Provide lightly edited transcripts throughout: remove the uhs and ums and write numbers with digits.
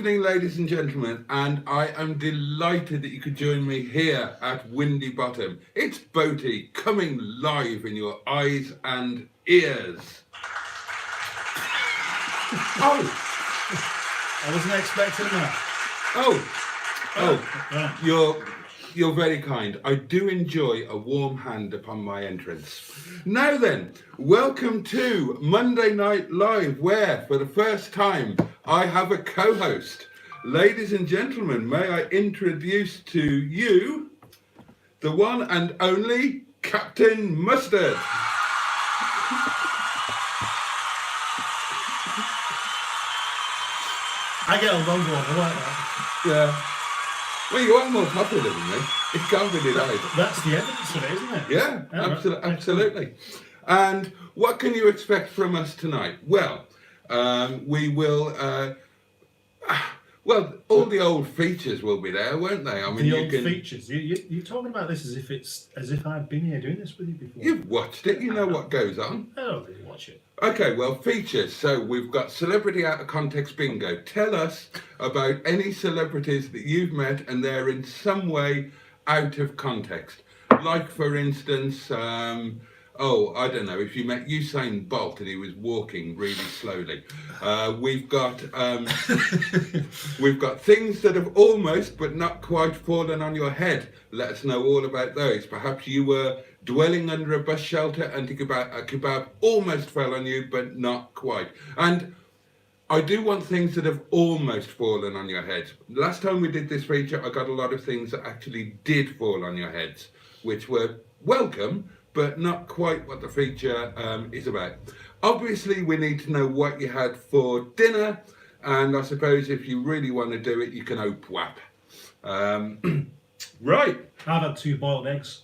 evening, ladies and gentlemen, and I am delighted that you could join me here at Windy Bottom. It's Boaty coming live in your eyes and ears. Oh! I wasn't expecting that. You're very kind. I do enjoy a warm hand upon my entrance. Now then, welcome to Monday Night Live, where, for the first time, I have a co-host. Ladies and gentlemen, may I introduce to you the one and only Captain Mustard. I get a longer one, I like that. Yeah. Well, you are more popular than me. It can't be denied. That's the evidence of it, isn't it? Yeah, absolutely. And what can you expect from us tonight? Well, we will. Well, all the old features will be there, won't they? I mean, the old features. You're talking about this as if I've been here doing this with you before. You've watched it. You know what goes on. I don't really watch it. Okay, well, features. So we've got celebrity out of context bingo. Tell us about any celebrities that you've met and they're in some way out of context. Like, for instance, I don't know, if you met Usain Bolt and he was walking really slowly. We've got things that have almost but not quite fallen on your head. Let us know all about those. Perhaps you were dwelling under a bus shelter and a kebab almost fell on you, but not quite. And I do want things that have almost fallen on your head. Last time we did this feature, I got a lot of things that actually did fall on your heads, which were welcome, but not quite what the feature is about. Obviously, we need to know what you had for dinner, and I suppose if you really want to do it, you can OPWAP. Right. I've had 2 boiled eggs.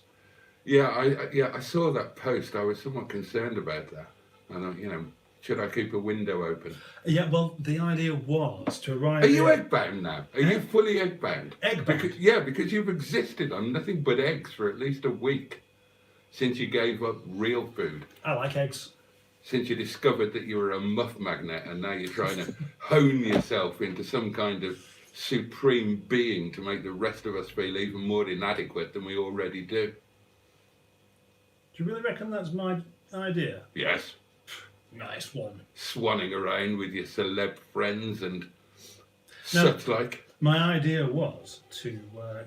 Yeah, I saw that post. I was somewhat concerned about that. And should I keep a window open? Yeah, well, the idea was to arrive. Are you egg-bound now? Are you fully egg-bound? Egg-bound? Because you've existed on nothing but eggs for at least a week since you gave up real food. I like eggs. Since you discovered that you were a muff magnet and now you're trying to hone yourself into some kind of supreme being to make the rest of us feel even more inadequate than we already do. Do you really reckon that's my idea? Yes. Nice one. Swanning around with your celeb friends and such like. My idea was to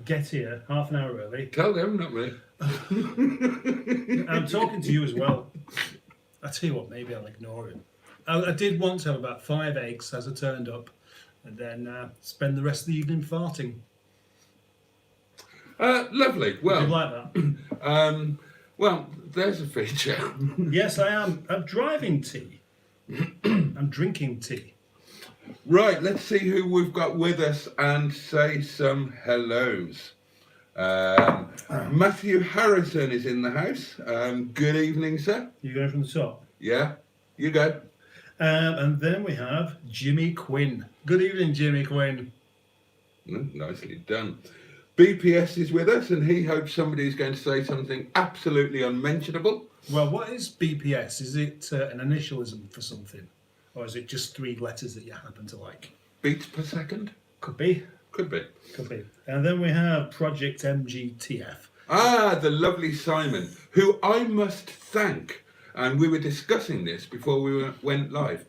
get here half an hour early. Tell them, not me. I'm talking to you as well. I tell you what, maybe I'll ignore it. I did want to have about 5 eggs as I turned up, and then spend the rest of the evening farting. Lovely. Well, Did you like that? Well, there's a feature. Yes, I am. I'm driving tea. I'm drinking tea. Right, let's see who we've got with us and say some hellos. Matthew Harrison is in the house. Good evening, sir. You going from the top? Yeah, you go. And then we have Jimmy Quinn. Good evening, Jimmy Quinn. Nicely done. BPS is with us, and he hopes somebody's going to say something absolutely unmentionable. Well, what is BPS? Is it an initialism for something? Or is it just 3 letters that you happen to like? Beats per second? Could be. Could be. Could be. And then we have Project MGTF. Ah, the lovely Simon, who I must thank. And we were discussing this before we went live.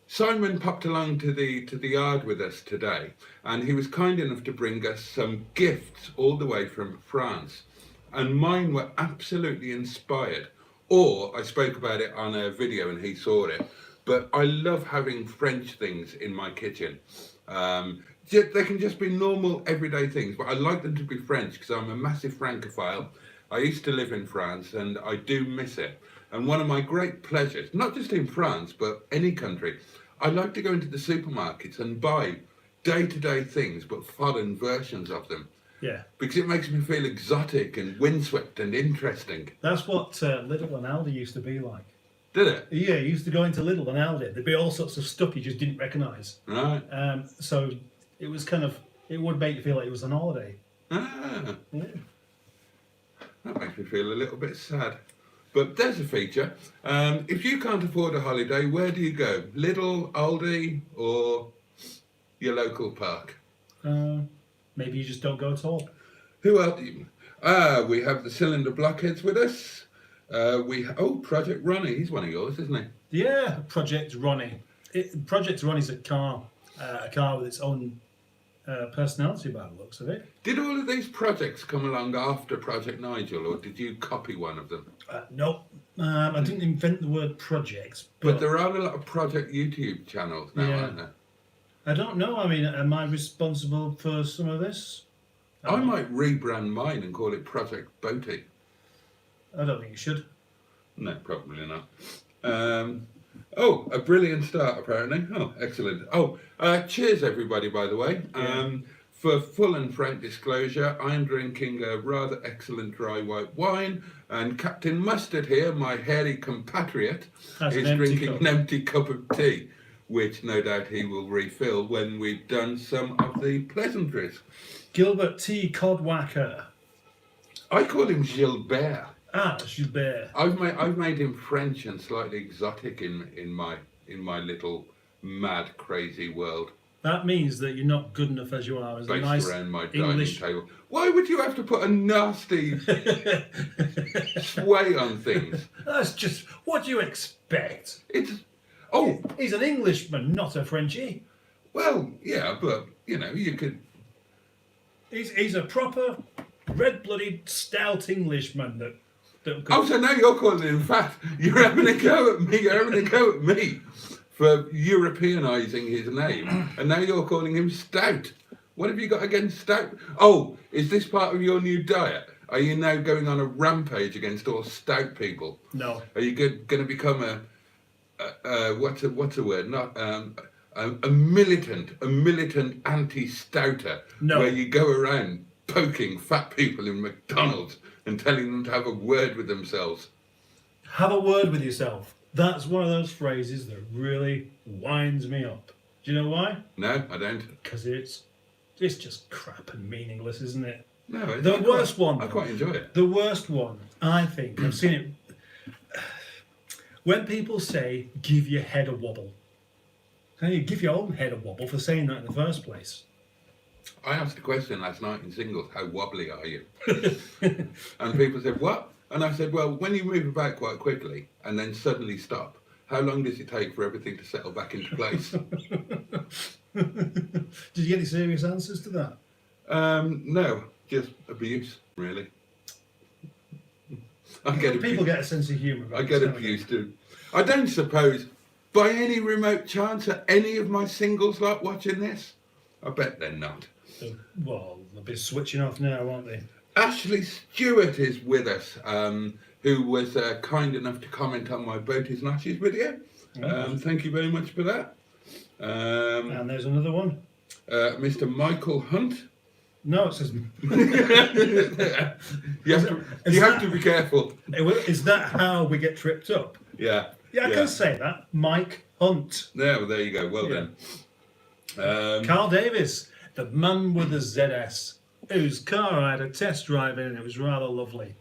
Simon popped along to the yard with us today, and he was kind enough to bring us some gifts all the way from France. And mine were absolutely inspired. Or I spoke about it on a video and he saw it. But I love having French things in my kitchen. They can just be normal, everyday things, but I like them to be French because I'm a massive Francophile. I used to live in France and I do miss it. And one of my great pleasures, not just in France, but any country, I like to go into the supermarkets and buy day-to-day things, but foreign versions of them. Yeah. Because it makes me feel exotic and windswept and interesting. That's what Lidl and Aldi used to be like. Did it? Yeah, you used to go into Lidl and Aldi. There'd be all sorts of stuff you just didn't recognise. Right. So it was it would make you feel like it was on holiday. Ah. Yeah. That makes me feel a little bit sad. But there's a feature. If you can't afford a holiday, where do you go? Lidl, Aldi, or your local park? Maybe you just don't go at all. Who else? We have the cylinder blockheads with us. Project Ronnie. He's one of yours, isn't he? Yeah, Project Ronnie. Project Ronnie's a car with its own personality by the looks of it. Did all of these projects come along after Project Nigel, or did you copy one of them? No, I didn't invent the word project. But there are a lot of project YouTube channels now, aren't there? I don't know. I mean, am I responsible for some of this? I might rebrand mine and call it Project Boaty. I don't think you should. No, probably not. A brilliant start, apparently. Oh, excellent. Cheers, everybody, by the way. Yeah. For full and frank disclosure, I'm drinking a rather excellent dry white wine, and Captain Mustard here, my hairy compatriot, is drinking an empty cup of tea, which no doubt he will refill when we've done some of the pleasantries. Gilbert T. Codwacker. I call him Gilbert. Ah, Gilbert. I've made him French and slightly exotic in my little mad crazy world. That means that you're not good enough as you are as a Based nice around my English dining table. Why would you have to put a nasty sway on things? That's just what do you expect. Oh, He's an Englishman, not a Frenchie. well, yeah, but you could. He's a proper red-blooded stout Englishman that Oh, so now you're calling him fat. You're having a go at me. You're having a go at me for Europeanising his name, and now you're calling him stout. What have you got against stout? Oh, is this part of your new diet? Are you now going on a rampage against all stout people? No. Are you going to become what's a word? Not a militant anti-stouter. No. Where you go around poking fat people in McDonald's and telling them to have a word with themselves. Have a word with yourself. That's one of those phrases that really winds me up. Do you know why? No, I don't. Because it's just crap and meaningless, isn't it? No, The worst one. I quite enjoy it. The worst one, I think, I've seen it. When people say, give your head a wobble. You give your own head a wobble for saying that in the first place. I asked a question last night in singles, how wobbly are you? And people said, what? And I said, well, when you move about quite quickly and then suddenly stop, how long does it take for everything to settle back into place? Did you get any serious answers to that? No, just abuse, really. People get a sense of humour. I get abused too. I don't suppose, by any remote chance, are any of my singles lot watching this? I bet they're not. Well, they'll be switching off now, won't they? Ashley Stewart is with us, who was kind enough to comment on my Boaties and Ashes video. Thank you very much for that. And there's another one. Mr. Michael Hunt. No, it says... you have to be careful. Is that how we get tripped up? Yeah. Yeah, I can say that. Mike Hunt. Well, there you go. Well done. Carl Davis, the man with the ZS, whose car I had a test drive in and it was rather lovely.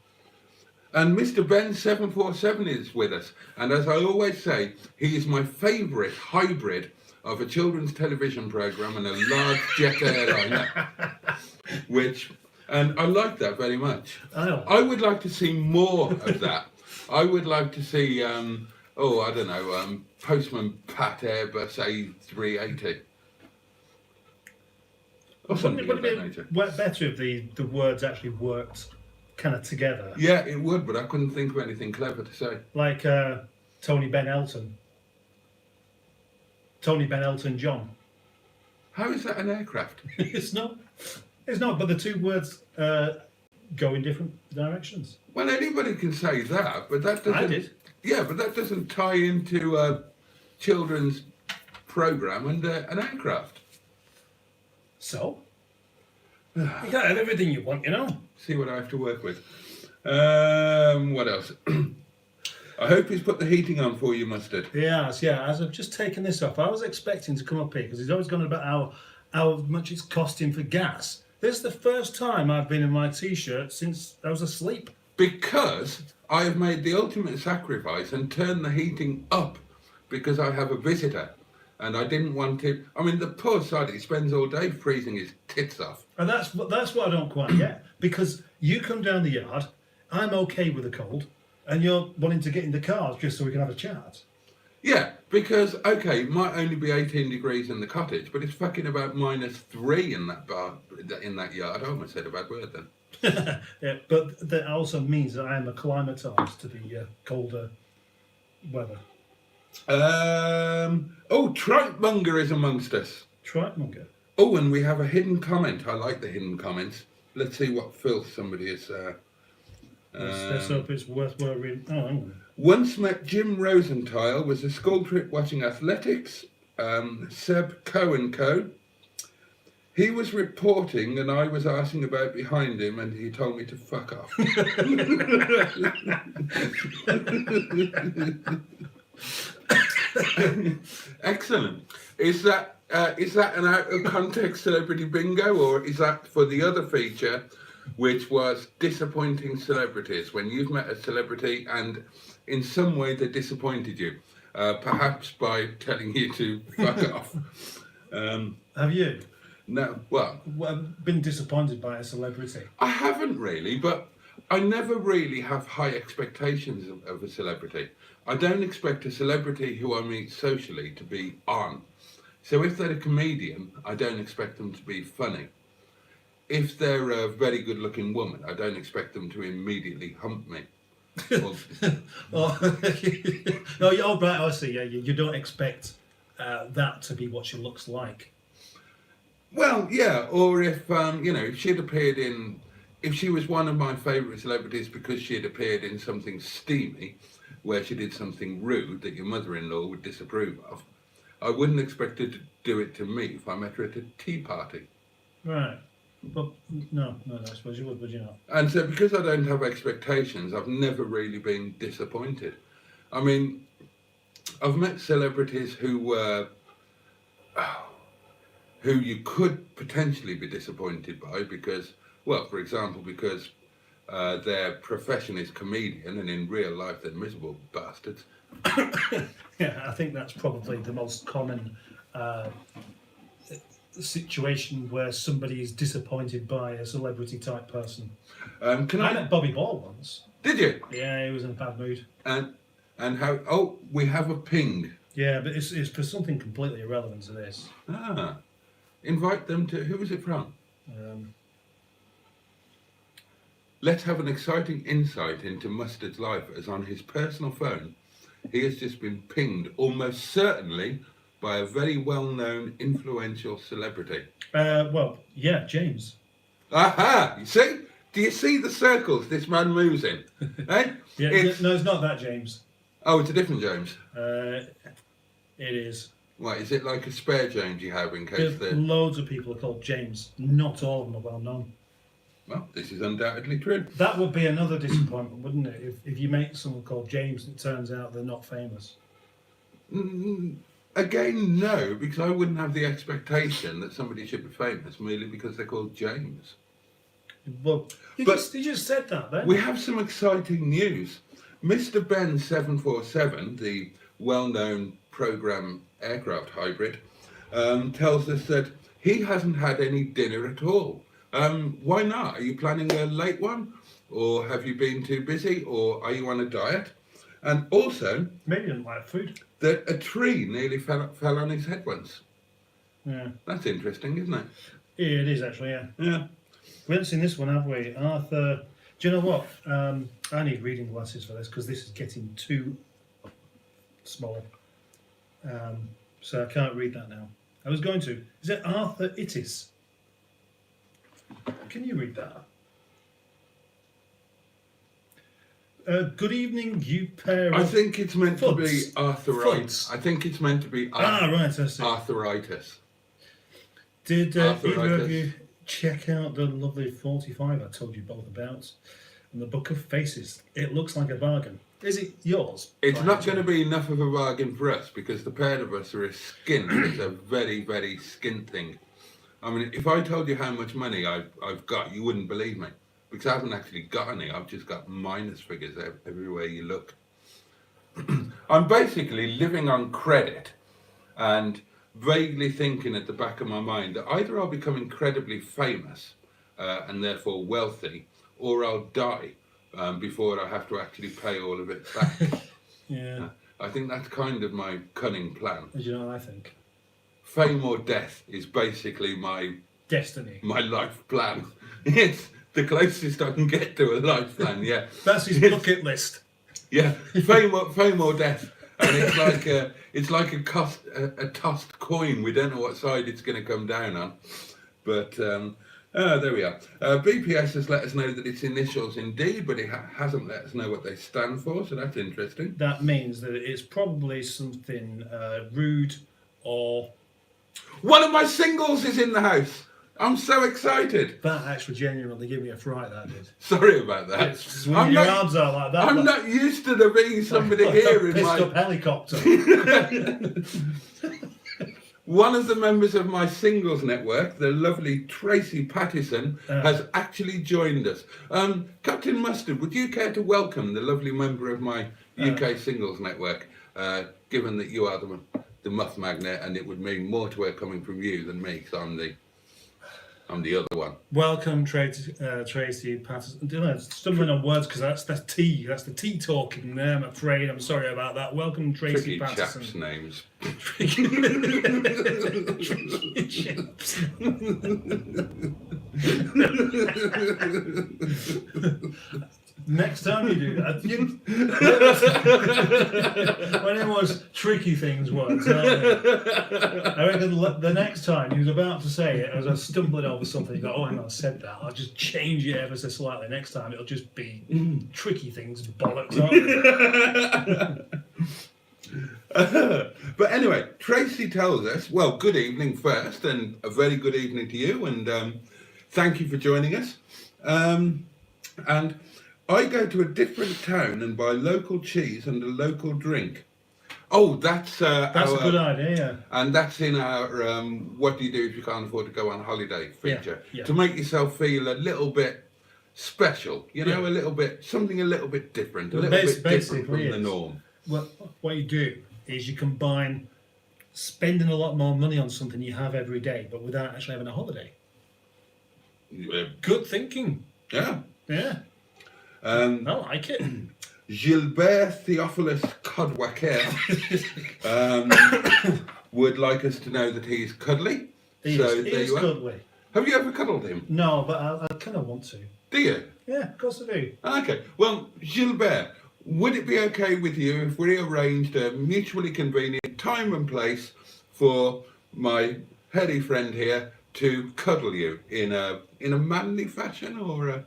And Mr. Ben 747 is with us. And as I always say, he is my favourite hybrid of a children's television programme and a large jet airliner. And I like that very much. I would like to see more of that. I would like to see, Postman Pat Airbus A380. Or something of that nature. Better if the words actually worked kind of together. Yeah, it would, but I couldn't think of anything clever to say. Like Tony Ben Elton. Tony Ben Elton John. How is that an aircraft? It's not, but the two words go in different directions. Well, anybody can say that, but that doesn't... I did. Yeah, but that doesn't tie into a children's programme and an aircraft. So? You can't have everything you want, you know. See what I have to work with. What else? I hope he's put the heating on for you, Mustard. Yes, yeah. As I've just taken this off, I was expecting to come up here because he's always gone about how much it's costing for gas. This is the first time I've been in my T-shirt since I was asleep. Because I have made the ultimate sacrifice and turned the heating up because I have a visitor. and I didn't want him. I mean, the poor sod, he spends all day freezing his tits off. And that's what I don't quite get, because you come down the yard, I'm okay with the cold, and you're wanting to get in the car just so we can have a chat. Yeah, because, okay, it might only be 18 degrees in the cottage, but it's fucking about -3 in that yard. I almost said a bad word then. Yeah, but that also means that I am acclimatised to the colder weather. Tripemonger is amongst us. Tripemonger. Oh, and we have a hidden comment. I like the hidden comments. Let's see what filth somebody is. Let's hope it's worth reading. Oh, hang on. Once met Jim Rosenthal, was a school trip watching athletics. Seb Coe and Co. He was reporting and I was asking about behind him and he told me to fuck off. Excellent. Is that an out of context celebrity bingo, or is that for the other feature, which was disappointing celebrities, when you've met a celebrity and in some way they disappointed you, perhaps by telling you to fuck off? Have you? No, well, been disappointed by a celebrity? I haven't really, but I never really have high expectations of a celebrity. I don't expect a celebrity who I meet socially to be on. So if they're a comedian, I don't expect them to be funny. If they're a very good-looking woman, I don't expect them to immediately hump me. Oh, right, I see. Yeah, you don't expect that to be what she looks like. Well, yeah, or if, if she'd appeared in... If she was one of my favourite celebrities because she had appeared in something steamy, where she did something rude that your mother-in-law would disapprove of, I wouldn't expect her to do it to me if I met her at a tea party. Right. But no, I suppose you would you not? And so because I don't have expectations, I've never really been disappointed. I mean, I've met celebrities who were... who you could potentially be disappointed by because, well, for example, because their profession is comedian and in real life they're miserable bastards. Yeah, I think that's probably the most common situation where somebody is disappointed by a celebrity type person. I met Bobby Ball once. Did you? Yeah, he was in a bad mood. And how? Oh, we have a ping. Yeah, but it's for something completely irrelevant to this. Ah, invite them to. Who was it from? Let's have an exciting insight into Mustard's life, as on his personal phone, he has just been pinged, almost certainly, by a very well-known, influential celebrity. Well, yeah, James. Aha! You see? Do you see the circles this man moves in? Eh? Yeah, no, it's not that James. Oh, it's a different James. It is. Right, is it like a spare James you have in case Loads of people are called James. Not all of them are well known. Well, this is undoubtedly true. That would be another disappointment, wouldn't it? If you make someone called James and it turns out they're not famous. Again, no, because I wouldn't have the expectation that somebody should be famous merely because they're called James. Well, you just said that then. We have some exciting news. Mr. Ben 747, the well-known program aircraft hybrid, tells us that he hasn't had any dinner at all. Why not? Are you planning a late one? Or have you been too busy? Or are you on a diet? And also... Maybe he doesn't like food. That a tree nearly fell on his head once. Yeah. That's interesting, isn't it? Yeah, it is actually, yeah. Yeah. We haven't seen this one, have we? Arthur... Do you know what? I need reading glasses for this because this is getting too small. So I can't read that now. I was going to. Is it Arthur Ittis? Can you read that? Good evening, you pair of... I think it's meant to be Foots. arthritis. I think it's meant to be right, I see. arthritis. Did either Arthritis. of you check out the lovely 45 I told you both about? And the Book of Faces. It looks like a bargain. Is it yours? It's Right, not going to be enough of a bargain for us because the pair of us are as skint. It's a very, very skint thing. I mean, if I told you how much money I've got, you wouldn't believe me. Because I haven't actually got any. I've just got minus figures everywhere you look. I'm basically living on credit. And vaguely thinking at the back of my mind that either I'll become incredibly famous and therefore wealthy, or I'll die before I have to actually pay all of it back. Yeah. I think that's kind of my cunning plan. As you know what I think? Fame or death is basically my Destiny. life plan. It's the closest I can get to a life plan. Yeah, That's his bucket list. yeah. Fame or death, and it's like a tossed coin. We don't know what side it's going to come down on, but there we are. BPS has let us know that it's initials indeed, but it hasn't let us know what they stand for. So that's interesting. That means that it's probably something rude or. One of my singles is in the house. I'm so excited. That actually genuinely gave me a fright, that did. Sorry about that. It's swinging your arms out like that. I'm not used to there being somebody like here a in pissed my... up helicopter. One of the members of my singles network, the lovely Tracy Pattison, has actually joined us. Captain Mustard, would you care to welcome the lovely member of my UK singles network, given that you are the muff magnet, and it would mean more to her coming from you than me, because I'm the other one. Welcome, Tracy Patterson. Stumbling on words because that's tea. That's the tea talking there. I'm afraid. I'm sorry about that. Welcome, Tracy Tricky Patterson. chaps' names. Tricky chaps. Next time you do that, when it was tricky things works, I reckon the next time he was about to say it, as I was stumbling over something, you go, oh, hang on, I said that. I'll just change it ever so slightly. Next time it'll just be tricky things, bollocks. But anyway, Tracy tells us, well, good evening first, and a very good evening to you, and thank you for joining us. And I go to a different town and buy local cheese and a local drink. Oh, that's a good idea, yeah. And that's in our what do you do if you can't afford to go on holiday feature. Yeah. To make yourself feel a little bit special, a little bit, something a little bit different, a little bit different from the norm. Well, what you do is you combine spending a lot more money on something you have every day, but without actually having a holiday. Good thinking. Yeah. Yeah. I like it. Gilbert Theophilus Codwacker would like us to know that he's cuddly. He is cuddly. Have you ever cuddled him? No, but I kind of want to. Do you? Yeah, of course I do. Okay. Well, Gilbert, would it be okay with you if we arranged a mutually convenient time and place for my heady friend here to cuddle you in a manly fashion or a...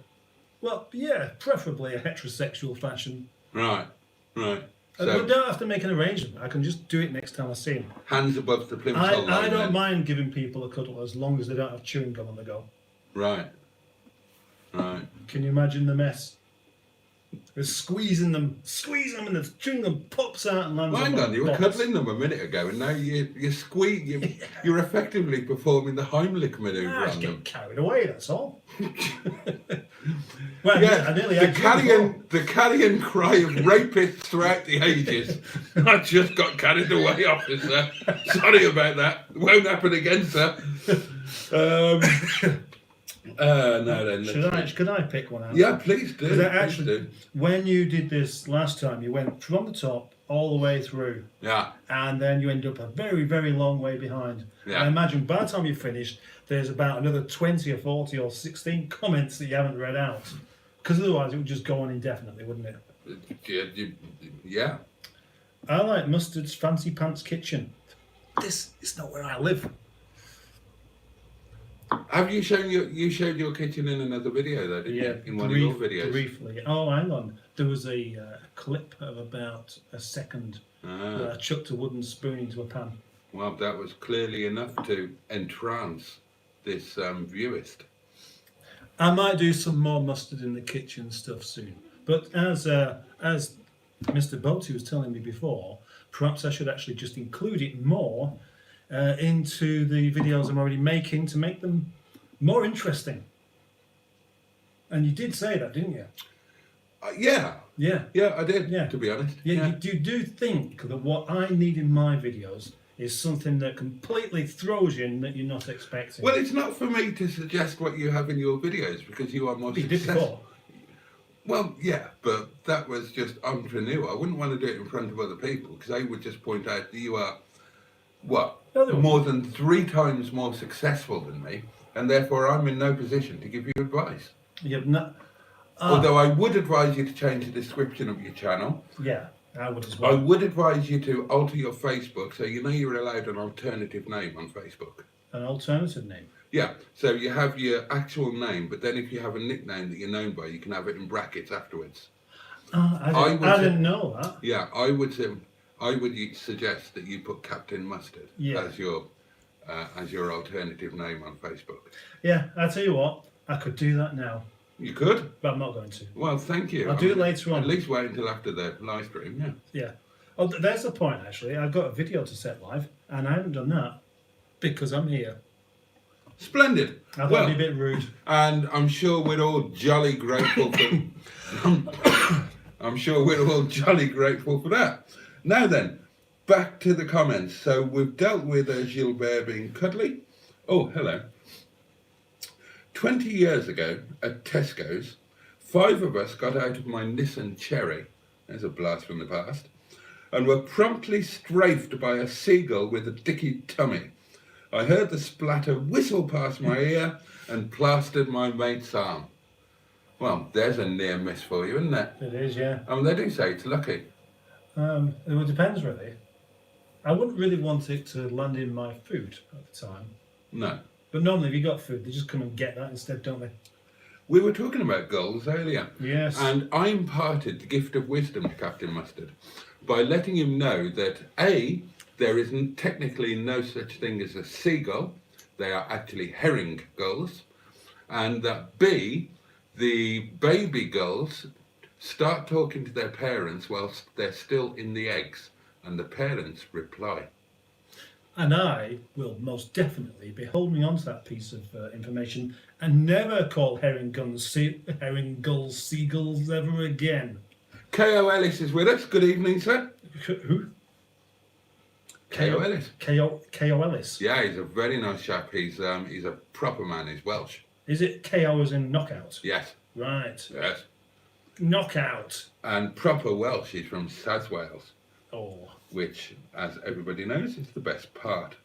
Well, yeah, preferably a heterosexual fashion. Right. So, we don't have to make an arrangement. I can just do it next time I see him. Hands above the Plymouth line. I don't mind giving people a cuddle as long as they don't have chewing gum on the go. Right. Can you imagine the mess? They're squeezing them, and the chewing gum pops out and lands on Hang my on, you were box. cuddling them a minute ago, and now you're effectively performing the Heimlich manoeuvre I on just them. get carried away, that's all. Well, Yeah, I nearly the had carrion cry of rapists throughout the ages. I just got carried away, officer. Sorry about that. Won't happen again, sir. No, then. Could I pick one out? Yeah, please do. Because Please do. when you did this last time, you went from the top all the way through. Yeah. And then you end up a very, very long way behind. Yeah. I imagine by the time you finished, there's about another 20 or 40 or 16 comments that you haven't read out. Because otherwise it would just go on indefinitely, wouldn't it? Yeah. I like Mustard's Fancy Pants Kitchen. This is not where I live. Have you showed your kitchen in another video though, didn't you? In one of your videos. Briefly. Oh, hang on. There was a clip of about a second where I chucked a wooden spoon into a pan. Well, that was clearly enough to entrance this viewist. I might do some more mustard in the kitchen stuff soon. But as Mr. Boaty was telling me before, perhaps I should actually just include it more into the videos I'm already making to make them more interesting. And you did say that, didn't you? Yeah, I did. Yeah. To be honest. Yeah. You do think that what I need in my videos is something that completely throws you in that you're not expecting. Well, it's not for me to suggest what you have in your videos because you are more you did successful. before. Well, yeah, but that was just entrepreneur. I wouldn't want to do it in front of other people because they would just point out that you are, what, more than 3 times more successful than me, and therefore I'm in no position to give you advice. Yeah, not, Although I would advise you to change the description of your channel. Yeah, I would as I well. would advise you to alter your Facebook so you know you're allowed an alternative name on Facebook. An alternative name? Yeah, so you have your actual name, but then if you have a nickname that you're known by, you can have it in brackets afterwards. I didn't know that. Yeah, I would suggest that you put Captain Mustard as your alternative name on Facebook. Yeah, I'll tell you what, I could do that now. You could, but I'm not going to. Well, thank you. I'll do it later on. At least wait until after the live stream. Yeah. Yeah. Oh, there's the point. Actually, I've got a video to set live, and I haven't done that because I'm here. Splendid. I thought it'd be a bit rude. And I'm sure we're all jolly grateful for. I'm sure we're all jolly grateful for that. Now then, back to the comments. So we've dealt with Gilbert being cuddly. Oh, hello. 20 years ago at Tesco's, 5 of us got out of my Nissan Cherry. There's a blast from the past. And were promptly strafed by a seagull with a dicky tummy. I heard the splatter whistle past my ear and plastered my mate's arm. Well, there's a near miss for you, isn't it? It is, yeah. I mean, they do say it's lucky. It depends, really. I wouldn't really want it to land in my food at the time. No. But normally, if you got food, they just come and get that instead, don't they? We were talking about gulls earlier. Yes. And I imparted the gift of wisdom to Captain Mustard by letting him know that A, there is technically no such thing as a seagull. They are actually herring gulls. And that B, the baby gulls start talking to their parents whilst they're still in the eggs. And the parents reply. And I will most definitely be holding on to that piece of information and never call herring gulls seagulls ever again. K.O. Ellis is with us. Good evening, sir. Who? K.O. Ellis. K.O. Ellis? Yeah, he's a very nice chap. He's a proper man. He's Welsh. Is it K.O. as in knockout? Yes. Right. Yes. Knockout. And proper Welsh. He's from South Wales. Oh. Which, as everybody knows, is the best part.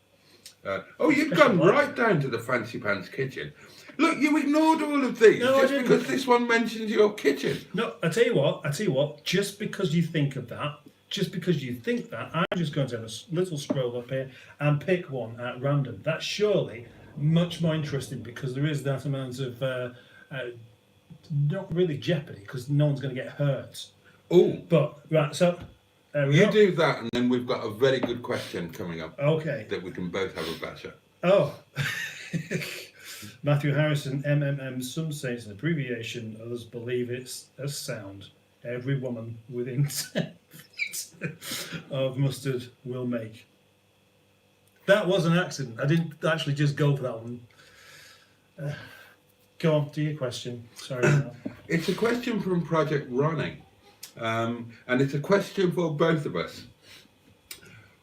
You've gone right down to the fancy pants kitchen. Look, you ignored all of these just because this one mentions your kitchen. No, I tell you what, just because you think of that, I'm just going to have a little scroll up here and pick one at random. That's surely much more interesting because there is that amount of, not really jeopardy because no one's going to get hurt. Oh. But, right, so... you do that, and then we've got a very good question coming up. Okay. That we can both have a bash at. Oh. Matthew Harrison, MMM, some say it's an abbreviation, others believe it's a sound. Every woman within 10 feet of mustard will make. That was an accident. I didn't actually just go for that one. Go on, do your question. Sorry about that. It's a question from Project Ronnie. And it's a question for both of us.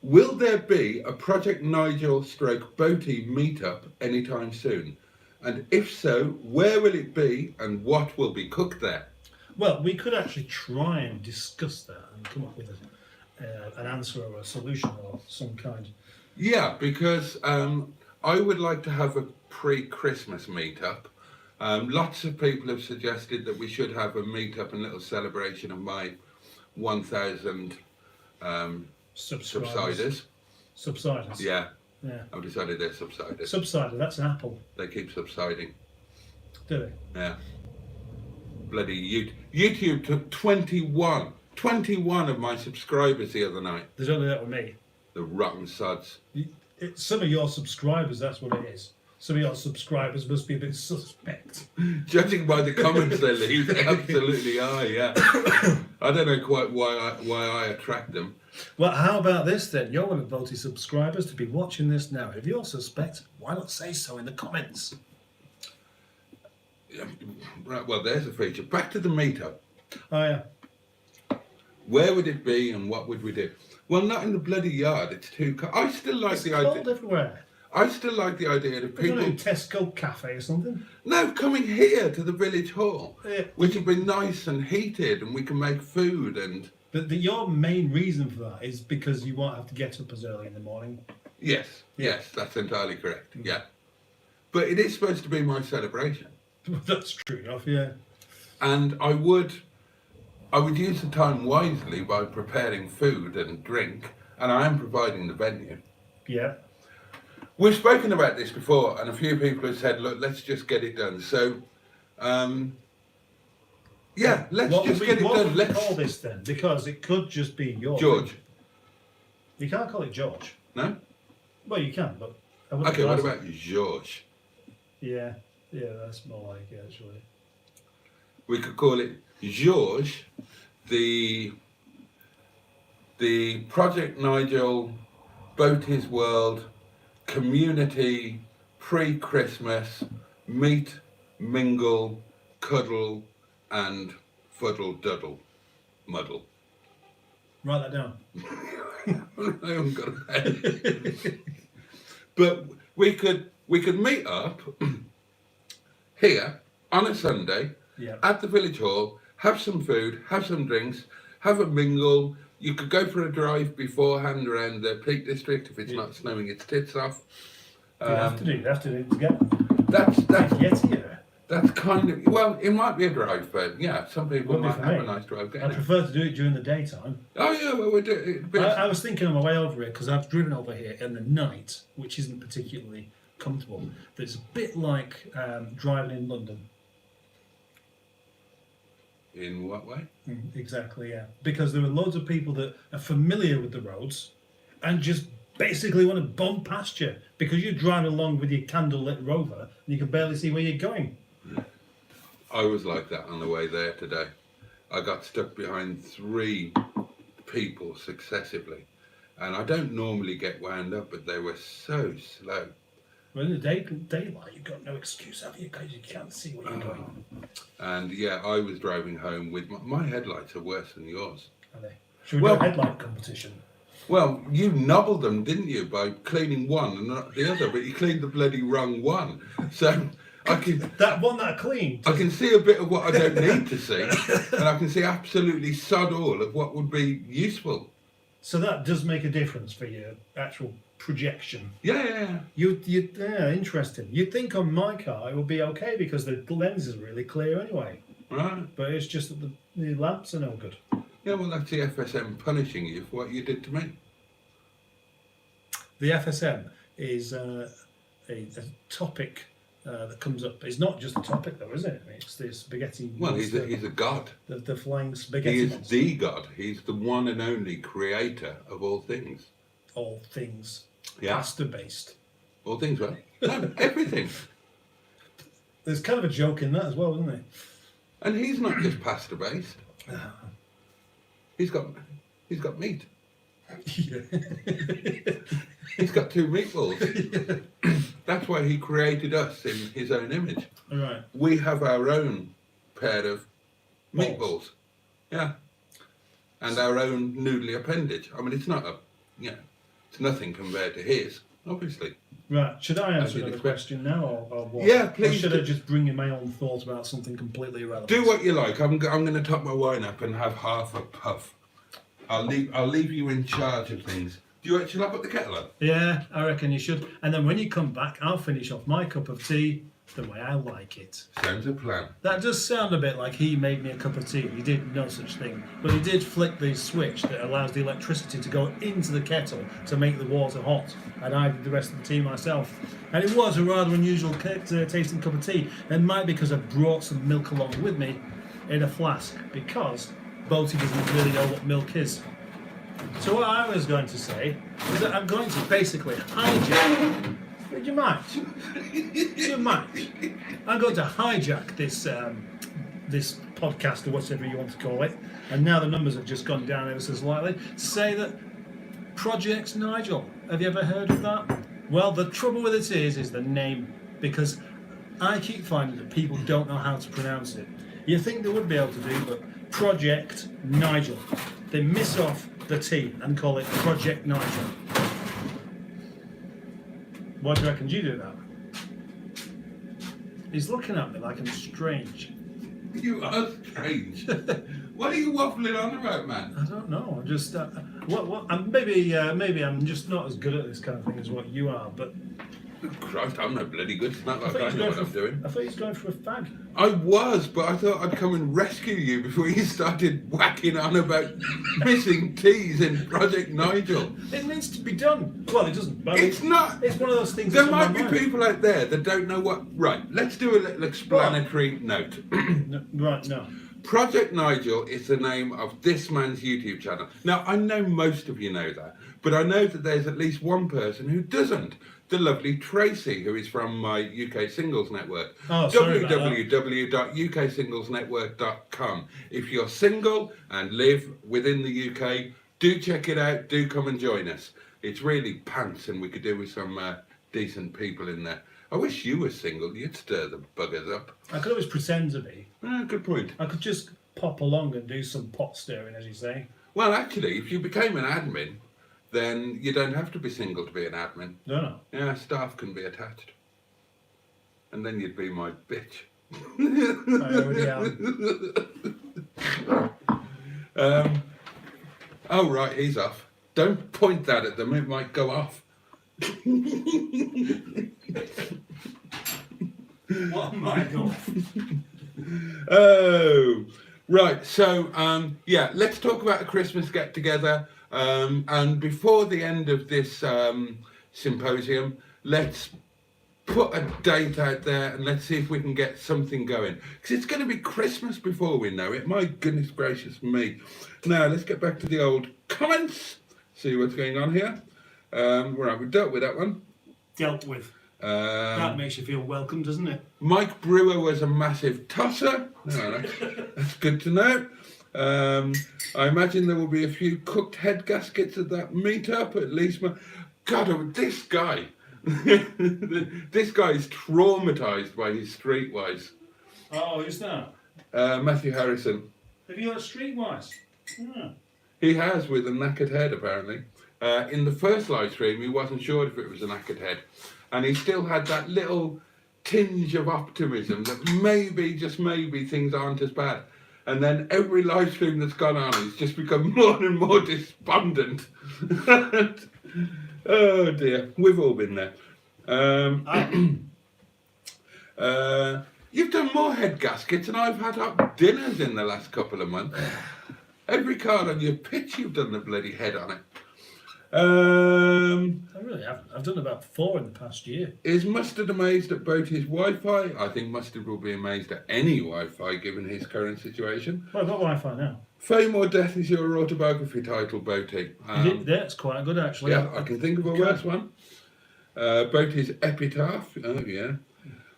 Will there be a Project Nigel / Boaty meetup anytime soon? And if so, where will it be and what will be cooked there? Well, we could actually try and discuss that and come up with an answer or a solution or some kind. Yeah, because I would like to have a pre-Christmas meetup. Lots of people have suggested that we should have a meetup and little celebration of my 1,000 subsiders. Subsiders? Yeah. Yeah. I've decided they're subsiders. Subsider, that's an apple. They keep subsiding. Do they? Yeah. Bloody YouTube took 21 of my subscribers the other night. There's only that with me. The rotten sods. Some of your subscribers, that's what it is. Some of your subscribers must be a bit suspect. Judging by the comments they leave, they absolutely are, yeah. I don't know quite why I attract them. Well, how about this then? You're one of the Boaty subscribers to be watching this now. If you're suspect, why not say so in the comments? Right, well, there's a feature. Back to the meetup. Oh, yeah. Where would it be and what would we do? Well, not in the bloody yard. It's too cold. I still like It's the cold idea. everywhere. I still like the idea of We're people. going to Tesco cafe or something. No, coming here to the village hall, Yeah. which will be nice and heated, and we can make food and. But your main reason for that is because you won't have to get up as early in the morning. Yes, yes, that's entirely correct. Yeah, but it is supposed to be my celebration, That's true enough, yeah. and I would use the time wisely by preparing food and drink, and I am providing the venue. Yeah. We've spoken about this before, and a few people have said, "Look, let's just get it done." So, yeah, let's just get it What done. would we call this then? Because it could just be yours. George. You can't call it George. No? Well, you can, but I wouldn't Okay, what class it. about George? Yeah, that's more like it actually. We could call it George, the Project Nigel, Boaty's World, community, pre-Christmas, meet, mingle, cuddle, and fuddle-duddle, muddle. Write that down. I haven't got a pen. But we could meet up here on a Sunday Yeah. at the village hall, have some food, have some drinks, have a mingle. You could go for a drive beforehand around the Peak District if it's not snowing its tits off. You have to do it together. That's Get here. that's kind of, well, it might be a drive, but yeah, some people Wouldn't be might for have me. a nice drive. I Getting it. prefer to do it during the daytime. Oh yeah, well we do it. I was thinking on my way over here, because I've driven over here in the night, which isn't particularly comfortable, that it's a bit like driving in London. In what way? Exactly, yeah. Because there are loads of people that are familiar with the roads and just basically want to bump past you because you're driving along with your candlelit Rover and you can barely see where you're going. I was like that on the way there today. I got stuck behind 3 people successively, and I don't normally get wound up, but they were so slow. Well, in the daylight, you've got no excuse, have you? Because you can't see where you're going. And yeah, I was driving home with my headlights are worse than yours. Are they? Should we do a headlight competition? Well, you nobbled them, didn't you, by cleaning one and not the other, but you cleaned the bloody wrong one. So I can That one that I cleaned. I can see a bit of what I don't need to see, and I can see absolutely sod all of what would be useful. So that does make a difference for your actual projection. Yeah. Yeah, interesting. You'd think on my car it would be okay because the lens is really clear anyway. Right. But it's just that the lamps are no good. Yeah, well, that's the FSM punishing you for what you did to me. The FSM is a topic that comes up. It's not just a topic though, is it? It's the spaghetti. Well, he's a god. The flying spaghetti. He is monster. the god. He's the one and only creator of all things. All things Yeah. pasta based. All things, right? No, everything. There's kind of a joke in that as well, isn't there? And he's not just pasta based. He's got meat. Yeah. He's got 2 meatballs. That's why he created us in his own image. All right. We have our own pair of meatballs. Balls. Yeah. And our own noodly appendage. I mean, it's not it's nothing compared to his, obviously. Right. Should I answer you'd another expect. question now, or what? Yeah, please Or should do. I just bring in my own thoughts about something completely irrelevant? Do what you like. I'm going to top my wine up and have half a puff. I'll leave you in charge of things. Do you actually put the kettle on? Yeah, I reckon you should. And then when you come back, I'll finish off my cup of tea the way I like it. Sounds a plan. That does sound a bit like he made me a cup of tea. He did no such thing. But he did flick the switch that allows the electricity to go into the kettle to make the water hot. And I did the rest of the tea myself. And it was a rather unusual tasting cup of tea. It might be because I brought some milk along with me in a flask. Because Boaty doesn't really know what milk is. So what I was going to say is that I'm going to basically hijack. Would you mind? You mind? I'm going to hijack this this podcast or whatever you want to call it, and now the numbers have just gone down ever so slightly. To say that Project Nigel. Have you ever heard of that? Well, the trouble with it is the name, because I keep finding that people don't know how to pronounce it. You think they would be able to do, but Project Nigel. They miss off the tea and call it Project Nigel. Why do you reckon you do that? He's looking at me like I'm strange. You are strange. What are you waffling on about, man? I don't know. I'm just maybe I'm just not as good at this kind of thing as what you are. But Christ, I'm no bloody good. It's not like I he's know going what I'm for doing. I thought he was going for a fag. I was, but I thought I'd come and rescue you before you started whacking on about missing T's in Project Nigel. It needs to be done. Well, it doesn't. But It's not. It's one of those things. There that's on might my be mind. people out there that don't know what. Right, let's do a little explanatory note. No, right, no. Project Nigel is the name of this man's YouTube channel. Now, I know most of you know that, but I know that there's at least one person who doesn't. The lovely Tracy, who is from my UK Singles Network. Oh, sorry about that. www.uksinglesnetwork.com. If you're single and live within the UK, do check it out. Do come and join us. It's really pants, and we could do with some decent people in there. I wish you were single. You'd stir the buggers up. I could always pretend to be. Good point. I could just pop along and do some pot stirring, as you say. Well, actually, if you became an admin, then you don't have to be single to be an admin. No. Yeah, staff can be attached. And then you'd be my bitch. I already am. Oh, right, he's off. Don't point that at them, it might go off. What my God. Oh, right. So, yeah, let's talk about a Christmas get-together. And before the end of this symposium, let's put a date out there and let's see if we can get something going. Because it's going to be Christmas before we know it. My goodness gracious me. Now, let's get back to the old comments. See what's going on here. Right, we've dealt with that one. Dealt with. That makes you feel welcome, doesn't it? Mike Brewer was a massive tosser. No, that's good to know. I imagine there will be a few cooked head gaskets at that meetup. At least, God, this guy, this guy is traumatised by his streetwise. Oh, who's that? Matthew Harrison. Have you got streetwise? Yeah. He has, with a knackered head, apparently. In the first live stream, he wasn't sure if it was a knackered head. And he still had that little tinge of optimism that maybe, just maybe, things aren't as bad. And then every live stream that's gone on, he's just become more and more despondent. Oh dear, we've all been there. You've done more head gaskets than I've had up dinners in the last couple of months. Every card on your pitch, you've done the bloody head on it. I really haven't. I've done about 4 in the past year. Is Mustard amazed at Boaty's Wi-Fi? I think Mustard will be amazed at any Wi-Fi given his current situation. Well, I've got Wi-Fi now. Fame or Death is your autobiography title, Boaty. That's quite good, actually. Yeah, I can think of a worse one. Boaty's epitaph. Oh, yeah.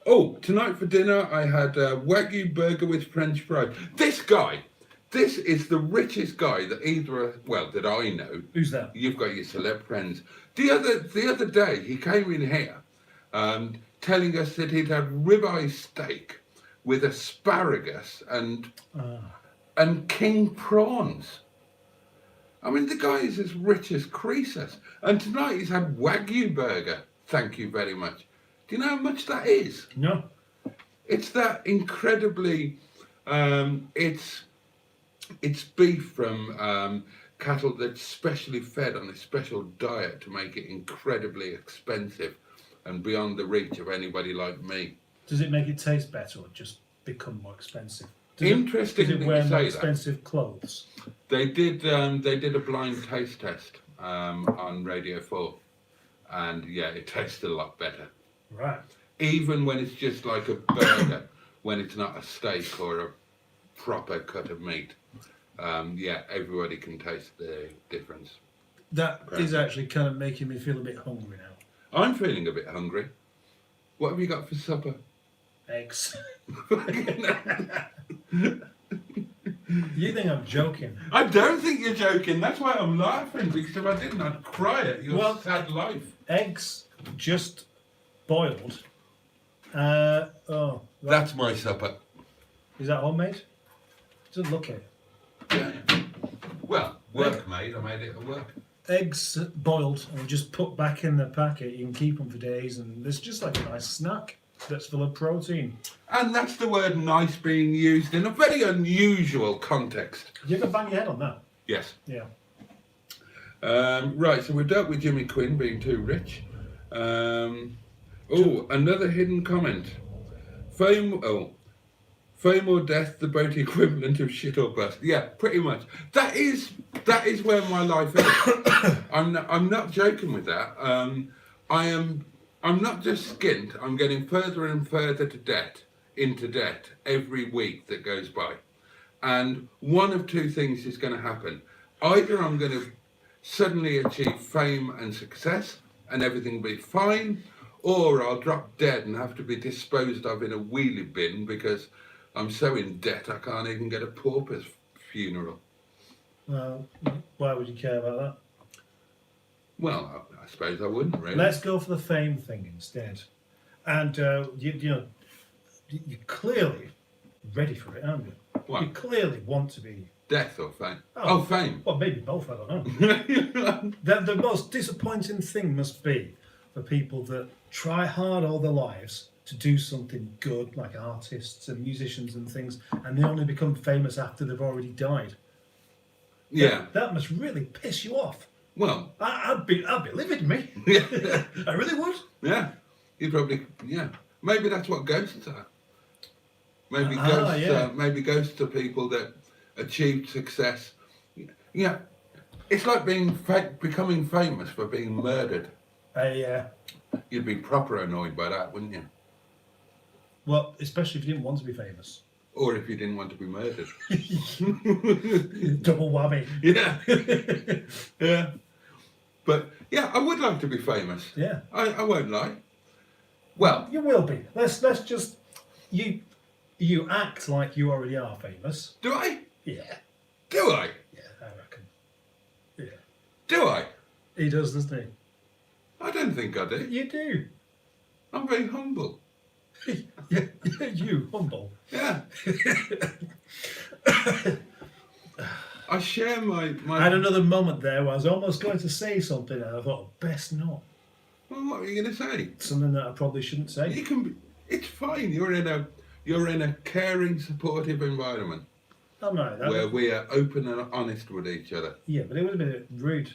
Oh, tonight for dinner I had a Wagyu burger with French fries. This guy. This is the richest guy that that I know. Who's that? You've got your celeb friends. The other day, he came in here telling us that he'd had ribeye steak with asparagus and king prawns. I mean, the guy is as rich as Croesus. And tonight he's had Wagyu burger. Thank you very much. Do you know how much that is? No. It's that incredibly... It's beef from cattle that's specially fed on a special diet to make it incredibly expensive and beyond the reach of anybody like me. Does it make it taste better or just become more expensive? Interesting does it that wear you more say expensive clothes? They did a blind taste test on Radio 4, and yeah, it tastes a lot better. Right. Even when it's just like a burger, when it's not a steak or a proper cut of meat. Yeah, everybody can taste the difference. That is actually kind of making me feel a bit hungry now. I'm feeling a bit hungry. What have you got for supper? Eggs. You think I'm joking? I don't think you're joking. That's why I'm laughing, because if I didn't, I'd cry at your sad life. Eggs just boiled. Right. That's my supper. Is that homemade? Doesn't look it. Yeah. Well, work made. I made it at work. Eggs boiled and just put back in the packet. You can keep them for days, and it's just like a nice snack that's full of protein. And that's the word nice being used in a very unusual context. You can bang your head on that. Yes. Yeah. Right, so we're dealt with Jimmy Quinn being too rich. Another hidden comment. Fame or death, the Boaty equivalent of shit or bust. Yeah, pretty much. That is where my life is. I'm not joking with that. I'm not just skint. I'm getting further and further into debt every week that goes by. And one of two things is going to happen. Either I'm going to suddenly achieve fame and success and everything will be fine, or I'll drop dead and have to be disposed of in a wheelie bin because I'm so in debt I can't even get a pauper's funeral. Well, why would you care about that? Well, I suppose I wouldn't really. Let's go for the fame thing instead. And you're clearly ready for it, aren't you? What? You clearly want to be. Death or fame? Oh, fame. Well, maybe both, I don't know. the most disappointing thing must be for people that try hard all their lives to do something good, like artists and musicians and things, and they only become famous after they've already died. Yeah. That must really piss you off. Well. I'd be livid, me. Yeah. I really would. Yeah. You probably. Yeah. Maybe that's what ghosts are. Maybe ghosts are people that achieved success. Yeah. It's like becoming famous for being murdered. You'd be proper annoyed by that, wouldn't you? Well, especially if you didn't want to be famous. Or if you didn't want to be murdered. Double whammy. Yeah. Yeah. But, yeah, I would like to be famous. Yeah. I won't lie. Well. You will be. Let's just... You act like you already are famous. Do I? Yeah. Do I? Yeah, I reckon. Yeah. Do I? He does, doesn't he? I don't think I do. You do. I'm very humble. Yeah, you humble. Yeah. I share my. I had another moment there where I was almost going to say something and I thought, best not. Well, what are you going to say? Something that I probably shouldn't say. You can. It's fine. You're in a caring, supportive environment. I'm right. Where we are open and honest with each other. Yeah, but it would have been rude.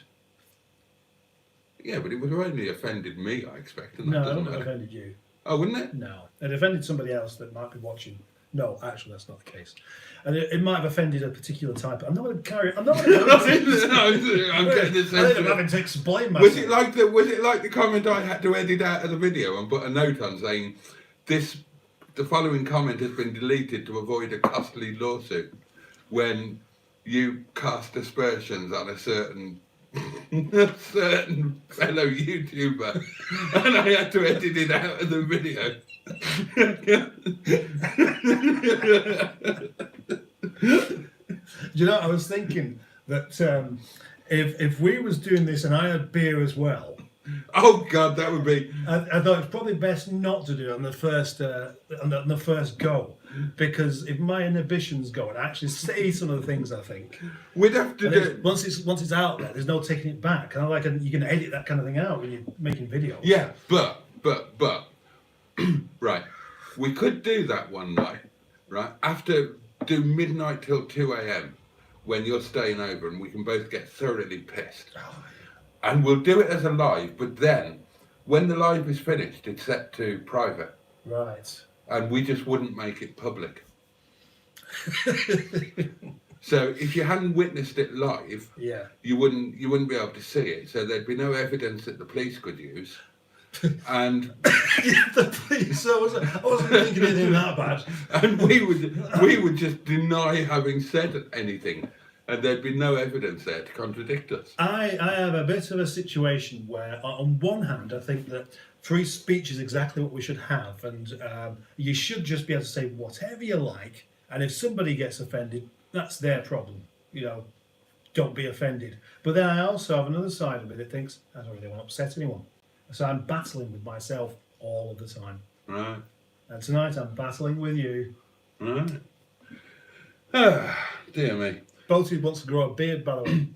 Yeah, but it would have only offended me, I expect. And No, that it wouldn't doesn't have matter. offended you. Oh, wouldn't it? No. It offended somebody else that might be watching. No, actually, that's not the case. And it might have offended a particular type. I'm not going to carry. I'm not going to. I'm getting this. I think I'm having to explain myself. Was it like the comment I had to edit out of the video and put a note on saying the following comment has been deleted to avoid a costly lawsuit when you cast aspersions on a certain fellow YouTuber, and I had to edit it out of the video. You know, I was thinking that if we was doing this and I had beer as well. Oh God, that would be. I thought it's probably best not to do it on the first go, because if my inhibitions go and I actually say some of the things I think, we'd have to do it once it's out there. There's no taking it back. Kind of like you can edit that kind of thing out when you're making videos. Yeah, but right, we could do that one night, right? Do midnight till 2 a.m. when you're staying over, and we can both get thoroughly pissed. Oh, And we'll do it as a live, but then, when the live is finished, it's set to private. Right. And we just wouldn't make it public. So if you hadn't witnessed it live, Yeah. you wouldn't be able to see it. So there'd be no evidence that the police could use. And The police. I wasn't thinking anything that bad. and we would just deny having said anything. And there'd be no evidence there to contradict us. I have a bit of a situation where, on one hand, I think that free speech is exactly what we should have, and you should just be able to say whatever you like, and if somebody gets offended, that's their problem. You know, don't be offended. But then I also have another side of me that thinks, I don't really want to upset anyone. So I'm battling with myself all of the time. Right. And tonight I'm battling with you. Right. Ah, dear me. Boaty wants to grow a beard, by the way.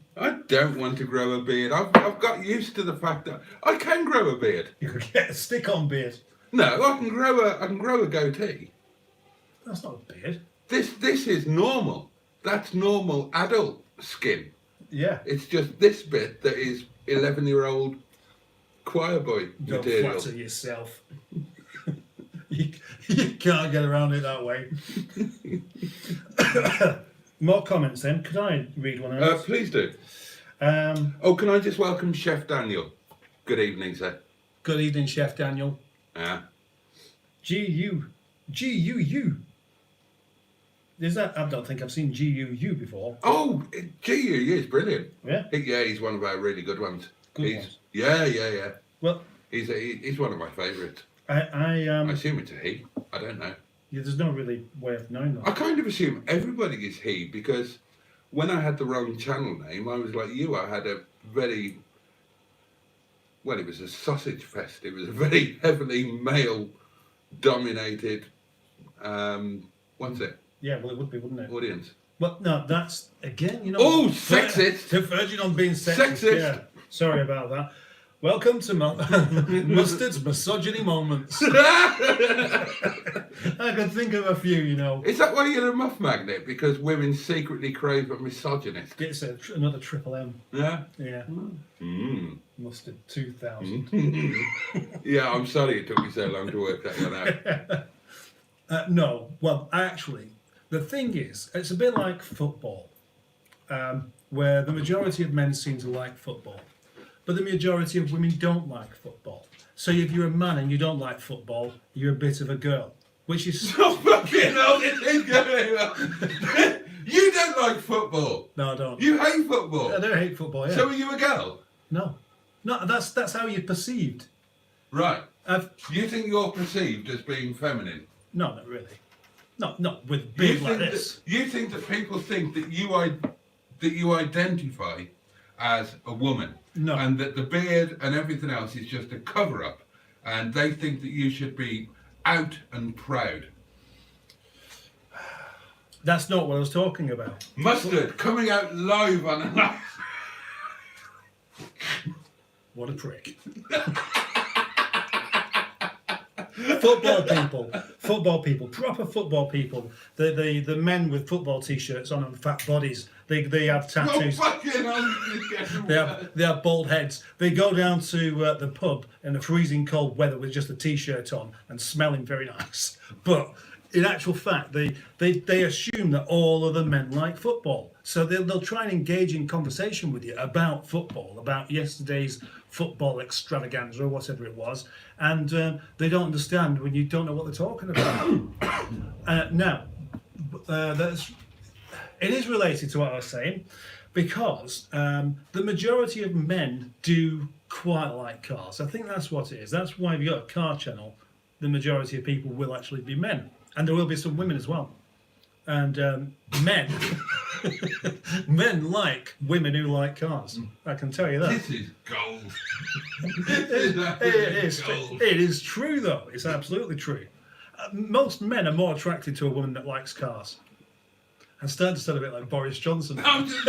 don't want to grow a beard. I've got used to the fact that I can grow a beard. You could get a stick-on beard. No, I can grow a goatee. That's not a beard. This is normal. That's normal adult skin. Yeah. It's just this bit that is 11-year-old choir boy Don't material. flatter yourself. you can't get around it that way. More comments then. Could I read one else? Please do. Can I just welcome Chef Daniel? Good evening, sir. Good evening, Chef Daniel. G-U. Is that? I don't think I've seen G-U-U before. Oh, G-U is brilliant. Yeah? Yeah, he's one of our really good ones. Good ones. Yeah. Well, he's one of my favourites. I assume it's a he. I don't know. Yeah, there's no really way of knowing that. I kind of assume everybody is he because when I had the wrong channel name, I was like you. I had a very it was a sausage fest. It was a very heavily male-dominated. What's it? Yeah, well, it would be, wouldn't it? Audience. Well, no, that's again, you know. Oh, sexist! Verging on being sexist. Yeah. Sorry about that. Welcome to Mustard's misogyny moments. I can think of a few, you know. Is that why you're a muff magnet? Because women secretly crave a misogynist? It's another triple M. Yeah? Yeah. Mustard 2000. Yeah, I'm sorry it took me so long to work that one out. No, well, actually, the thing is, it's a bit like football, where the majority of men seem to like football. But the majority of women don't like football. So if you're a man and you don't like football, you're a bit of a girl. Which is... Oh, fucking hell, this is going on. You don't like football. No, I don't. You hate football. I don't hate football, yeah. So are you a girl? No. No, that's how you're perceived. Right. You think you're perceived as being feminine? No, not really. Not with beard like this. You think that people think that you identify as a woman? No. And that the beard and everything else is just a cover-up, and they think that you should be out and proud. That's not what I was talking about. Mustard coming out live on a... What a prick. Football people, proper football people. The men with football t-shirts on and fat bodies. They have tattoos. They have bald heads. They go down to the pub in the freezing cold weather with just a t-shirt on and smelling very nice. But in actual fact, they assume that all other men like football. So they'll try and engage in conversation with you about football, about yesterday's football extravaganza or whatever it was, and they don't understand when you don't know what they're talking about. Now, it is related to what I was saying, because the majority of men do quite like cars. I think that's what it is. That's why if you've got a car channel, the majority of people will actually be men. And there will be some women as well. And men like women who like cars. I can tell you that. This is gold. It is true, though. It's absolutely true. Most men are more attracted to a woman that likes cars. I'm starting to sound a bit like Boris Johnson. I'm just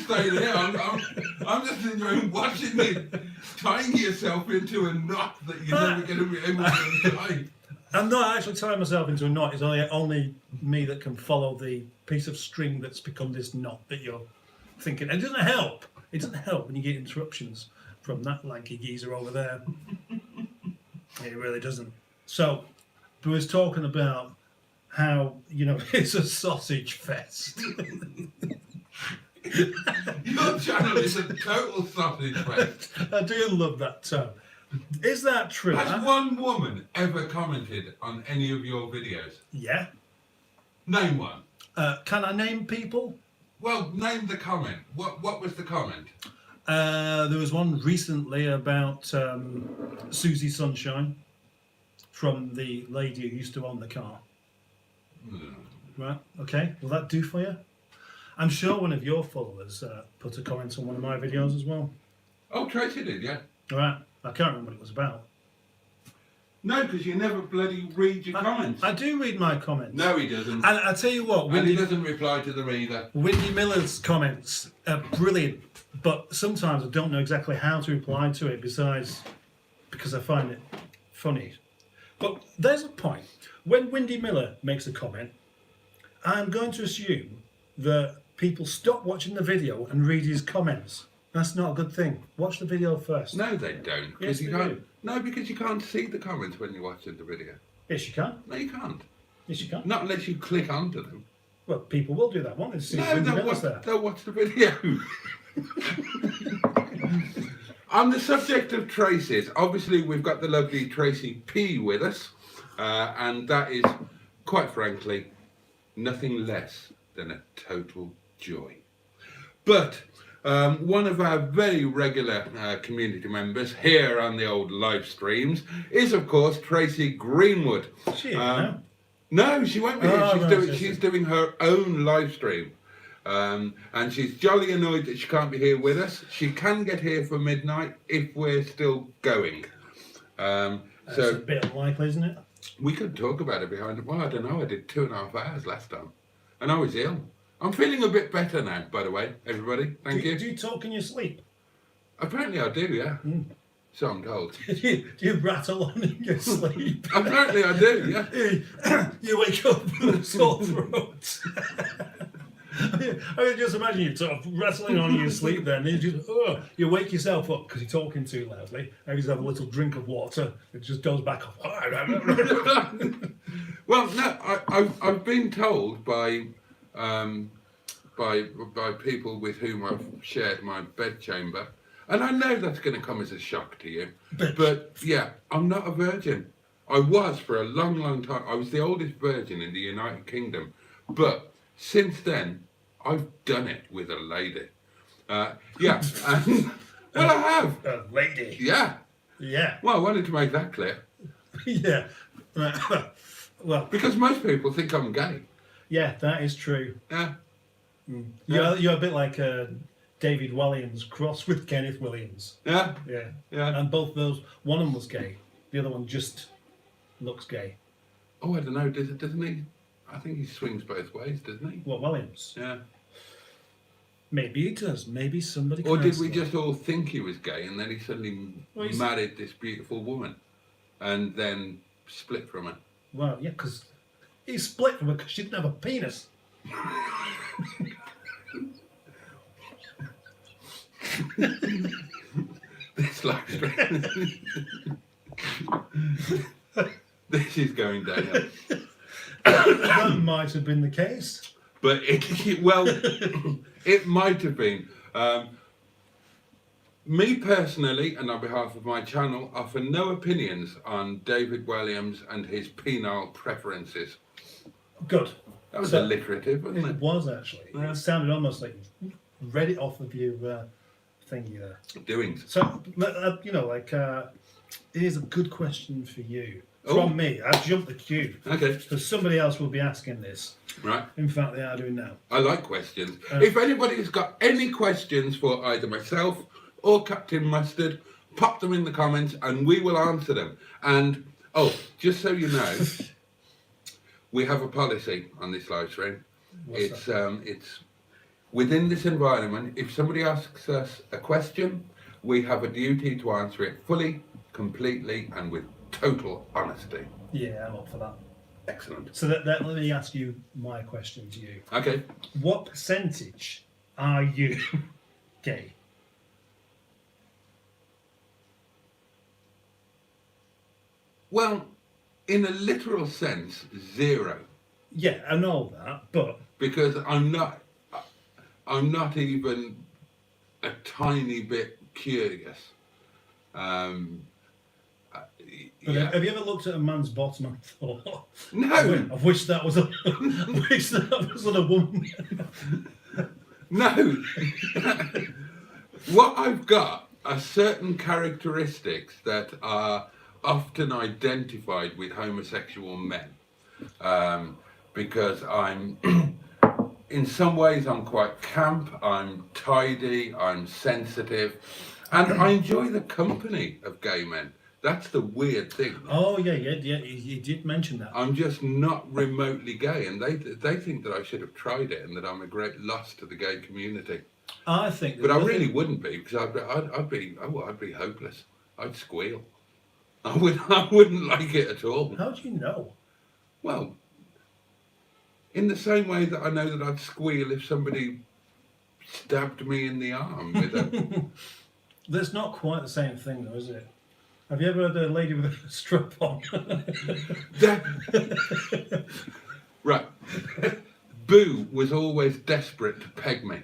staying here. I'm just enjoying watching you tying yourself into a knot that you're never going to be able to untie. I'm not actually tying myself into a knot. It's only me that can follow the piece of string that's become this knot that you're thinking. And it doesn't help. It doesn't help when you get interruptions from that lanky geezer over there. It really doesn't. So, we was talking about how, it's a sausage fest. Your channel is a total sausage fest. I do love that term. Is that true? Has one woman ever commented on any of your videos? Yeah. Name one. Can I name people? Well, name the comment. What was the comment? There was one recently about Susie Sunshine from the lady who used to own the car. Right, okay. Will that do for you? I'm sure one of your followers put a comment on one of my videos as well. Oh, Tracy did, yeah. All right. I can't remember what it was about. No, because you never bloody read your comments. I do read my comments. No, he doesn't. And I tell you what, and he doesn't reply to them either. Wendy Miller's comments are brilliant. but sometimes I don't know exactly how to reply to it. Besides, because I find it funny. But there's a point when Windy Miller makes a comment. I'm going to assume that people stop watching the video and read his comments. That's not a good thing. Watch the video first. No, they don't. Yes, you they can't. do. No, because you can't see the comments when you're watching the video. Yes, you can. No, you can't. Yes, you can. Not unless you click onto them. Well, people will do that, won't they? See No, Windy they'll Miller's watch, there. they'll watch the video. On the subject of Tracy's, obviously we've got the lovely Tracy P with us, and that is, quite frankly, nothing less than a total joy. But one of our very regular community members here on the old live streams is, of course, Tracy Greenwood. She is now. No, she won't be here. Oh, She's doing her own live stream. And she's jolly annoyed that she can't be here with us. She can get here for midnight if we're still going. That's So a bit unlikely, isn't it? we could talk about it behind it. Well, I don't know. I did 2.5 hours last time. And I was ill. I'm feeling a bit better now, by the way, everybody. Thank you. Do you talk in your sleep? Apparently I do, yeah. So I'm told. Do you rattle on in your sleep? Apparently I do, yeah. You wake up with a sore throat. I mean, just imagine you sort of rattling on in your sleep then. You wake yourself up because you're talking too loudly. Maybe you have a little drink of water. It just goes back up. Well, no, I've been told by people with whom I've shared my bedchamber, and I know that's going to come as a shock to you, but yeah, I'm not a virgin. I was for a long, long time. I was the oldest virgin in the United Kingdom, but since then, I've done it with a lady. Yeah, and, well, I have. A lady. Yeah. Yeah. Well, I wanted to make that clear. Yeah. Well, Because most people think I'm gay. yeah, that is true. Yeah. You're a bit like David Williams crossed with Kenneth Williams. Yeah. Yeah. Yeah. And both those, one of them was gay. The other one just looks gay. Oh, I don't know. Doesn't he? I think he swings both ways, doesn't he? What, Williams? Yeah. Maybe he does. Maybe somebody. Or did we cancelled just all think he was gay and then he suddenly married this beautiful woman and then split from her? Well, yeah, because he split from her because she didn't have a penis. This live stream. This is going downhill. That might have been the case. But well, it might have been. Me personally, and on behalf of my channel, offer no opinions on David Williams and his penile preferences. Good. That was So- alliterative, wasn't It it? was actually. Yeah. It sounded almost like you read it off of your thingy there. Doings. So, here's a good question for you. Oh. From me. I've jumped the queue. Okay, Because somebody else will be asking this. right. In fact, they are doing now. I like questions. If anybody's got any questions for either myself or Captain Mustard, pop them in the comments and we will answer them. And, oh, just so you know, we have a policy on this live stream. What's It's within this environment, if somebody asks us a question, we have a duty to answer it fully, completely, and with total honesty. Yeah, I'm up for that. Excellent. So let me ask you my question to you. Okay. What percentage are you gay? Well, in a literal sense, 0. Yeah, I know that, but Because I'm not even a tiny bit curious. Yeah. have you ever looked at a man's bottom and thought, No, I wish that was a, I wish that was a woman? no. What I've got are certain characteristics that are often identified with homosexual men. Because I'm, in some ways, I'm quite camp, I'm tidy, I'm sensitive, and I enjoy the company of gay men. That's the weird thing. Oh yeah, you did mention that. I'm just not remotely gay, and they think that I should have tried it and that I'm a great loss to the gay community. I think, But I really wouldn't be, because I'd be hopeless. I'd squeal. I wouldn't like it at all. How do you know? Well, in the same way that I know that I'd squeal if somebody stabbed me in the arm with a... That's not quite the same thing, though, is it? Have you ever had a lady with a strap on? Right. Boo was always desperate to peg me.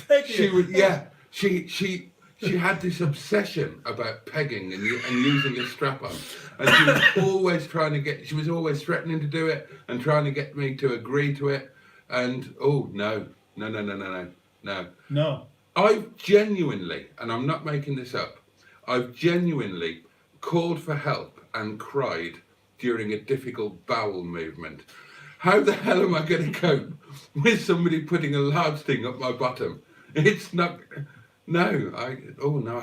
Peggy. She would, yeah. She had this obsession about pegging and using a strap on, and she was always trying to get. She was always threatening to do it and trying to get me to agree to it. And oh no. I've genuinely, and I'm not making this up, I've genuinely called for help and cried during a difficult bowel movement. How the hell am I going to cope with somebody putting a large thing up my bottom? It's not. No, I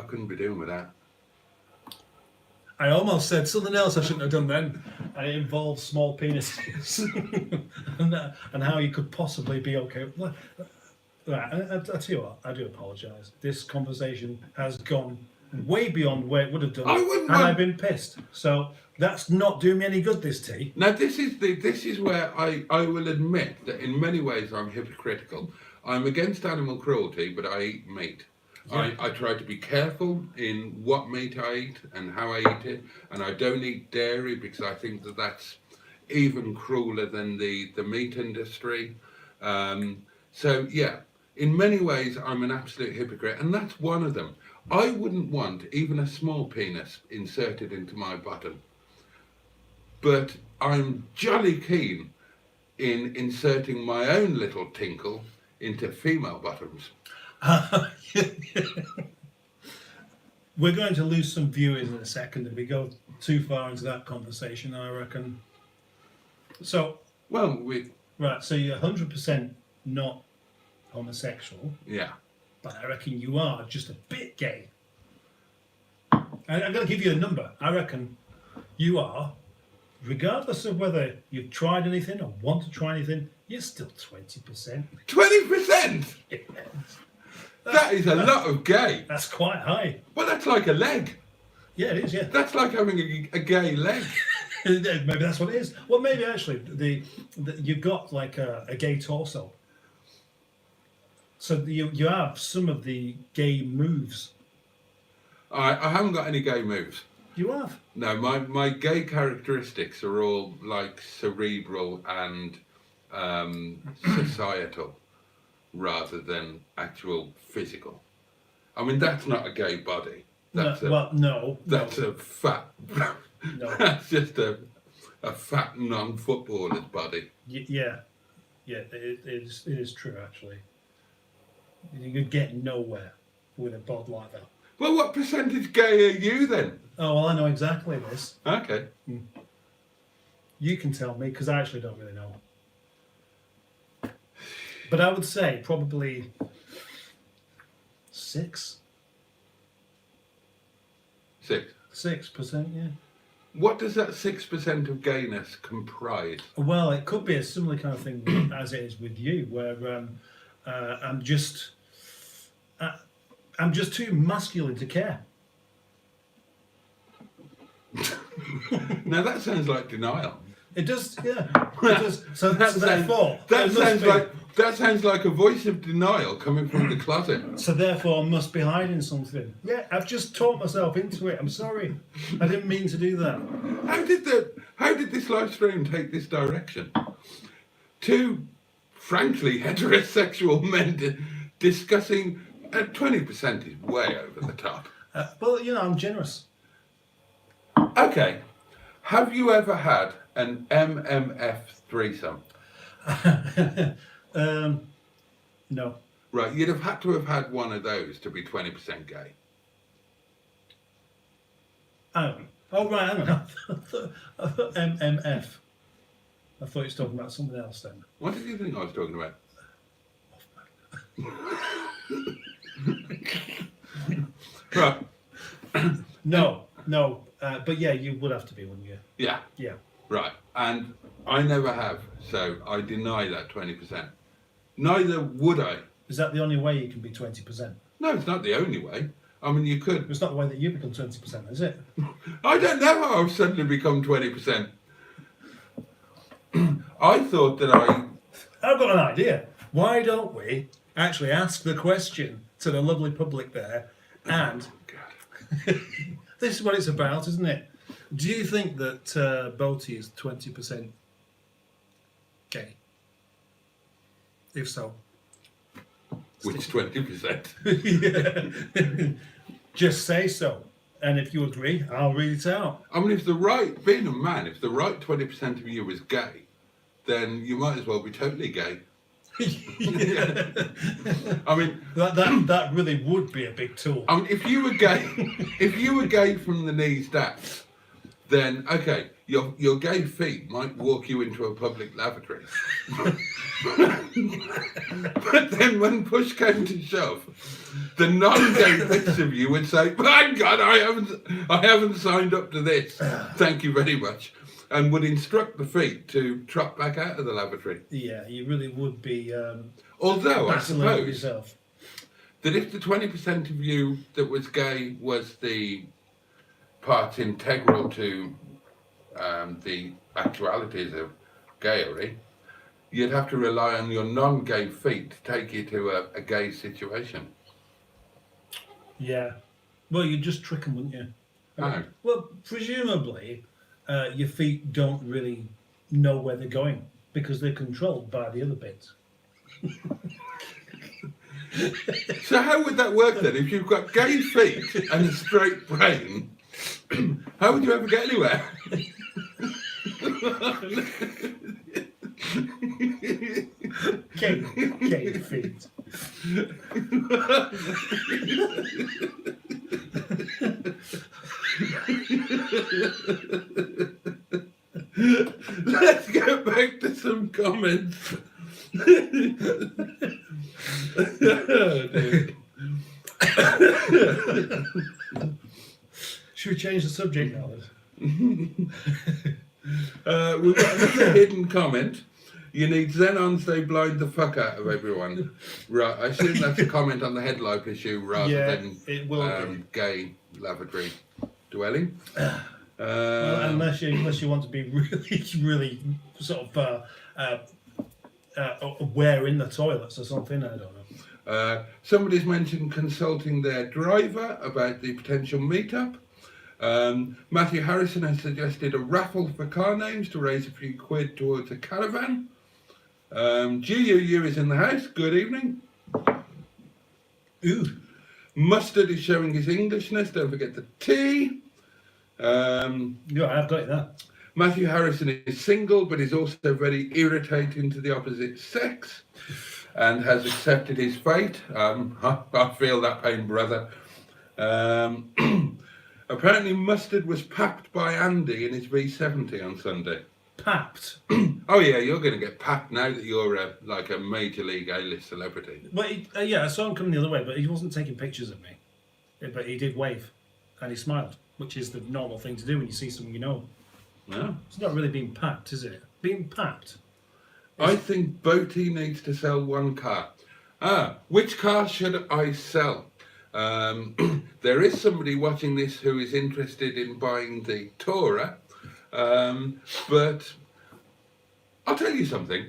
couldn't be doing with that. I almost said something else I shouldn't have done then, and it involves small penises and how you could possibly be okay. Right, I tell you what, I do apologise. This conversation has gone way beyond where it would have done had I been pissed. So that's not doing me any good, this tea. Now this is where I will admit that in many ways I'm hypocritical. I'm against animal cruelty, but I eat meat. Yeah. I try to be careful in what meat I eat and how I eat it, and I don't eat dairy because I think that that's even crueler than the meat industry. So yeah, in many ways I'm an absolute hypocrite, and that's one of them. I wouldn't want even a small penis inserted into my bottom, but I'm jolly keen in inserting my own little tinkle into female bottoms. We're going to lose some viewers in a second if we go too far into that conversation, I reckon. So, well, right, so you're 100% not homosexual. Yeah. But I reckon you are just a bit gay. I'm going to give you a number. I reckon you are, regardless of whether you've tried anything or want to try anything, you're still 20%. 20%? Yes. That is a lot of gay. That's quite high. Well, that's like a leg. Yeah, it is, yeah. That's like having a gay leg. Maybe that's what it is. Well, maybe actually, you've got like a gay torso. So you have some of the gay moves. I haven't got any gay moves. You have? No, my gay characteristics are all like cerebral and societal rather than actual physical. I mean, that's not a gay body. That's no. That's a fat... No. That's just a fat non-footballer's body. Yeah, it is true, actually. You could get nowhere with a bod like that. Well, what percentage gay are you then? Oh, well, I know exactly this. Okay. You can tell me, because I actually don't really know. But I would say probably 6. 6%, yeah. What does that 6% of gayness comprise? Well, it could be a similar kind of thing as it is with you, where I'm just too masculine to care. Now that sounds like denial. It does, yeah. It does. So therefore, that sounds like a voice of denial coming from the closet. So therefore, I must be hiding something. Yeah, I've just taught myself into it. I'm sorry, I didn't mean to do that. How did this live stream take this direction? Two, frankly, heterosexual men discussing 20% is way over the top. Well, I'm generous. Okay, have you ever had an MMF threesome? No. Right, you'd have had to have had one of those to be 20% gay. Oh, right, hang on. I thought MMF. I thought you were talking about something else then. What did you think I was talking about? Right. No. But yeah, you would have to be, wouldn't you? Yeah. Yeah. Right, and I never have, so I deny that 20%. Neither would I Is that the only way you can be 20%? No, it's not the only way. I mean, you could. It's not the way that you become 20%, is it? I don't know how I've suddenly become 20%. I thought that I've got an idea. Why don't we actually ask the question to the lovely public there? And this is what it's about, isn't it? Do you think that Boaty is 20% gay? If so, which 20%? yeah. Just say so. And if you agree, I'll read it out. I mean, being a man, if the right 20% of you is gay, then you might as well be totally gay. I mean, that really would be a big tool. I mean, if you were gay from the knees down, then okay, your gay feet might walk you into a public lavatory. But then when push came to shove, the non-gay bits of you would say, "My God, I haven't signed up to this. Thank you very much," and would instruct the feet to trot back out of the lavatory. Yeah, you really would be. Although I battling with suppose yourself. that if the 20% of you that was gay was the part integral to the actualities of gayery, you'd have to rely on your non-gay feet to take you to a gay situation. Yeah. Well, you'd just trick them, wouldn't you? No. Well, presumably, your feet don't really know where they're going because they're controlled by the other bits. So how would that work then? If you've got gay feet and a straight brain, how would you ever get anywhere? Gay feet. Let's get back to some comments. Should we change the subject now? We've got another hidden comment. You need Xenon stay blind the fuck out of everyone. Right, I assume that's a comment on the headlight issue rather than it will be. Gay lavatory dwelling. Well, unless you want to be really sort of aware in the toilets or something, I don't know. Somebody's mentioned consulting their driver about the potential meetup. Matthew Harrison has suggested a raffle for car names to raise a few quid towards a caravan. GUU is in the house. Good evening. Ooh. Mustard is showing his Englishness. Don't forget the T. Yeah, I've got it there. Matthew Harrison is single, but is also very irritating to the opposite sex, and has accepted his fate. I feel that pain, brother. Apparently, Mustard was papped by Andy in his V70 on Sunday. Papped? Oh yeah, you're going to get papped now that you're like a major league A-list celebrity. Well, I saw him coming the other way, but he wasn't taking pictures of me. But he did wave, and he smiled, which is the normal thing to do when you see someone you know. No. It's not really being papped, is it? Being papped. I think Boaty needs to sell one car. Which car should I sell? There is somebody watching this who is interested in buying the Tourer, but I'll tell you something.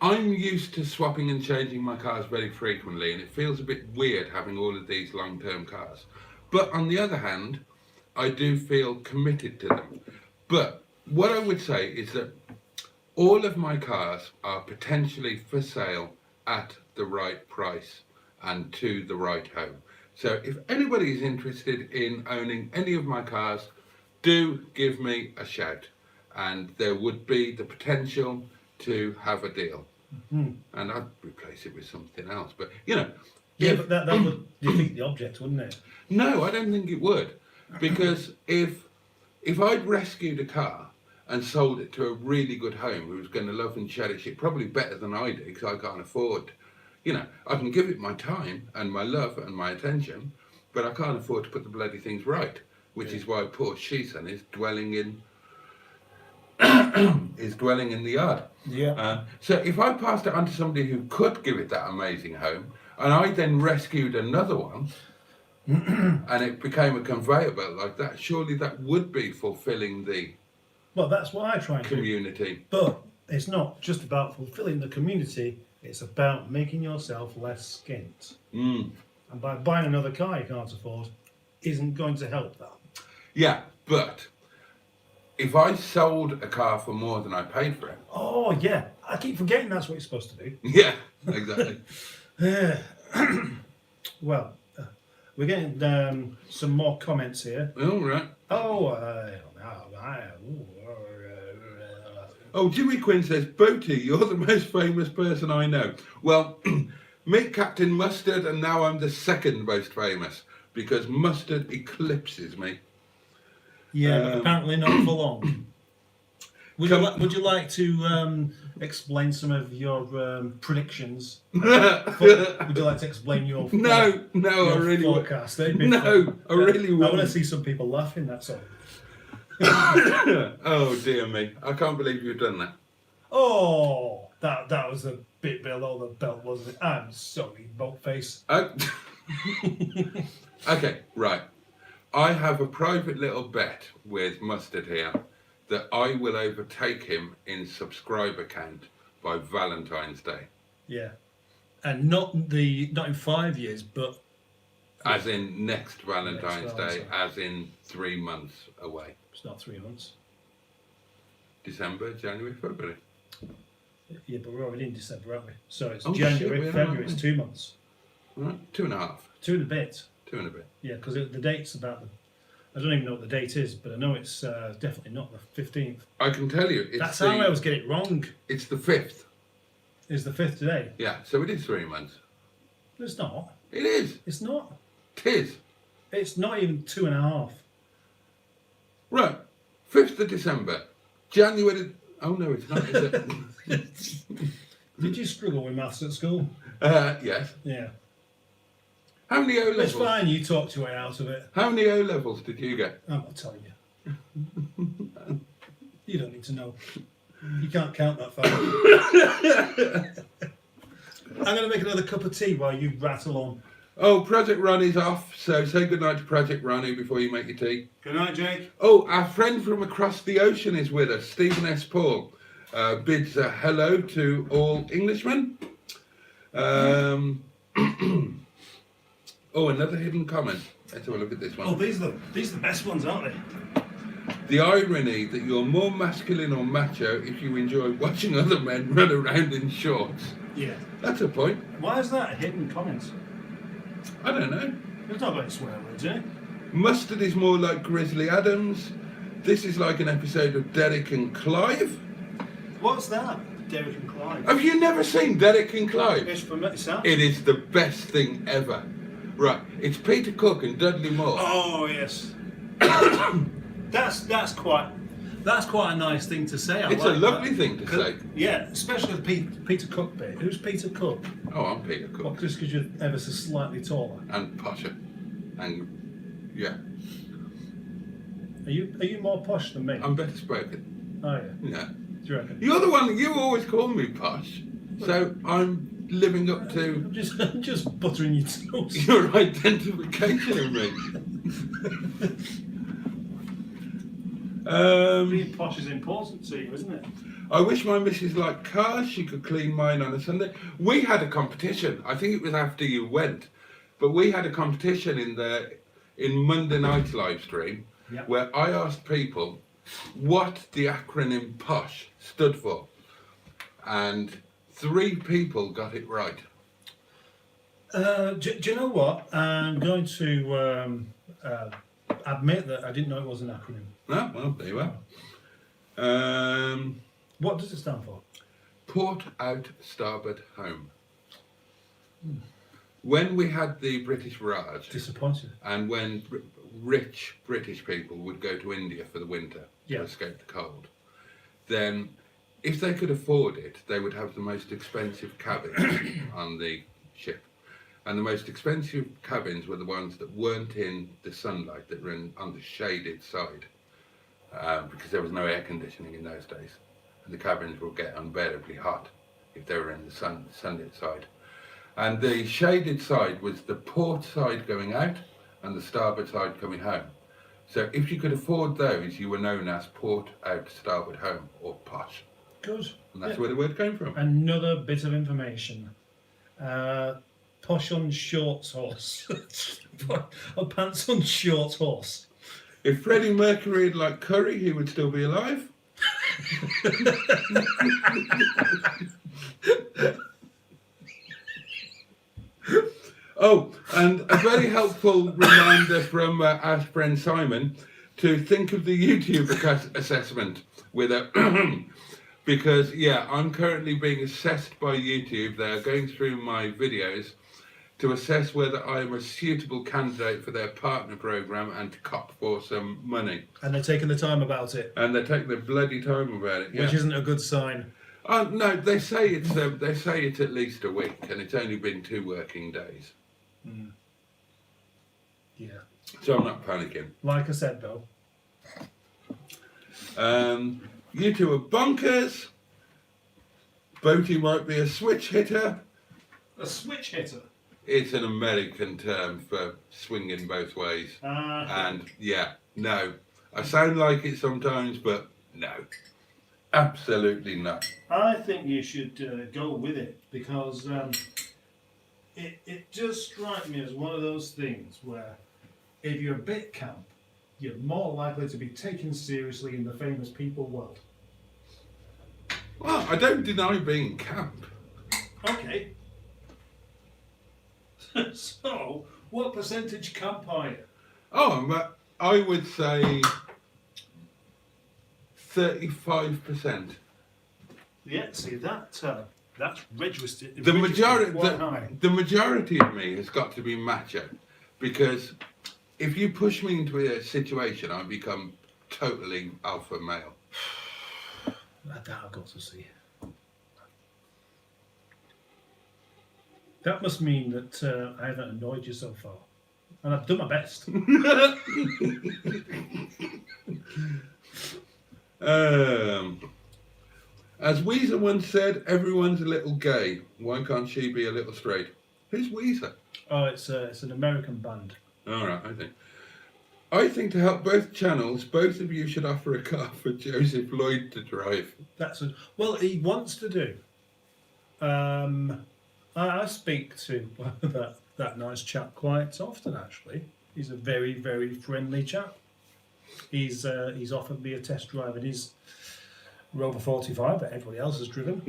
I'm used to swapping and changing my cars very frequently, and it feels a bit weird having all of these long-term cars. But on the other hand, I do feel committed to them. But what I would say is that all of my cars are potentially for sale at the right price and to the right home. So if anybody is interested in owning any of my cars, do give me a shout, and there would be the potential to have a deal. Mm-hmm. And I'd replace it with something else. But, you know. Yeah, but that would defeat the object, wouldn't it? No, I don't think it would. Because if I'd rescued a car and sold it to a really good home who was going to love and cherish it, probably better than I do, because I can't afford, you know, I can give it my time and my love and my attention, but I can't afford to put the bloody things right, which is why poor Sheeson is dwelling in is dwelling in the yard. Yeah. So if I passed it on to somebody who could give it that amazing home, and I then rescued another one, and it became a conveyor belt like that, surely that would be fulfilling the Well, that's what I try and do. community. But it's not just about fulfilling the community, it's about making yourself less skint. Mm. And by buying another car you can't afford isn't going to help that. Yeah, but if I sold a car for more than I paid for it, Oh, yeah. I keep forgetting that's what you're supposed to do. yeah, exactly. Well, we're getting some more comments here. All right. Oh, Jimmy Quinn says, Boaty, you're the most famous person I know. Well, meet Captain Mustard, and now I'm the second most famous because Mustard eclipses me. Yeah, but apparently not for long. Would you like to explain some of your predictions? Would you like to explain your No, I really forecast? No, I really I want to won't. see some people laughing. That's all. Oh dear me! I can't believe you've done that. Oh, that was a bit below the belt, wasn't it? I'm sorry, boatface. Okay, right. I have a private little bet with Mustard here that I will overtake him in subscriber count by Valentine's Day. Yeah, and not in 5 years, but As in next Valentine's Next Day, Valentine's. as in 3 months away. it's not 3 months. December, January, February. Yeah, but we're already in December, aren't we? So it's Oh, shit, January, we are, February. aren't It's we? 2 months, Right, 2.5, 2 and a bit. 2 and a bit. Yeah, because the date's about the. I don't even know what the date is, but I know it's definitely not the 15th. I can tell you, That's how I always get it wrong. it's the 5th. Is the 5th today? Yeah, so it is 3 months. It's not. It is. It's not. It is. It's not even 2.5. Right, 5th of December. January. Oh no, it's not, is it? Did you struggle with maths at school? Yes. Yeah. How many O It's levels? fine, you talked your way out of it. How many O levels did you get? I'm not telling you. You don't need to know. You can't count that far. I'm going to make another cup of tea while you rattle on. Oh, Project Ronnie's off, so say goodnight to Project Ronnie before you make your tea. Good night, Jake. Oh, our friend from across the ocean is with us, Stephen S. Paul. Bids a hello to all Englishmen. Oh, another hidden comment. Let's have a look at this one. Oh, these are the best ones, aren't they? The irony that you're more masculine or macho if you enjoy watching other men run around in shorts. Yeah. That's a point. Why is that a hidden comment? I don't know. There's not about swear words, eh? Mustard is more like Grizzly Adams. This is like an episode of Derek and Clive. What's that? Derek and Clive. Have you never seen Derek and Clive? It's from myself. It is the best thing ever. Right, it's Peter Cook and Dudley Moore. Oh yes. that's quite a nice thing to say. It's a lovely thing to say. Yeah, especially the Peter Cook bit. Who's Peter Cook? Oh, I'm Peter Cook. What, just because you're ever so slightly taller? And posher. And, yeah. Are you more posh than me? I'm better spoken. Oh yeah. Yeah. Do you reckon? You're the one that you always call me posh. So I'm living up to I'm just buttering your toast. your identification of me. Being posh is important to you, isn't it? I wish my missus liked cars. She could clean mine on a Sunday. We had a competition. I think it was after you went, but we had a competition in Monday night's live stream where I asked people what the acronym POSH stood for, and 3 people got it right. Do you know what? I'm going to admit that I didn't know it was an acronym. No, well, there you are. What does it stand for? Port out, starboard home. When we had the British Raj, Disappointed. and when rich British people would go to India for the winter to escape the cold, then if they could afford it, they would have the most expensive cabins on the ship. And the most expensive cabins were the ones that weren't in the sunlight, that were on the shaded side. because there was no air conditioning in those days, and the cabins would get unbearably hot if they were in the sunlit side. And the shaded side was the port side going out and the starboard side coming home. So if you could afford those, you were known as port out, starboard home, or posh. Good. And that's where the word came from. Another bit of information. Posh on shorts horse. Or pants on shorts horse. If Freddie Mercury had liked curry, he would still be alive. Oh, and a very helpful reminder from our friend Simon to think of the YouTube assessment with a because I'm currently being assessed by YouTube. They are going through my videos to assess whether I am a suitable candidate for their partner program and to cop for some money. And they're taking the time about it. And they're taking the bloody time about it. Which isn't a good sign. No, they say it's at least a week, and it's only been 2 working days. Mm. Yeah. So I'm not panicking. Like I said, though. You two are bonkers. Boaty might be a switch hitter. A switch hitter? It's an American term for swinging both ways. And no. I sound like it sometimes, but no. Absolutely not. I think you should go with it because it does strike me as one of those things where if you're a bit camp, you're more likely to be taken seriously in the famous people world. Well, I don't deny being camp. Okay. So, what percentage camp are you? Oh, I would say 35%. Yeah, see that's registered. The The majority of me has got to be macho, because if you push me into a situation, I become totally alpha male. That I've got to see. That must mean that I haven't annoyed you so far, and I've done my best. As Weezer once said, everyone's a little gay. Why can't she be a little straight? Who's Weezer? Oh, it's an American band. All right, I think to help both channels, both of you should offer a car for Joseph Lloyd to drive. Well, he wants to do. I speak to that nice chap quite often, actually. He's a very, very friendly chap. He's offered me a test drive in his Rover 45 that everybody else has driven.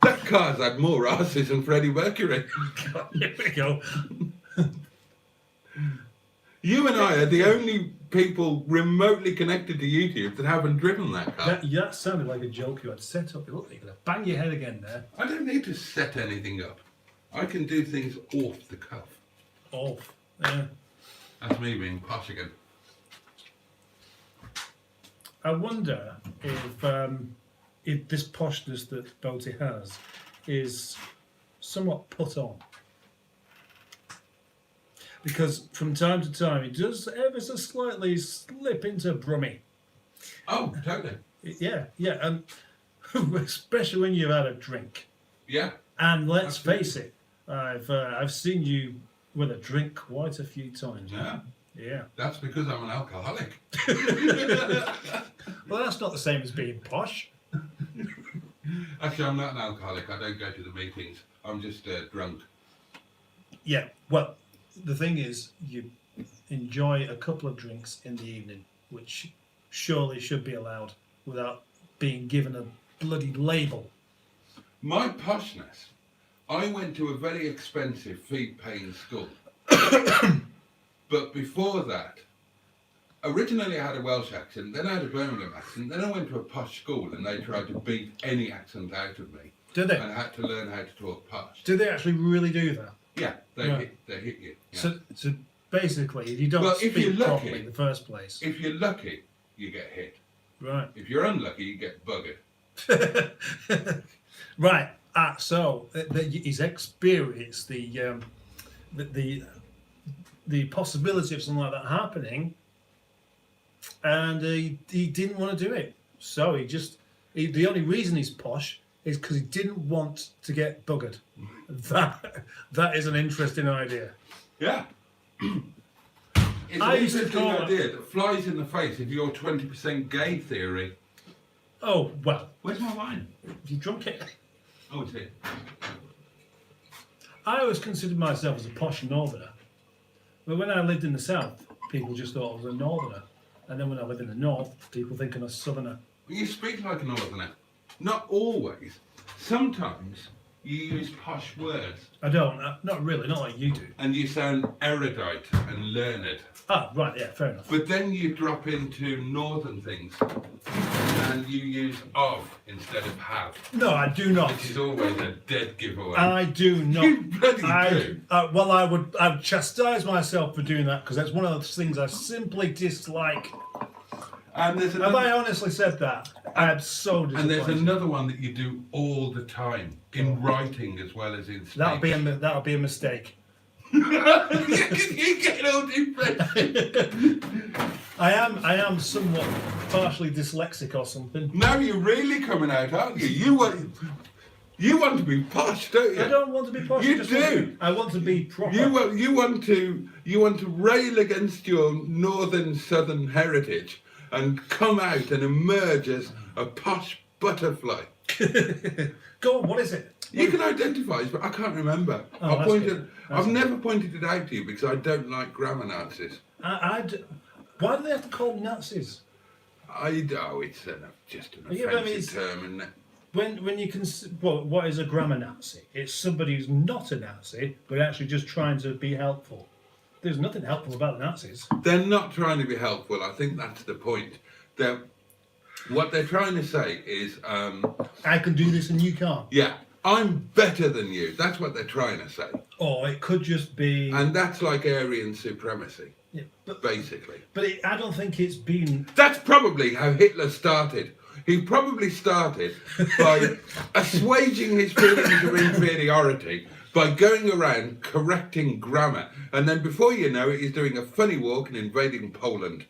That car's had more asses than Freddie Mercury. Here we go. You and I are the only people remotely connected to YouTube that haven't driven that car. That sounded like a joke you had set up. Look, you're going to bang your head again there. I don't need to set anything up. I can do things off the cuff. Off? Yeah. That's me being posh again. I wonder if this poshness that Boaty has is somewhat put on. Because from time to time he does ever so slightly slip into Brummy. Oh, totally. Yeah, and especially when you've had a drink. Yeah. And let's face it, I've seen you with a drink quite a few times. Yeah. Yeah. That's because I'm an alcoholic. Well, that's not the same as being posh. Actually, I'm not an alcoholic. I don't go to the meetings. I'm just drunk. Yeah, well, the thing is, you enjoy a couple of drinks in the evening, which surely should be allowed without being given a bloody label. My poshness, I went to a very expensive fee-paying school. But before that, originally I had a Welsh accent, then I had a Birmingham accent, then I went to a posh school and they tried to beat any accent out of me. Did they? And I had to learn how to talk posh. Did they actually really do that? Yeah, they hit you. Yeah. So basically, if you don't speak properly in the first place. If you're lucky, you get hit. Right. If you're unlucky, you get buggered. Right. So he's experienced the possibility of something like that happening and he didn't want to do it. So the only reason he's posh is because he didn't want to get buggered. That is an interesting idea. Yeah. It's I an used to interesting call it- idea that flies in the face of your 20% gay theory. Oh, well, Where's my wine? you drunk it. Oh, it's here. I always considered myself as a posh northerner. But when I lived in the south, people just thought I was a northerner. And then when I live in the north, people think I'm a southerner. You speak like a northerner. Not always. Sometimes you use posh words I don't, not really, not like you do. and you sound erudite and learned. Ah, right, yeah, fair enough. But then you drop into northern things and you use of instead of have, No, I do not. which is always a dead giveaway. I do not. You bloody do. Well, I would chastise myself for doing that because that's one of those things I simply dislike. And there's Have I another, honestly said that? I'm so disappointed. and there's another one that you do all the time in writing as well as in speech. That'll be a mistake. You get all depressed. I am somewhat partially dyslexic or something. Now you're really coming out, aren't you? You want to be posh, don't you? I don't want to be posh. You I just want to do. be- I want to be proper. You want to rail against your northern southern heritage and come out and emerge as a posh butterfly. Go on, what is it? You can identify it, but I can't remember. Oh, that's good. That's I've good. never pointed it out to you because I don't like grammar Nazis. Why do they have to call them Nazis? It's just an Yeah, but I mean, offensive term, isn't it? When you can, well, what is a grammar Nazi? It's somebody who's not a Nazi, but actually just trying to be helpful. There's nothing helpful about the Nazis. They're not trying to be helpful. I think that's the point. What they're trying to say is, I can do this and you can't. yeah, I'm better than you. That's what they're trying to say. Or it could just be. And that's like Aryan supremacy, Yeah, but basically. I don't think it's been. That's probably how Hitler started. He probably started by assuaging his feelings of inferiority by going around correcting grammar. And then before you know it, he's doing a funny walk and invading Poland.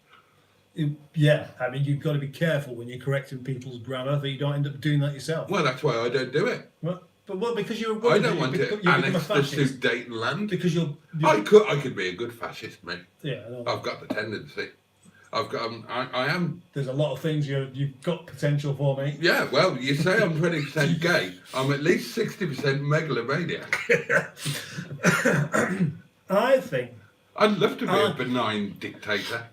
Yeah, I mean, you've got to be careful when you're correcting people's grammar that you don't end up doing that yourself. Well, that's why I don't do it. Well, because you're. I don't want to you become a annex the fascist. Sudetenland. Because you're. I could be a good fascist, mate. Yeah, I know. I've got the tendency. I am. There's a lot of things you've got potential for, mate. Yeah, well, you say I'm 20% gay. I'm at least 60% megalomaniac. I think I'd love to be a benign dictator.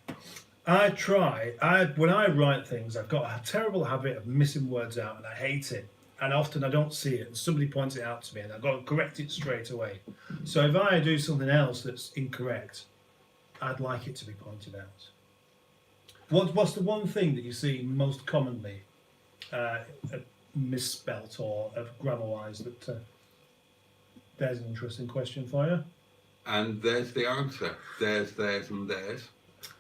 when I write things, I've got a terrible habit of missing words out and I hate it. And often I don't see it and somebody points it out to me and I've got to correct it straight away. So if I do something else that's incorrect, I'd like it to be pointed out. What's the one thing that you see most commonly misspelt or grammar-wise that there's an interesting question for you? And there's the answer. There's, theirs, and theirs.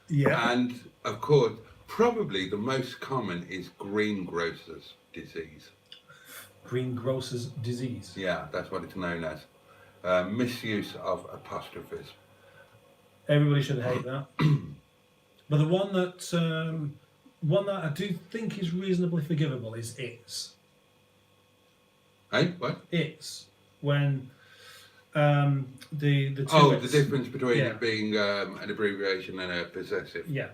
Yeah. And, of course, probably the most common is greengrocer's disease. Greengrocer's disease. Yeah, that's what it's known as. Misuse of apostrophes. Everybody should hate that. But the one that I do think is reasonably forgivable is it's. Hey, what? It's when the two The it's. difference between Yeah. it being an abbreviation and a possessive. Yeah.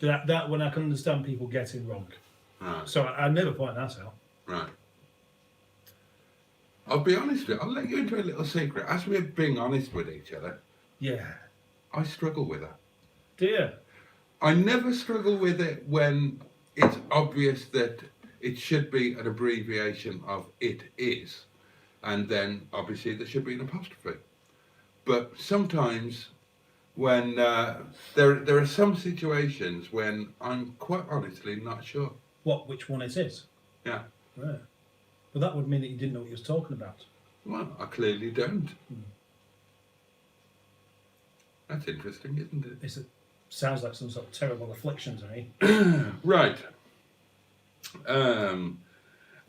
That when I can understand people getting wrong. Right, So I never point that out. right. I'll be honest with you. I'll let you into a little secret. As we're being honest with each other, Yeah. I struggle with that. Do you? I never struggle with it when it's obvious that it should be an abbreviation of it is, and then obviously there should be an apostrophe. But sometimes when there are some situations when I'm quite honestly not sure. Which one it is? Yeah. Right. Well, that would mean that you didn't know what you was talking about. Well, I clearly don't. That's interesting, isn't it? Sounds like some sort of terrible affliction to me. Right.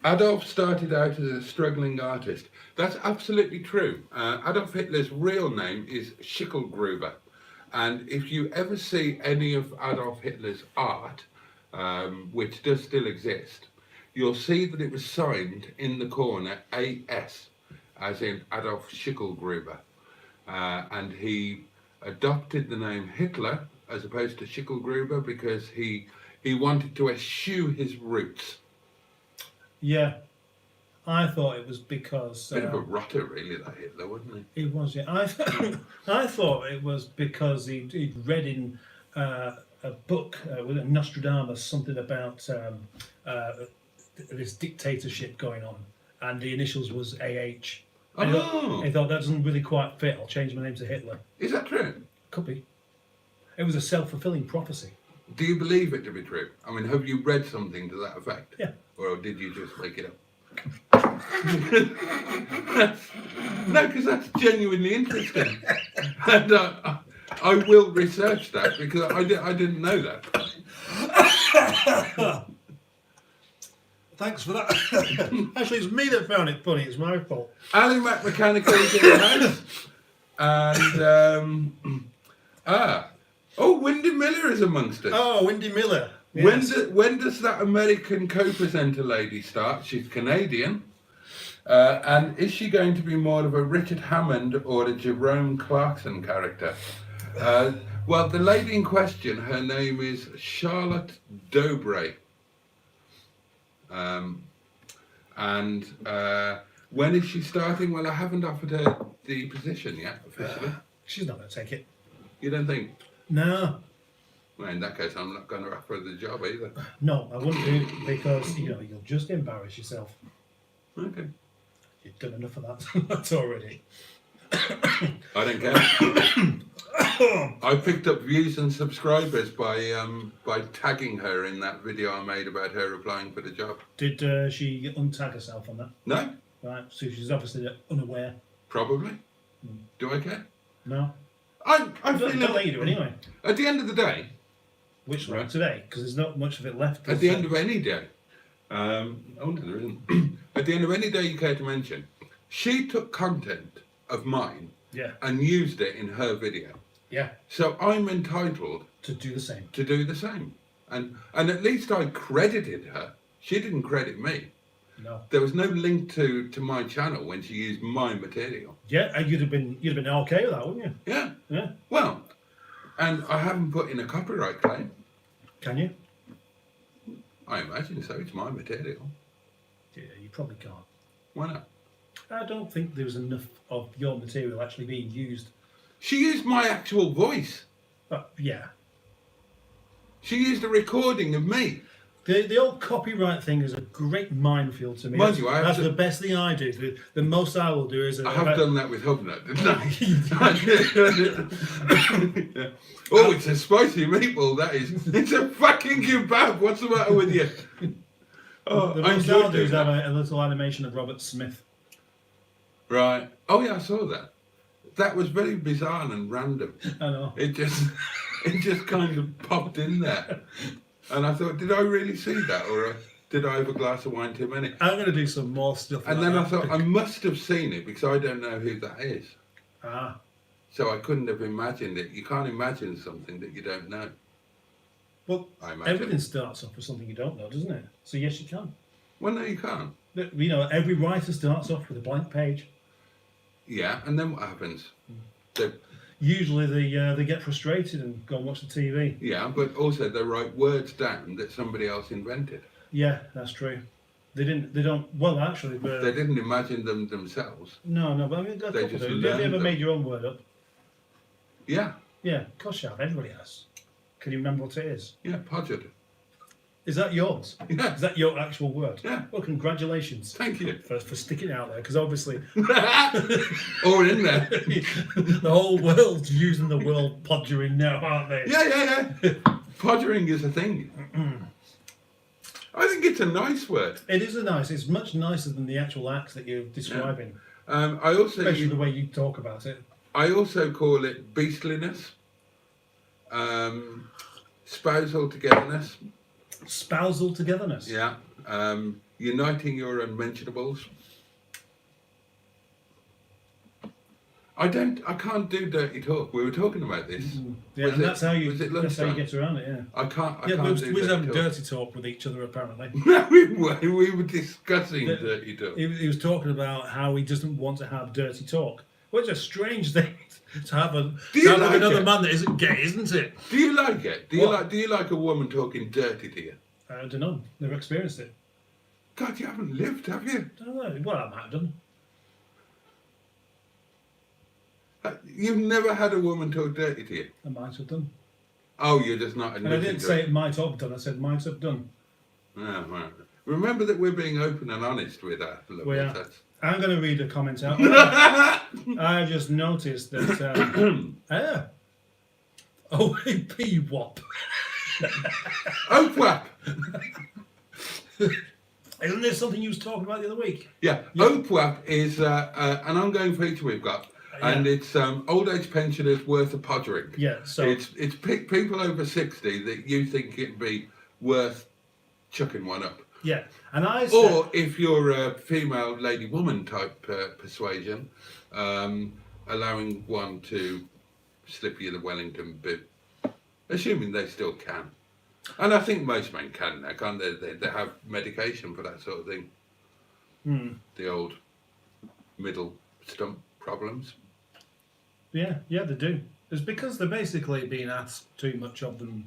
Adolf started out as a struggling artist. That's absolutely true. Adolf Hitler's real name is Schicklgruber, And if you ever see any of Adolf Hitler's art, which does still exist, you'll see that it was signed in the corner AS, as in Adolf Schicklgruber. And he adopted the name Hitler as opposed to Schicklgruber because he wanted to eschew his roots. Yeah. I thought it was because... Bit of a rotter, really, that Hitler, wasn't he? He was, yeah. I thought it was because he'd read in a book with Nostradamus something about this dictatorship going on, and the initials was AH. And he thought that doesn't really quite fit. I'll change my name to Hitler. Is that true? Could be. It was a self-fulfilling prophecy. Do you believe it to be true? I mean, have you read something to that effect? Yeah. Or did you just make it up? No, because that's genuinely interesting. And I will research that because I didn't know that. Thanks for that. Actually, it's me that found it funny. It's my fault. Ali McMechanical is in the house. And Wendy Miller is amongst us. Oh, Wendy Miller. Yes. When does that American co-presenter lady start? She's Canadian. And is she going to be more of a Richard Hammond or a Jerome Clarkson character? Well, the lady in question, her name is Charlotte Dobre. And when is she starting? Well, I haven't offered her the position yet, officially. She's not going to take it. You don't think? No. Well, in that case, I'm not going to offer her the job either. No, I wouldn't do it because, you'll just embarrass yourself. Okay. You've done enough of that already. I don't care. I picked up views and subscribers by tagging her in that video I made about her applying for the job. Did she untag herself on that? No, Right, so she's obviously unaware. probably. Do I care? No. I I feel don't think you do anyway. at the end of the day, Which one? Right. Today? Because there's not much of it left. at the end of any day, oh no, there isn't. At the end of any day you care to mention, she took content of mine Yeah. and used it in her video. Yeah. So I'm entitled To do the same. to do the same. And at least I credited her. She didn't credit me. No. There was no link to my channel when she used my material. Yeah, and you'd have been okay with that, wouldn't you? Yeah. Yeah. Well, and I haven't put in a copyright claim. Can you? I imagine so. It's my material. Yeah, you probably can't. Why not? I don't think there was enough of your material actually being used. She used my actual voice. But yeah. She used a recording of me. The old copyright thing is a great minefield to me. Mind you, I have that's to- the best thing I do. The most I will do is... I have done that with Hubnut, didn't I? Yeah. Oh, it's a spicy meatball, that is. It's a fucking kebab. What's the matter with you? Oh, the I most enjoyed I'll do is doing have that. a little animation of Robert Smith. Right. Oh, yeah, I saw that. That was very bizarre and random. I know. It just kind of popped in there. And I thought, did I really see that? Or did I have a glass of wine too many? I'm going to do some more stuff And like then I that. thought, I must have seen it because I don't know who that is. Ah. So I couldn't have imagined it. You can't imagine something that you don't know. Well, I imagine. everything starts off with something you don't know, doesn't it? So yes, you can. Well, no, you can't. Every writer starts off with a blank page. Yeah, and then what happens? They, Usually they get frustrated and go and watch the TV. yeah, but also they write words down that somebody else invented. Yeah, that's true. They don't. Well, actually, They didn't imagine them themselves. no. But I mean, a They couple just do. Have you learned ever them. made your own word up? Yeah, Yeah, of course you have. Everybody has. Can you remember what it is? yeah, podgered. Is that yours? Yeah. Is that your actual word? Yeah. Well, congratulations Thank you. for sticking it out there, because obviously All in there. the whole world's using the word podgering now, aren't they? Yeah. Podgering is a thing. I think it's a nice word. It is it's much nicer than the actual act that you're describing, I also especially the way you talk about it. I also call it beastliness, spousal togetherness. Spousal togetherness. Yeah. Uniting your unmentionables. I can't do dirty talk. We were talking about this. Yeah, Was and it- that's how you was it that's how you lunchtime? get around it. Yeah. I can't Yeah, do we was having talk. dirty talk with each other apparently. No, we were discussing The- dirty talk. He was talking about how he doesn't want to have dirty talk. Which is a strange thing to have, you with like another it? man that isn't gay, isn't it? Do you like it? What? Do you like a woman talking dirty to you? I don't know. Never experienced it. God, you haven't lived, have you? I don't know. Well, I might have done. You've never had a woman talk dirty to you? I might have done. Oh, you're just not And I admitting didn't to say it. it might have done. I said might have done. Oh, right. Remember that we're being open and honest with our lovely We are. sets. I'm going to read a comment out. I just noticed that. OAP WAP. Oh, crap! Isn't this something you was talking about the other week? Yeah, OPWAP is an ongoing feature we've got, and it's old age pensioners worth a podgering. Yeah, so It's people over 60 that you think it'd be worth chucking one up. yeah, and I said, Or if you're a female lady woman type persuasion, allowing one to slip you the Wellington boot, assuming they still can. And I think most men can now, can't they? They have medication for that sort of thing. The old middle stump problems. yeah, they do. It's because they're basically being asked too much of them,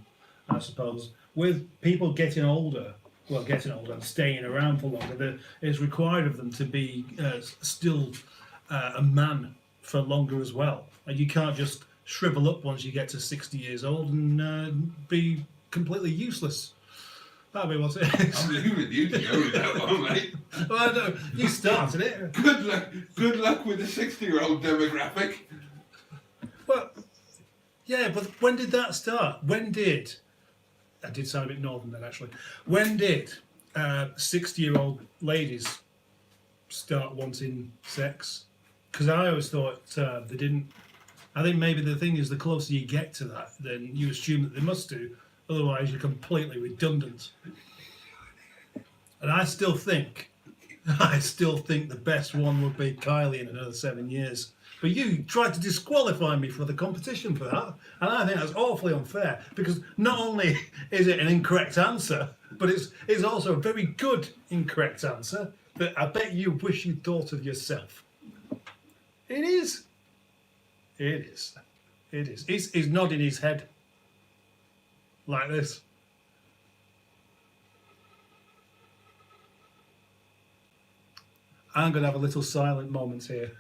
I suppose. With people getting older and staying around for longer, it's required of them to be still a man for longer as well. And you can't just shrivel up once you get to 60 years old and be completely useless. That'll be what it is. I'm leaving you to go with that one, mate. Well, I know. You started it. Good luck with the 60-year-old demographic. Well, yeah, but when did that start? I did sound a bit northern then, actually. When did 60-year-old ladies start wanting sex? Because I always thought they didn't. I think maybe the thing is the closer you get to that, then you assume that they must do. Otherwise, you're completely redundant. And I still think the best one would be Kylie in another 7 years. But you tried to disqualify me for the competition for that, and I think that's awfully unfair because not only is it an incorrect answer, but it's also a very good incorrect answer that I bet you wish you'd thought of yourself. It is. It is. It is. He's nodding his head like this. I'm going to have a little silent moment here.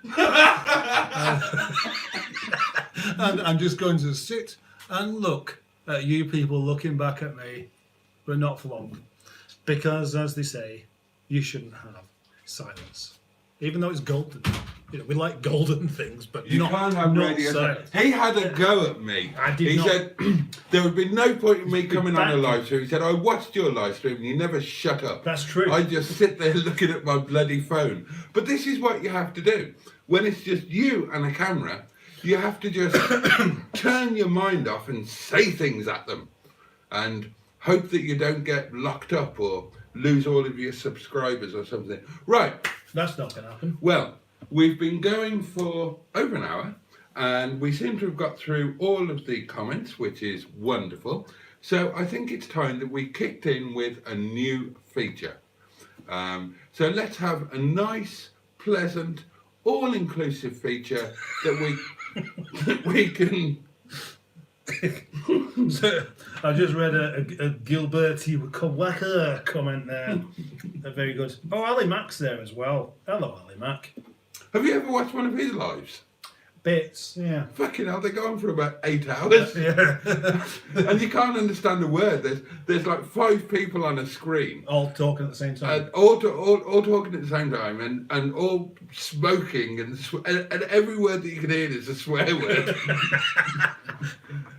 And I'm just going to sit and look at you people looking back at me, but not for long. Because, as they say, you shouldn't have silence. Even though it's golden. You know, we like golden things, but You not, can't have not radio. silence. He had a go at me. I did he not. said there would be no point in me coming on a banter. live stream. He said, I watched your live stream and you never shut up. That's true. I just sit there looking at my bloody phone. But this is what you have to do. When it's just you and a camera, you have to just turn your mind off and say things at them. And hope that you don't get locked up or lose all of your subscribers or something. Right. That's not going to happen. Well, we've been going for over an hour and we seem to have got through all of the comments, which is wonderful. So I think it's time that we kicked in with a new feature. So let's have a nice, pleasant, all-inclusive feature that we can... So, I just read a Gilberty Kawaka comment there. Very good. Oh, Ali Mack's there as well. Hello, Ali Mack. Have you ever watched one of his lives? Bits, yeah. Fucking hell, they go on for about 8 hours. Yeah. And you can't understand a word. There's like 5 people on a screen. All talking at the same time. And all talking at the same time and all smoking and every word that you can hear is a swear word.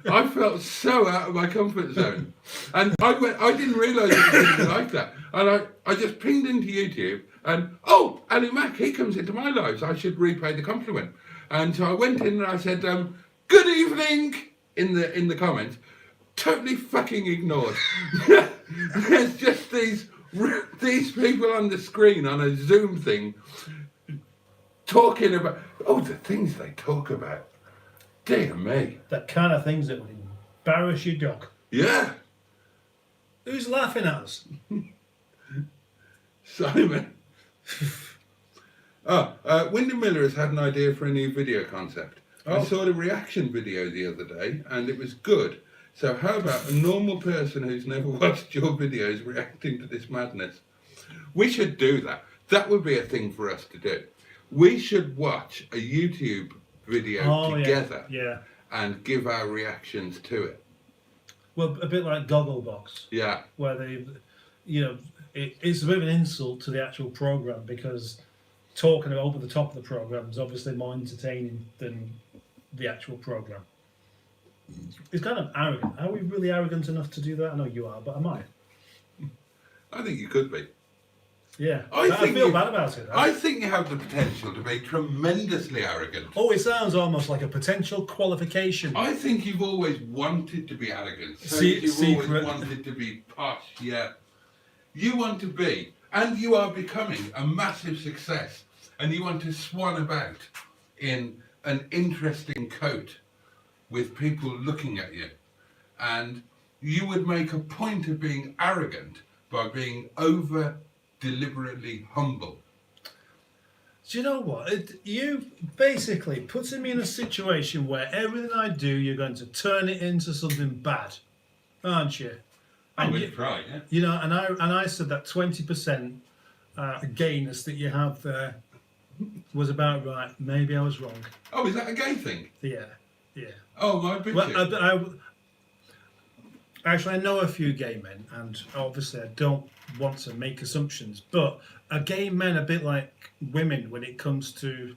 I felt so out of my comfort zone. And I didn't realise it was going to be like that. And I just pinged into YouTube and, oh, Ali Mack, he comes into my lives. I should repay the compliment. And so I went in and I said, good evening, in the comments. Totally fucking ignored. There's just these people on the screen on a Zoom thing talking about, the things they talk about. Dear me. The kind of things that would embarrass your dog. Yeah. Who's laughing at us? Simon. Wyndham Miller has had an idea for a new video concept. I saw the reaction video the other day and it was good. So how about a normal person who's never watched your videos reacting to this madness? We should do that. That would be a thing for us to do. We should watch a YouTube video together and give our reactions to it. Well, a bit like Gogglebox. Yeah. Where they, it's a bit of an insult to the actual program because talking over the top of the program is obviously more entertaining than the actual program. It's kind of arrogant. Are we really arrogant enough to do that? I know you are, but am I? I think you could be. Yeah. I feel bad about it. I think you have the potential to be tremendously arrogant. Oh, it sounds almost like a potential qualification. I think you've always wanted to be arrogant. You've always wanted to be posh, yeah. You want to be, and you are becoming a massive success, and you want to swan about in an interesting coat with people looking at you. And you would make a point of being arrogant by being deliberately humble. Do you know what? You basically putting me in a situation where everything I do, you're going to turn it into something bad, aren't you? I'm going to try, yeah. You know, and I said that 20% gayness that you have there was about right. Maybe I was wrong. Oh, is that a gay thing? Yeah. Oh, my bitch. Well, actually, I know a few gay men, and obviously I don't want to make assumptions, but are gay men a bit like women when it comes to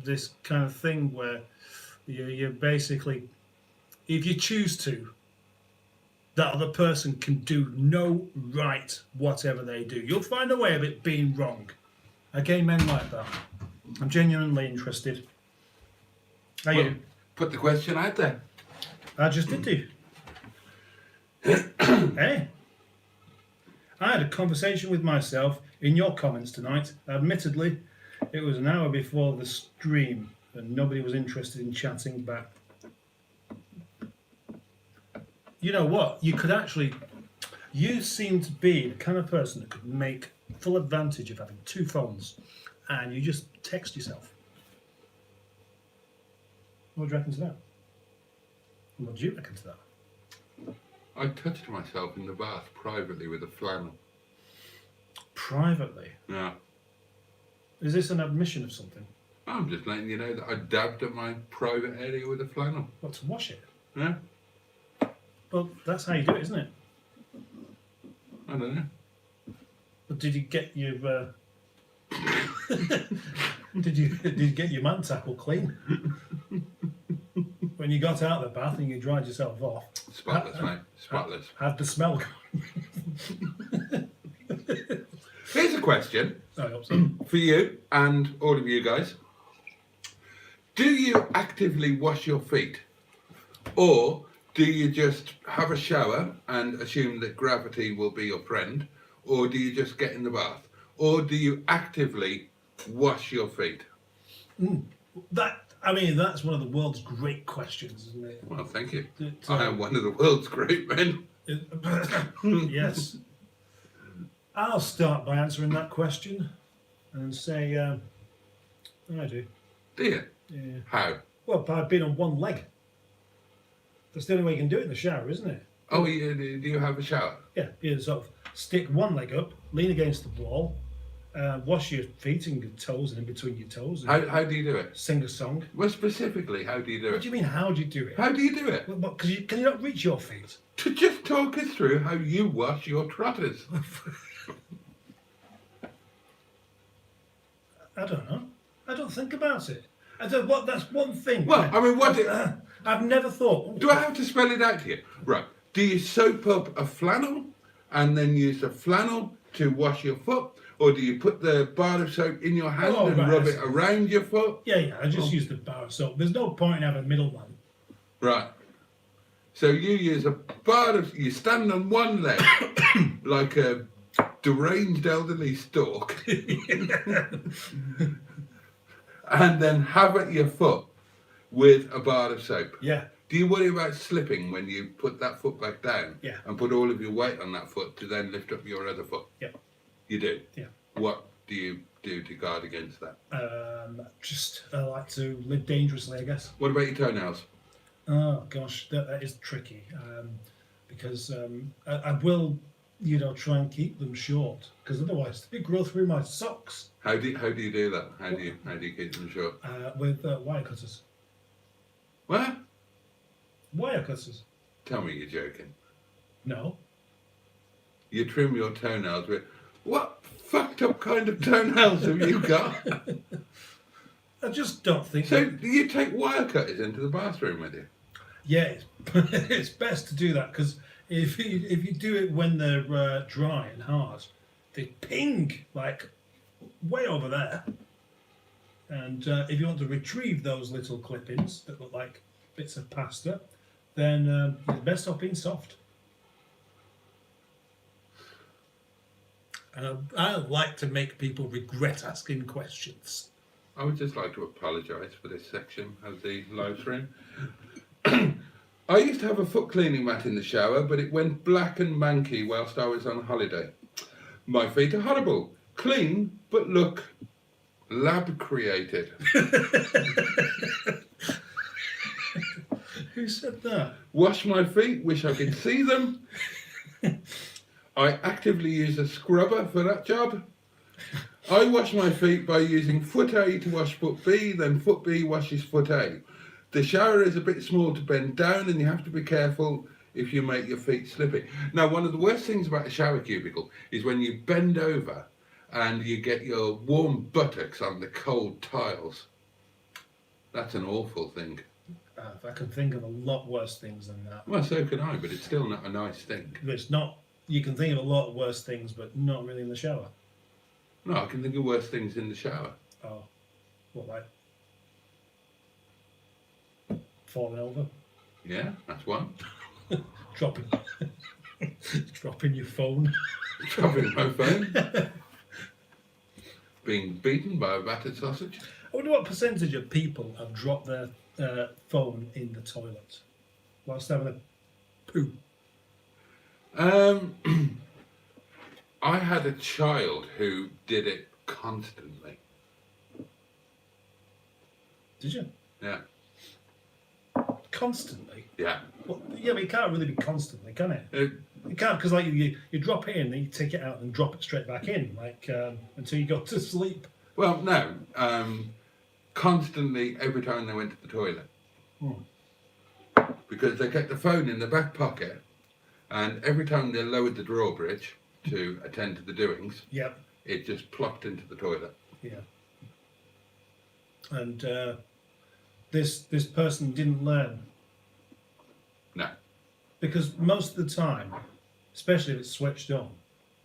this kind of thing where you're basically, if you choose to, that other person can do no right whatever they do. You'll find a way of it being wrong. Are gay men like that? I'm genuinely interested. Are you? Put the question out there. I just did do. Hey, I had a conversation with myself in your comments tonight. Admittedly, it was an hour before the stream and nobody was interested in chatting back. You know what? You seem to be the kind of person that could make full advantage of having two phones and you just text yourself. What do you reckon to that? What do you reckon to that? I touched myself in the bath privately with a flannel. Privately? Yeah. Is this an admission of something? I'm just letting you know that I dabbed at my private area with a flannel. What, to wash it? Yeah. Well, that's how you do it, isn't it? I don't know. But did you get your did you get your man tackle clean? When you got out of the bath and you dried yourself off. Spotless, mate. Spotless. How'd the smell go? Here's a question I hope so. for you and all of you guys. Do you actively wash your feet? Or do you just have a shower and assume that gravity will be your friend? Or do you just get in the bath? Or do you actively wash your feet? That's one of the world's great questions, isn't it? Well, thank you. I am one of the world's great men. Yes. I'll start by answering that question and say, I do. Do you? Yeah. How? Well, by being on one leg. That's the only way you can do it in the shower, isn't it? Oh, do you have a shower? Yeah, you sort of stick one leg up, lean against the wall, wash your feet and your toes and in between your toes. And How do you do it? sing a song. Well, specifically, how do you do it? What do you mean, how do you do it? How do you do it? Well, can you not reach your feet? To just talk us through how you wash your trotters. I don't know. I don't think about it. That's one thing. Well, I mean, I've never thought. Do I have to spell it out to you? Right. Do you soap up a flannel and then use the flannel to wash your foot? Or do you put the bar of soap in your hand and rub it around your foot? Yeah, I just use the bar of soap. There's no point in having a middleman. Right. So you use a bar of... You stand on one leg like a deranged elderly stork. and then have at your foot with a bar of soap? Yeah. Do you worry about slipping when you put that foot back down? Yeah. And put all of your weight on that foot to then lift up your other foot? Yeah. You do? Yeah. What do you do to guard against that? Just I like to live dangerously, I guess. What about your toenails? Oh gosh, that is tricky because I will, try and keep them short because otherwise they grow through my socks. How do you do that? How do you keep them short? With wire cutters. What? Wire cutters? Tell me you're joking. No. You trim your toenails with... What fucked up kind of toenails have you got? I just don't think. So do you take wire cutters into the bathroom with you? Yeah, it's best to do that because if you do it when they're dry and hard, they ping like way over there. And if you want to retrieve those little clippings that look like bits of pasta, then it's best off being soft. I like to make people regret asking questions. I would just like to apologise for this section of the live stream. I used to have a foot cleaning mat in the shower, but it went black and manky whilst I was on holiday. My feet are horrible. Clean, but look lab created. Who said that? Wash my feet, wish I could see them. I actively use a scrubber for that job. I wash my feet by using foot A to wash foot B, then foot B washes foot A. The shower is a bit small to bend down and you have to be careful if you make your feet slippy. Now, one of the worst things about a shower cubicle is when you bend over and you get your warm buttocks on the cold tiles. That's an awful thing. I can think of a lot worse things than that. Well, so can I, but it's still not a nice thing. It's not. You can think of a lot of worse things, but not really in the shower. No, I can think of worse things in the shower. Oh, what, like falling over? Yeah, that's one. Dropping your phone. Dropping my phone. Being beaten by a battered sausage. I wonder what percentage of people have dropped their phone in the toilet whilst having a poo. I had a child who did it constantly. Did you? Yeah. Constantly? Yeah. Well, yeah, but it can't really be constantly, can it? You can't, because like you drop it in, then you take it out and drop it straight back in, like until you go to sleep. Well, no. Constantly, every time they went to the toilet. Because they kept the phone in the back pocket, and every time they lowered the drawbridge to attend to the doings, Yep. it just plopped into the toilet. Yeah. And this person didn't learn. No. Because most of the time, especially if it's switched on,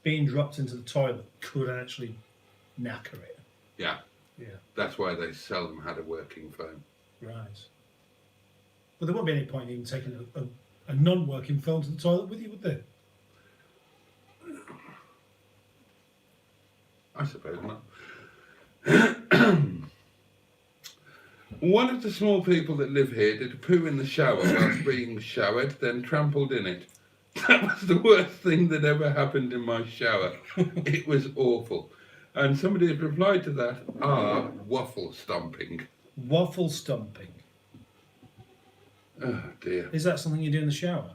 being dropped into the toilet could actually knacker it. Yeah. Yeah. That's why they seldom had a working phone. Right. But there won't be any point in even taking a non-working phone to the toilet with you, would there? I suppose not. One of the small people that live here did a poo in the shower whilst being showered, then trampled in it. That was the worst thing that ever happened in my shower. It was awful. And somebody has replied to that, waffle stomping. Waffle stomping. Oh dear. Is that something you do in the shower?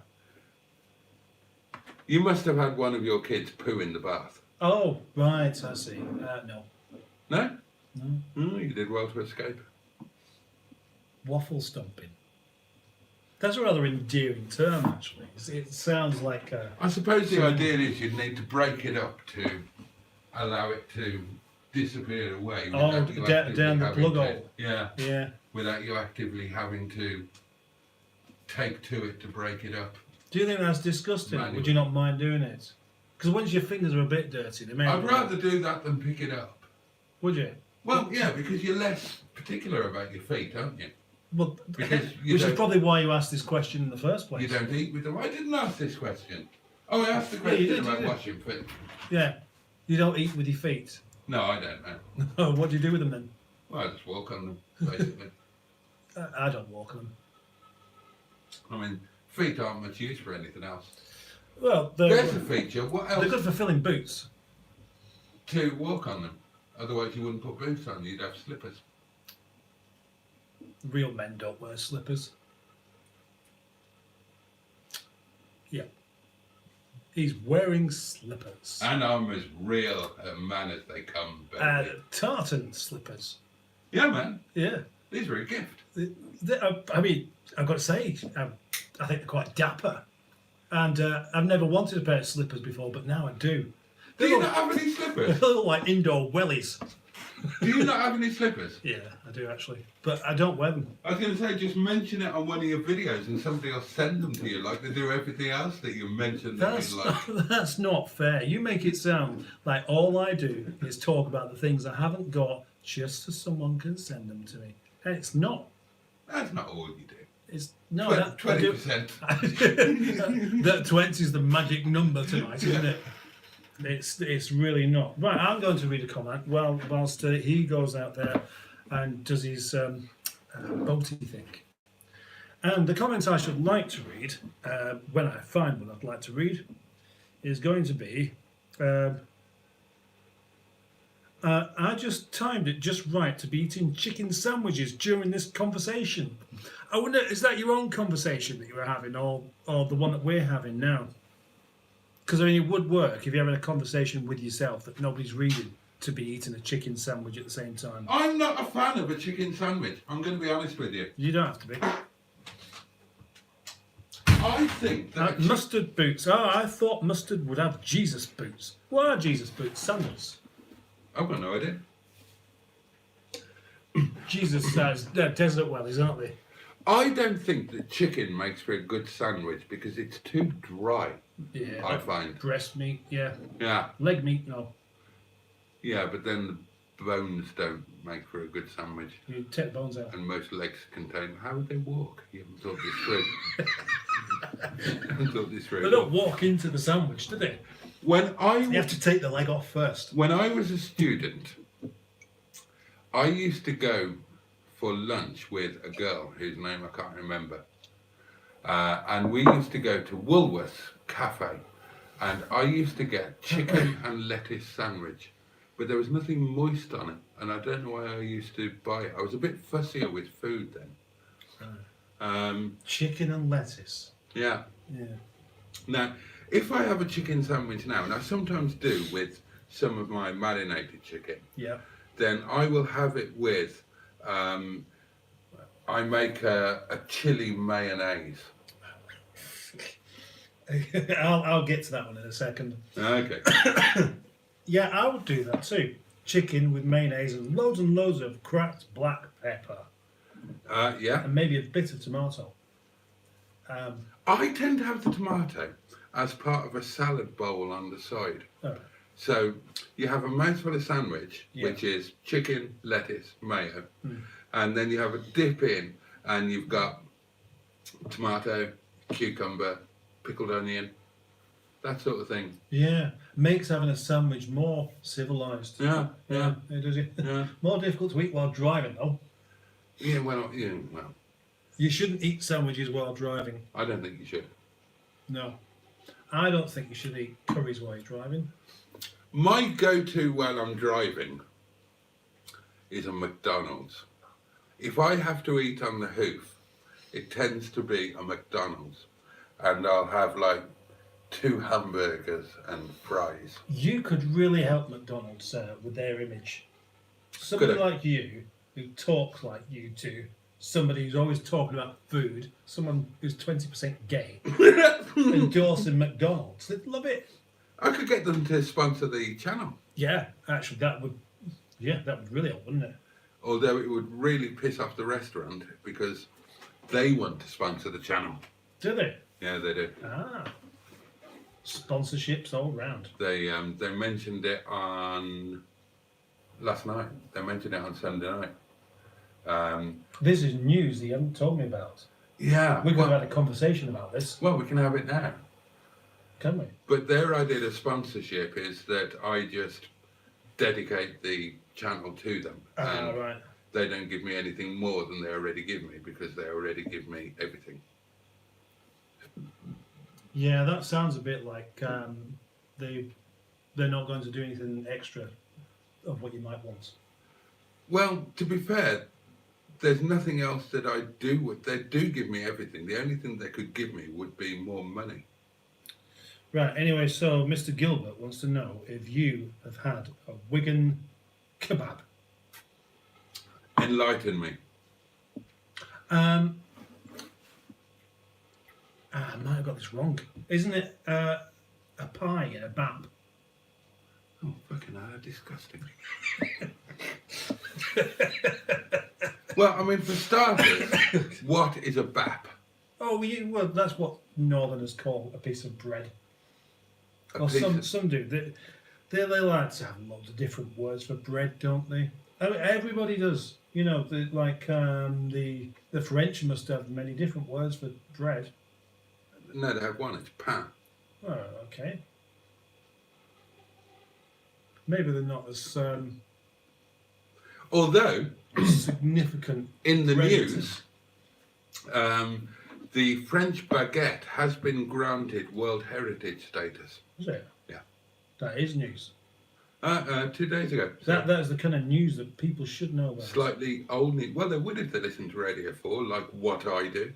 You must have had one of your kids poo in the bath. Oh, right, I see. No. No? No. Oh, you did well to escape. Waffle stomping. That's a rather endearing term, actually. It sounds like... I suppose the idea is you'd need to break it up to allow it to disappear away. Oh, down the plug hole. Yeah. Yeah. Without you actively having to take to it to break it up. Do you think that's disgusting? Manually. Would you not mind doing it? Because once your fingers are a bit dirty, they may... I'd rather do that than pick it up. Would you? Well, yeah, because you're less particular about your feet, aren't you? Well, Because which is probably why you asked this question in the first place. You don't eat with them. I didn't ask this question. Oh, I asked the Yeah, question you did, about you did. washing feet. Yeah. You don't eat with your feet. No, I don't know. Oh, what do you do with them then? Well, I just walk on them, basically. I don't walk on them. I mean, feet aren't much use for anything else. Well, There's a feature. What else? they're good for filling boots. To walk on them. Otherwise, you wouldn't put boots on. You'd have slippers. Real men don't wear slippers. Yeah. He's wearing slippers. And I'm as real a man as they come, baby. Tartan slippers. Yeah, man. Yeah. These are a gift. I mean, I've got to say, I think they're quite dapper. And I've never wanted a pair of slippers before, but now I do. Do you not have any slippers? They look like indoor wellies. Do you not have any slippers? Yeah, I do actually. But I don't wear them. I was going to say, just mention it on one of your videos and somebody will send them to you like they do everything else that you mentioned. That's not fair. You make it sound like all I do is talk about the things I haven't got just so someone can send them to me. And it's not. That's not all you do. It's no 20%. That 20 is the magic number tonight, isn't it? It's really not. Right, I'm going to read a comment whilst he goes out there and does his Boaty thing. And the comment I should like to read, when I find one I'd like to read, is going to be, I just timed it just right to be eating chicken sandwiches during this conversation. I wonder, is that your own conversation that you were having, or the one that we're having now? Because, I mean, it would work if you're having a conversation with yourself that nobody's reading, to be eating a chicken sandwich at the same time. I'm not a fan of a chicken sandwich. I'm going to be honest with you. You don't have to be. I think that... mustard boots. Oh, I thought mustard would have Jesus boots. What are Jesus boots? Sandals. I've got no idea. Jesus says they're desert wellies, aren't they? I don't think that chicken makes for a good sandwich because it's too dry. Yeah. I find. Breast meat, yeah. Yeah. Leg meat, no. Yeah, but then the bones don't make for a good sandwich. You take the bones out. And most legs contain... How would they walk? You haven't thought this through. You haven't thought this through. They don't walk into the sandwich, do they? You have to take the leg off first. When I was a student, I used to go for lunch with a girl whose name I can't remember. And we used to go to Woolworths Cafe. And I used to get chicken and lettuce sandwich. But there was nothing moist on it. And I don't know why I used to buy it. I was a bit fussier with food then. Chicken and lettuce. Yeah. Yeah. Now, if I have a chicken sandwich now, and I sometimes do with some of my marinated chicken, Yeah. then I will have it with, I make a chili mayonnaise. I'll get to that one in a second. Okay. Yeah, I would do that too. Chicken with mayonnaise and loads of cracked black pepper. Yeah. And maybe a bit of tomato. I tend to have the tomato as part of a salad bowl on the side. Oh. So you have a mouthful of sandwich, Yeah. which is chicken, lettuce, mayo, and then you have a dip in, and you've got tomato, cucumber, pickled onion, that sort of thing. Yeah, makes having a sandwich more civilised. Yeah. Does it? Yeah. More difficult to eat while driving, though. Yeah, well. You shouldn't eat sandwiches while driving. I don't think you should. No. I don't think you should eat curries while you're driving. My go-to while I'm driving is a McDonald's. If I have to eat on the hoof, it tends to be a McDonald's. And I'll have like 2 hamburgers and fries. You could really help McDonald's with their image. Somebody like you, who talks like you do, somebody who's always talking about food, someone who's 20% gay, endorsing McDonald's, they'd love it. I could get them to sponsor the channel. Yeah, actually, that would really help, wouldn't it? Although it would really piss off the restaurant because they want to sponsor the channel. Do they? Yeah, they do. Ah. Sponsorships all round. They mentioned it on last night. They mentioned it on Sunday night. This is news that you haven't told me about. Yeah. We could have had a conversation about this. Well, we can have it now. Can we? But their idea of sponsorship is that I just dedicate the channel to them. And Right. they don't give me anything more than they already give me because they already give me everything. Yeah, that sounds a bit like they're not going to do anything extra of what you might want. Well, to be fair, there's nothing else that I do. They do give me everything. The only thing they could give me would be more money. Right, anyway, so Mr. Gilbert wants to know if you have had a Wigan kebab. Enlighten me. I might have got this wrong. Isn't it a pie in a bap? Oh, fucking hell, disgusting. Well, I mean, for starters, what is a bap? Oh, well, that's what Northerners call a piece of bread. Well, some do. They like to have loads of different words for bread, don't they? I mean, everybody does. You know, the French must have many different words for bread. No, they have one. It's pain. Oh, okay. Maybe they're not as Although, significant in the predators. news, the French baguette has been granted World Heritage status. Is it? Yeah. That is news. 2 days ago. That is the kind of news that people should know about. Slightly old news. Well, they would if they listened to Radio 4, like what I do.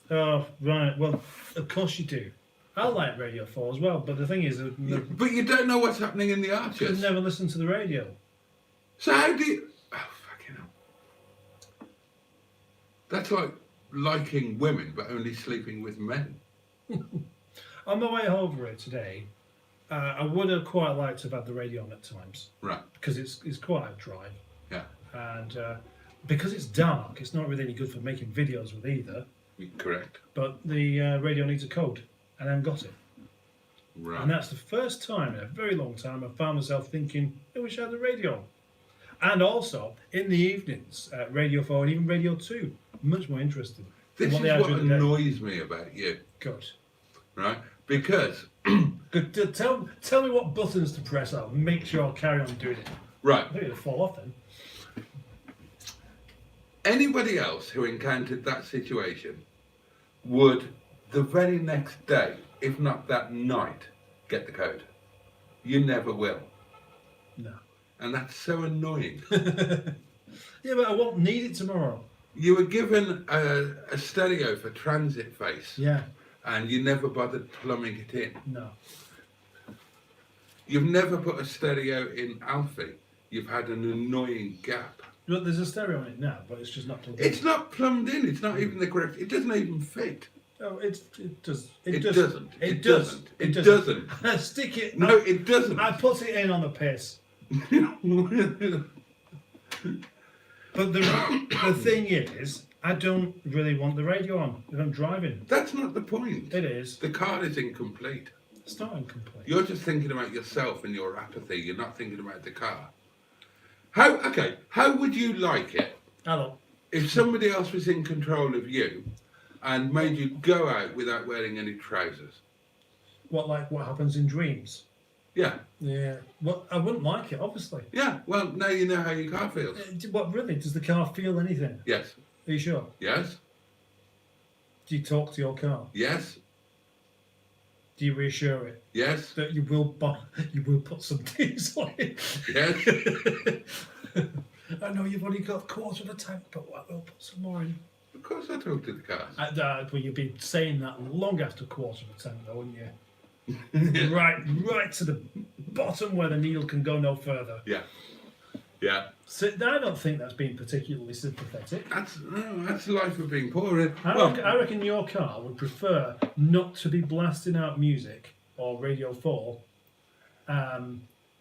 Oh, right. Well, of course you do. I like Radio 4 as well, but the thing is, But you don't know what's happening in the I've Archers. never listened to the radio. So how do you... Oh, fucking hell. That's like liking women, but only sleeping with men. On my way over it today, I would have quite liked to have had the radio on at times. Right. Because it's quite a drive. Yeah. And because it's dark, it's not really any good for making videos with either. Correct. But the radio needs a code, and I haven't got it. Right. And that's the first time in a very long time I found myself thinking, I wish I had the radio on. And also, in the evenings, Radio 4 and even Radio 2, much more interested. This is they are what during the day. annoys me about you. Good. Right? Because... Good. Tell me what buttons to press. I'll make sure I'll carry on doing it. Right. I think it'll fall off then. Anybody else who encountered that situation would, the very next day, if not that night, get the code. You never will. No. And that's so annoying. Yeah, but I won't need it tomorrow. You were given a stereo for transit face, Yeah. and you never bothered plumbing it in. No. You've never put a stereo in Alfie. You've had an annoying gap. Look, there's a stereo on it now, but it's just not plugged in. It's not plumbed in. It's not even the correct. It doesn't even fit. Oh, it does. It doesn't. It doesn't. It doesn't. Stick it. No, it doesn't. I put it in on the piss. But the thing is, I don't really want the radio on if I'm driving. That's not the point. It is. The car is incomplete. It's not incomplete. You're just thinking about yourself and your apathy. You're not thinking about the car. How would you like it Hello. if somebody else was in control of you and made you go out without wearing any trousers? What happens in dreams? Yeah. Yeah. Well, I wouldn't like it, obviously. Yeah. Well, now you know how your car feels. What really? Does the car feel anything? Yes. Are you sure? Yes. Do you talk to your car? Yes. Do you reassure it Yes. that you will put some diesel in? Yes. I know you've only got a quarter of a tank, but we'll put some more in. Of course I talk to the cars. Well, you'd be saying that long after a quarter of a tank, though, wouldn't you? right to the bottom where the needle can go no further. Yeah. Yeah. So I don't think that's being particularly sympathetic. That's the life of being poor. I reckon your car would prefer not to be blasting out music or Radio 4.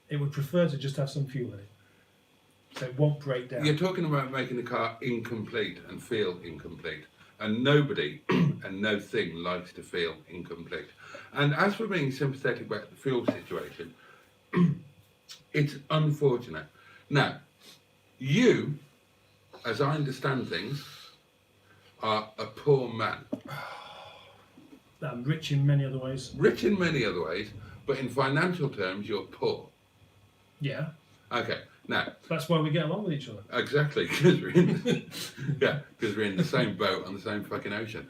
It would prefer to just have some fuel in it, so it won't break down. You're talking about making the car incomplete and feel incomplete. And nobody and no thing likes to feel incomplete. And as for being sympathetic about the fuel situation, it's unfortunate. Now, you, as I understand things, are a poor man. I'm rich in many other ways. Rich in many other ways, but in financial terms, you're poor. Yeah. Okay. No, That's why we get along with each other. exactly, because we're in, because we're in the same boat on the same fucking ocean.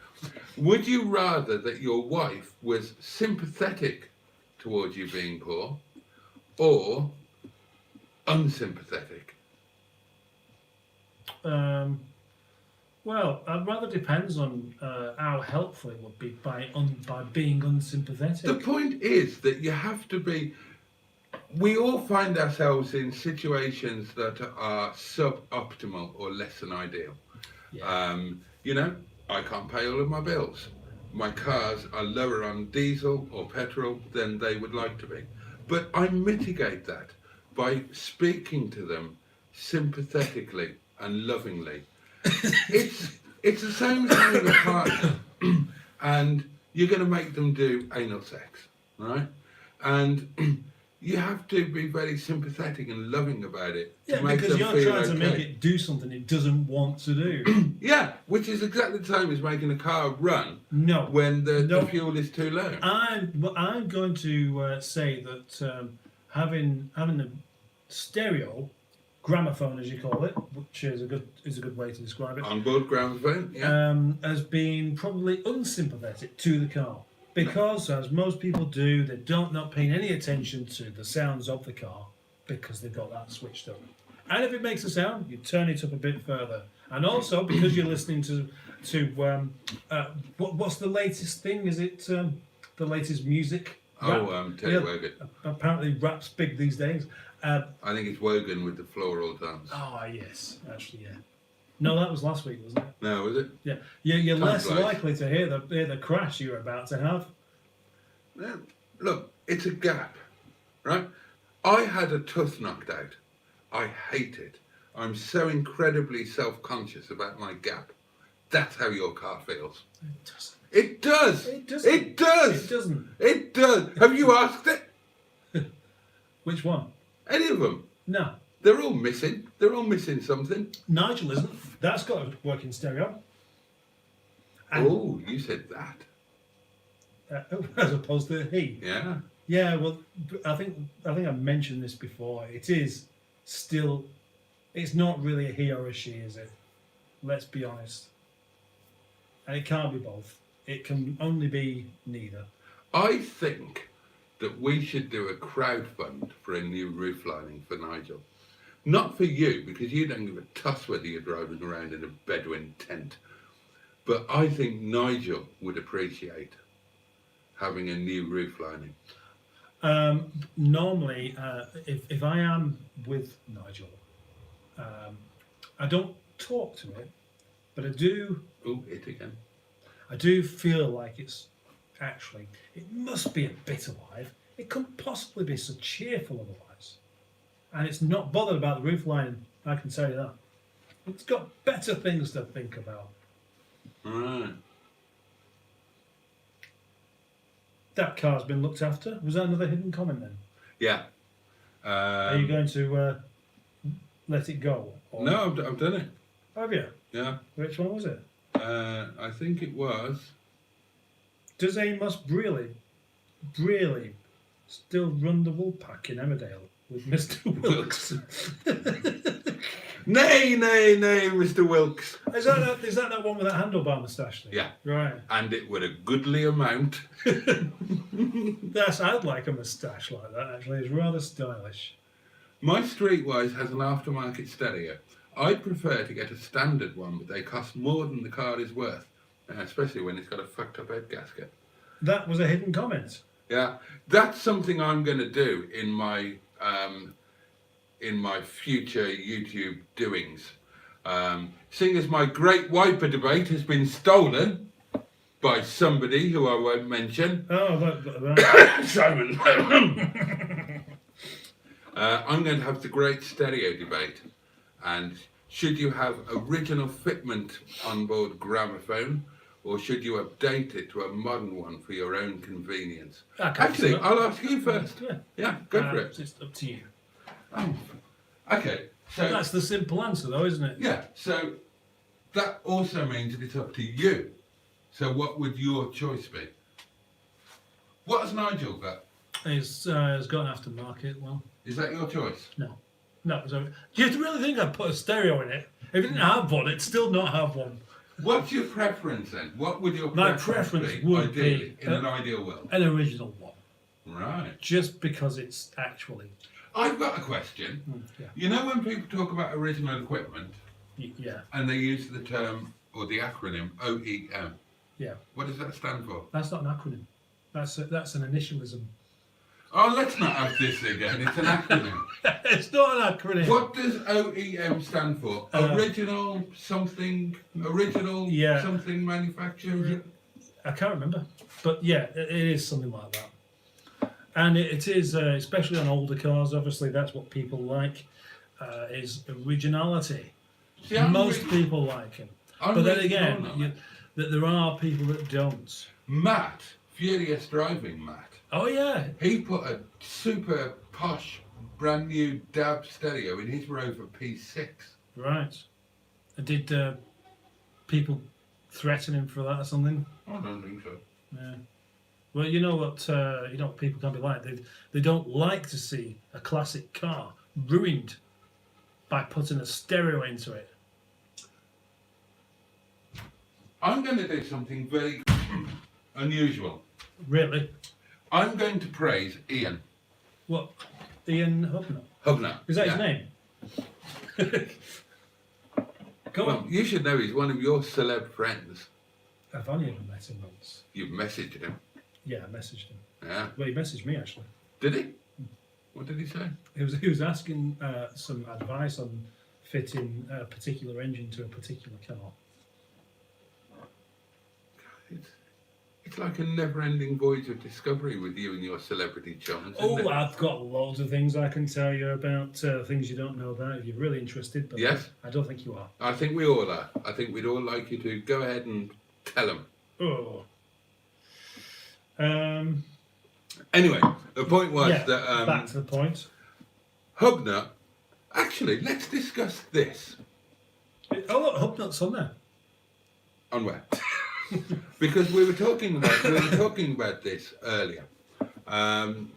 Would you rather that your wife was sympathetic towards you being poor, or unsympathetic? Well, it rather depends on how helpful it would be by being unsympathetic. The point is that you have to be. We all find ourselves in situations that are suboptimal or less than ideal. Yeah. You know, I can't pay all of my bills. My cars are lower on diesel or petrol than they would like to be. But I mitigate that by speaking to them sympathetically and lovingly. It's the same as having a partner, and you're going to make them do anal sex, right? And you have to be very sympathetic and loving about it to Yeah, make because them you're feel trying to okay. make it do something it doesn't want to do. Yeah, which is exactly the same as making a car run No. when the No. fuel is too low. I'm going to say that having a stereo gramophone, as you call it, which is a good way to describe it, Onboard gramophone, yeah. has been probably unsympathetic to the car. Because, as most people do, they don't not paying any attention to the sounds of the car because they've got that switched up. And if it makes a sound, you turn it up a bit further. And also because you're listening to what's the latest thing? Is it the latest music? Teddy Wogan. Apparently, rap's big these days. I think it's Wogan with the floral tones. Oh yes, actually, yeah. No, that was last week, wasn't it? No, was it? Yeah, you're Time less flies. likely to hear the crash you're about to have. Yeah. Look, it's a gap, right? I had a tooth knocked out. I hate it. I'm so incredibly self-conscious about my gap. That's how your car feels. It doesn't. It does. It doesn't. It does. It doesn't. It does. Have you asked it? Which one? Any of them? No, They're all missing. They're all missing something. Nigel isn't. That's got a working stereo. And, Oh, you said that. as opposed to he. Yeah. Yeah, well, I think I mentioned this before. It is still. It's not really a he or a she, is it? Let's be honest. And it can't be both. It can only be neither. I think that we should do a crowdfund for a new roof lining for Nigel. Not for you, because you don't give a toss whether you're driving around in a Bedouin tent. But I think Nigel would appreciate having a new roof lining. Normally, if I am with Nigel, I don't talk to it, but I do. Oh, it again. I do feel like it must be a bit alive. It couldn't possibly be so cheerful otherwise. And it's not bothered about the roof lining, I can tell you that. It's got better things to think about. Right. That car's been looked after. Was that another hidden comment then? Yeah. Are you going to let it go? Or... No, I've done it. Have you? Yeah. Which one was it? I think it was. Does Amos really still run the wool pack in Emmerdale with Mr. Wilkes? Nay, Mr. Wilkes. Is that one with that handlebar moustache thing? Yeah. Right. And it would a goodly amount. I'd like a moustache like that, actually. It's rather stylish. My Streetwise has an aftermarket stereo. I prefer to get a standard one, but they cost more than the car is worth, especially when it's got a fucked up head gasket. That was a hidden comment. Yeah, that's something I'm going to do in my future YouTube doings. Seeing as my great wiper debate has been stolen by somebody who I won't mention. Oh, that. Simon. I'm going to have the great stereo debate. And should you have original fitment onboard gramophone, or should you update it to a modern one for your own convenience? Actually, I'll ask you first. Yeah, go for it. It's up to you. Oh, okay. So That's the simple answer, though, isn't it? yeah. So that also means that it's up to you. So what would your choice be? What has Nigel got? It's got an aftermarket one. Is that your choice? No. No, so do you really think I'd put a stereo in it? If it didn't have one, it'd still not have one. What's your preference then? What would your My preference preference be, would ideally, be in an ideal world? an original one, Right. just because it's actually. I've got a question. Yeah. You know when people talk about original equipment Yeah. and they use the term or the acronym OEM, Yeah. what does that stand for? That's not an acronym. That's an initialism. Oh, let's not have this again. It's an acronym. It's not an acronym. What does OEM stand for? Original something, something manufacturer? I can't remember, but yeah, it is something like that. And it is, especially on older cars. Obviously, that's what people like. Is originality. See, I'm Most people like it, I'm but then really again, torn on it. that there are people that don't. Matt, Furious Driving Matt, Oh yeah, he put a super posh, brand new DAB stereo in his Rover P6. right. Did people threaten him for that or something? I don't think so. Yeah. Well, you know what people can be like. They don't like to see a classic car ruined by putting a stereo into it. I'm going to do something very unusual. Really? I'm going to praise Ian What? Ian Hubner? Hubner. Is that Yeah. his name? Go Well, on. you should know he's one of your celeb friends. I've only ever met him once. You've messaged him. Yeah, I messaged him. Yeah. Well, he messaged me actually. Did he? What did he say? He was asking some advice on fitting a particular engine to a particular car. It's like a never-ending voyage of discovery with you and your celebrity chums. Isn't it? I've got loads of things I can tell you about things you don't know about if you're really interested. But Yes. I don't think you are. I think we all are. I think we'd all like you to go ahead and tell them. Oh. Anyway, the point was Yeah, that back to the point. Hubner. Actually, let's discuss this. Oh, look, Hubnut's on there. On where? Because we were talking about this earlier, and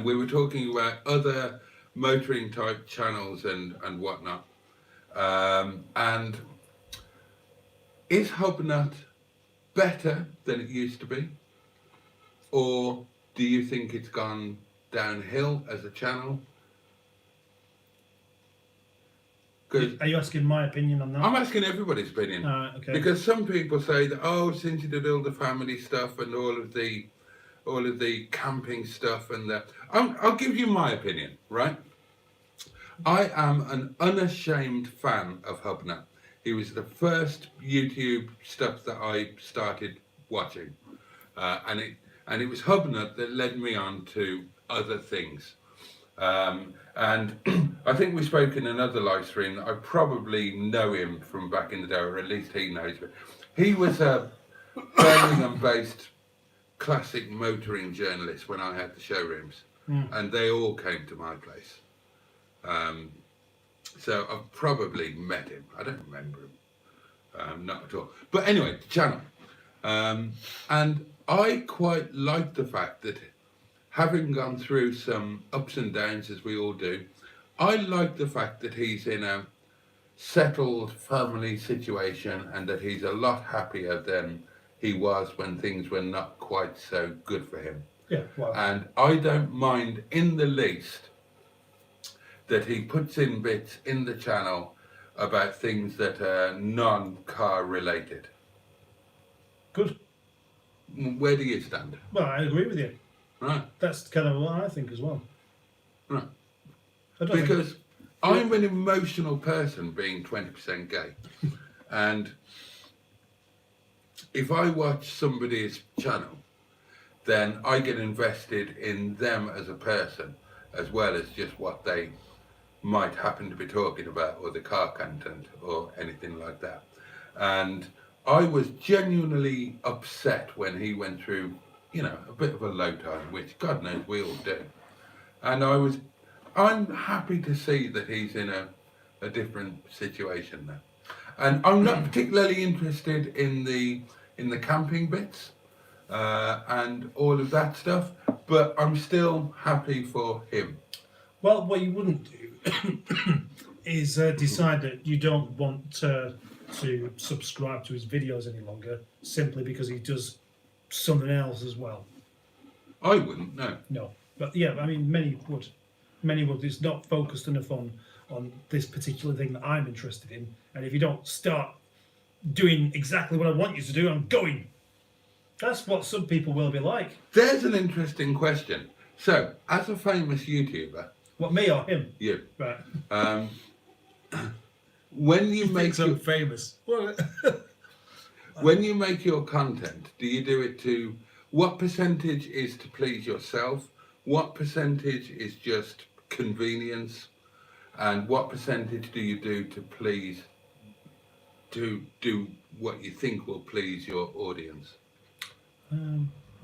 we were talking about other motoring type channels and whatnot. And is Hubnut better than it used to be, or do you think it's gone downhill as a channel? Are you asking my opinion on that? I'm asking everybody's opinion. Okay. Because some people say that, since you did all the family stuff and all of the camping stuff and that, I'll give you my opinion, right? I am an unashamed fan of Hubner. He was the first YouTube stuff that I started watching, and it was Hubner that led me on to other things. And I think we spoke in another live stream that I probably know him from back in the day, or at least he knows me. He was a Birmingham-based classic motoring journalist when I had the showrooms, and they all came to my place. So I've probably met him. I don't remember him, not at all. But anyway, the channel. And I quite like the fact that, having gone through some ups and downs as we all do, I like the fact that he's in a settled family situation and that he's a lot happier than he was when things were not quite so good for him. Yeah. Well. And I don't mind in the least that he puts in bits in the channel about things that are non-car related. Good. Where do you stand? Well, I agree with you. Right. That's kind of what I think as well. Right. I don't Because I'm an emotional person, being 20% gay, and if I watch somebody's channel, then I get invested in them as a person, as well as just what they might happen to be talking about, or the car content, or anything like that. And I was genuinely upset when he went through, a bit of a low time, which God knows we all do. And I'm happy to see that he's in a different situation now. And I'm not particularly interested in the camping bits and all of that stuff, but I'm still happy for him. Well, what you wouldn't do is decide that you don't want to subscribe to his videos any longer simply because he does something else as well. I wouldn't, no. No, but yeah, I mean, many would. Many would. It's not focused enough on this particular thing that I'm interested in. And if you don't start doing exactly what I want you to do, I'm going. That's what some people will be like. There's an interesting question. So, as a famous YouTuber, What, me or him? you, Right. when you make I'm your, famous. Well, when you make your content, do you do it to, what percentage is to please yourself? What percentage is just convenience? And what percentage do you do to please, to do what you think will please your audience? I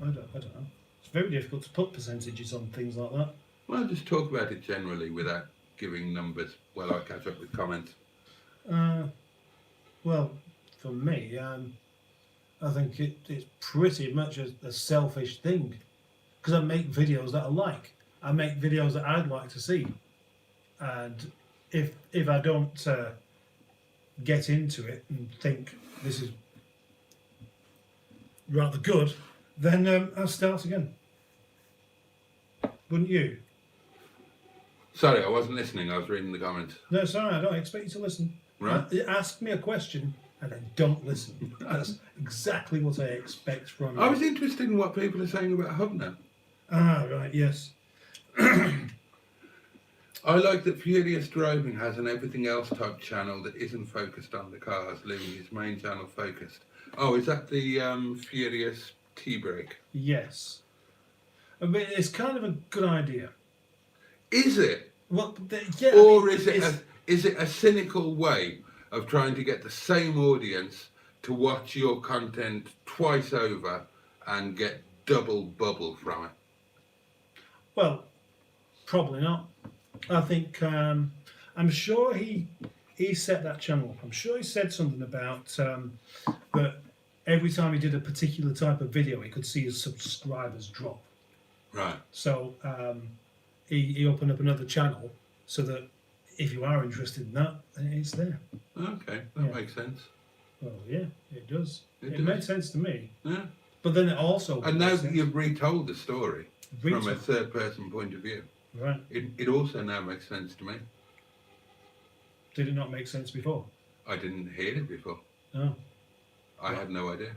don't know. It's very difficult to put percentages on things like that. Well, just talk about it generally without giving numbers while I catch up with comments. Well, for me, I think it's pretty much a selfish thing because I make videos that I like. I make videos that I'd like to see, and if I don't get into it and think this is rather good, then I'll start again. Wouldn't you? Sorry, I wasn't listening. I was reading the comments. No, sorry, I don't expect you to listen. Right. Ask me a question and then don't listen. That's exactly what I expect from you. I was interested in what people are saying about Hubner. Ah, right, yes. I like that Furious Driving has an everything else type channel that isn't focused on the cars, leaving his main channel focused. Oh, is that the Furious tea break? Yes. I mean, it's kind of a good idea. Is it? Well, yeah. Or I mean, is it a cynical way of trying to get the same audience to watch your content twice over and get double bubble from it? Well, probably not. I think I'm sure he set that channel up. I'm sure he said something about that every time he did a particular type of video, he could see his subscribers drop. Right. So he opened up another channel so that if you are interested in that, then it's there. Okay, that makes sense. Well, yeah, it does. It does. made sense to me. Yeah. But then it also... And now that you've retold the story from a third person point of view, right. it also now makes sense to me. Did it not make sense before? I didn't hear it before. Oh. I had no idea.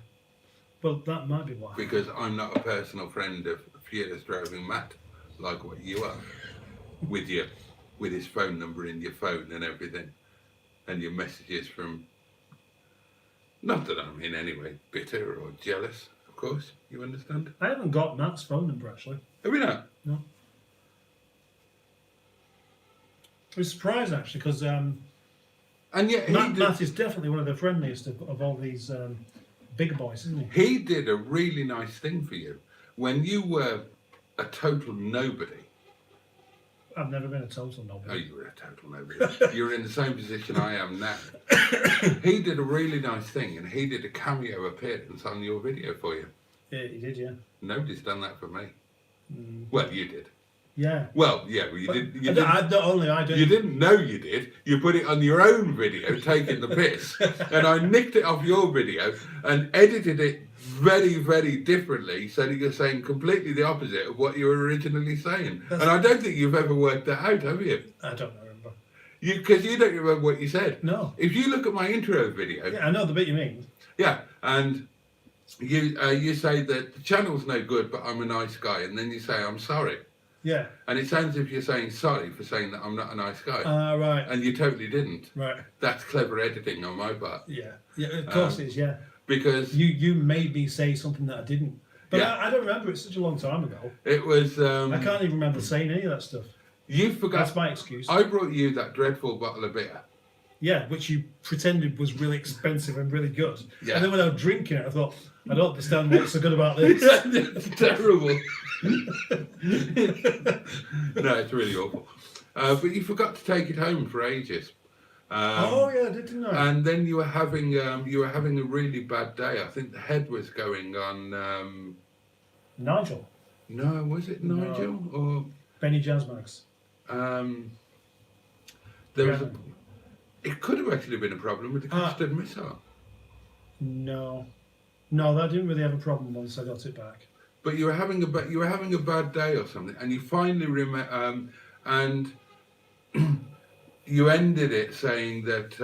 Well, that might be why. Because I'm not a personal friend of Furious Driving Matt, like what you are, with his phone number in your phone and everything, and your messages from, not that I'm in any way bitter or jealous, of course, you understand? I haven't got Matt's phone number, actually. Have we not? No. I was surprised, actually, because And yet Matt is definitely one of the friendliest of all these big boys, isn't he? he did a really nice thing for you. When you were a total nobody, I've never been a total oh, nobody. you were a total nobody. You're in the same position I am now. He did a really nice thing, and he did a cameo appearance on your video for you. Yeah, he did, yeah. Nobody's done that for me. Well, you did. Yeah. Well, yeah, well, you did. You Not only I do. You didn't know you did. You put it on your own video, taking the piss, and I nicked it off your video and edited it very, very differently, so that you're saying completely the opposite of what you were originally saying. And I don't think you've ever worked that out, have you? I don't remember. Because you don't remember what you said. No. If you look at my intro video, Yeah, I know the bit you mean. yeah, and you say that the channel's no good, but I'm a nice guy, and then you say I'm sorry. Yeah. And it sounds as if you're saying sorry for saying that I'm not a nice guy. Right. And you totally didn't. Right. That's clever editing on my part. Yeah. Yeah, of course it is, yeah. Because You made me say something that I didn't. But Yeah. I don't remember, it's such a long time ago. it was... I can't even remember saying any of that stuff. You forgot... That's my excuse. I brought you that dreadful bottle of beer. Yeah, which you pretended was really expensive and really good. Yeah. And then when I was drinking it, I thought, I don't understand what's so good about this. It's terrible. No, it's really awful. But you forgot to take it home for ages. Oh yeah, didn't I? And then you were having a really bad day. I think the head was going on. Nigel. No, was it Nigel or? Benny Jazzmax. There was it could have actually been a problem with the custard missile. No, that didn't really have a problem once I got it back. But you were having a bad day or something, and you finally and you ended it saying that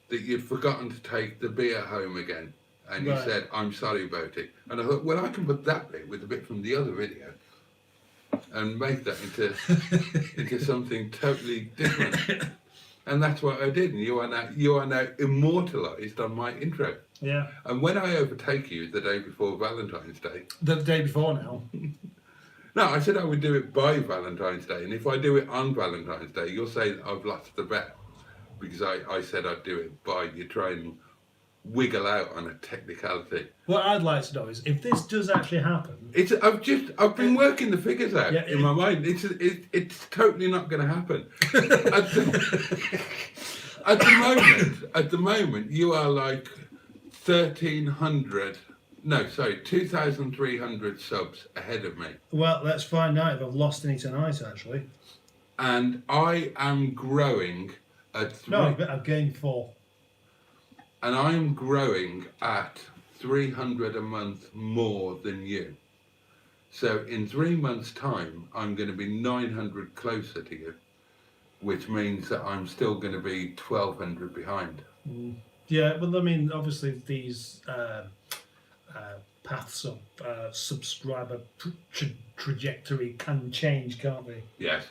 that you'd forgotten to take the beer home again, and you said, "I'm sorry about it." And I thought, well, I can put that bit with the bit from the other video and make that into something totally different. And that's what I did. And you are now immortalised on my intro. Yeah. And when I overtake you the day before Valentine's Day. The day before now. No, I said I would do it by Valentine's Day. And if I do it on Valentine's Day, you'll say that I've lost the bet. Because I said I'd do it by you try and wiggle out on a technicality. What I'd like to know is if this does actually happen. I've been working the figures out in my mind. It's totally not going to happen. At the moment, you are like 2,300 subs ahead of me. Well, let's find out if I've lost any tonight, actually. And I am growing at No, I've gained 4. And I am growing at 300 a month more than you. So in 3 months' time, I'm going to be 900 closer to you, which means that I'm still going to be 1,200 behind. Yeah, well, I mean, obviously these paths of subscriber trajectory can change, can't they? Yes.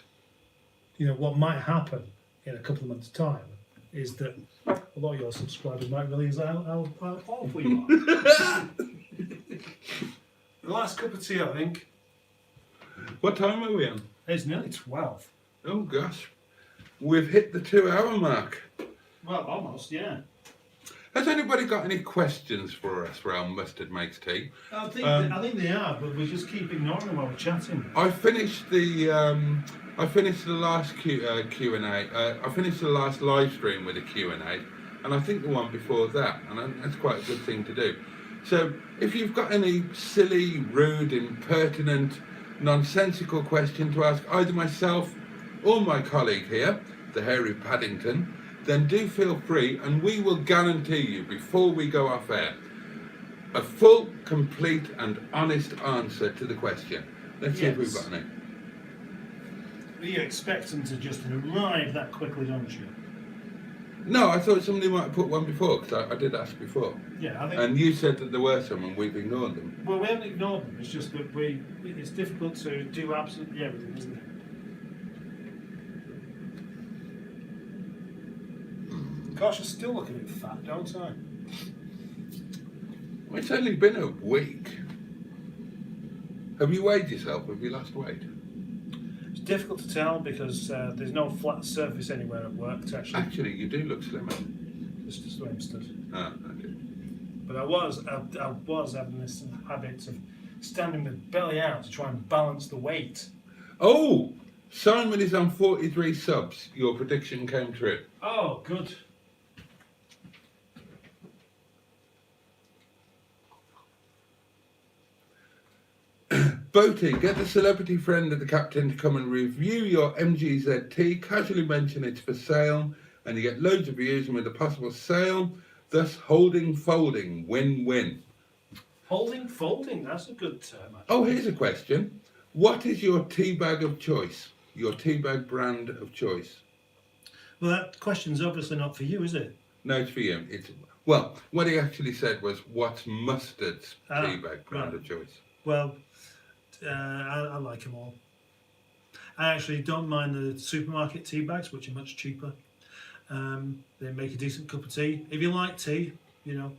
You know, what might happen in a couple of months' time is that a lot of your subscribers might realise how awful you are. The last cup of tea, I think. What time are we on? It's nearly 12. Oh gosh, we've hit the 2-hour mark. Well, almost, yeah. Has anybody got any questions for us around Mustard Makes Tea? I think they are, but we just keep ignoring them while we're chatting. I finished the last Q&A. I finished the last live stream with a Q&A, and I think the one before that, and that's quite a good thing to do. So if you've got any silly, rude, impertinent, nonsensical question to ask either myself or my colleague here, the hairy Paddington, then do feel free, and we will guarantee you before we go off air a full, complete and honest answer to the question. Let's see if we've got any. You expect them to just arrive that quickly, don't you? No, I thought somebody might have put one before, because I did ask before. Yeah, I think. And you said that there were some and we've ignored them. Well, we haven't ignored them, it's just that it's difficult to do absolutely everything, isn't it? Gosh, I still look a bit fat, don't I? Well, it's only been a week. Have you weighed yourself? Have you lost weight? It's difficult to tell because there's no flat surface anywhere at work to actually. Actually, you do look slimmer. Just as I'm stood. Ah, okay. But I was having this habit of standing with belly out to try and balance the weight. Oh, Simon is on 43 subs. Your prediction came true. Oh, good. Boaty, get the celebrity friend of the captain to come and review your MGZT, casually mention it's for sale, and you get loads of views and with a possible sale, thus holding, folding, win-win. Holding, folding, that's a good term. Actually. Oh, here's a question. What is your tea bag of choice? Your tea bag brand of choice? Well, that question's obviously not for you, is it? No, it's for you. Well, what he actually said was, what's Mustard's tea bag brand of choice? Well, I like them all. I actually don't mind the supermarket tea bags, which are much cheaper. They make a decent cup of tea. If you like tea, you know,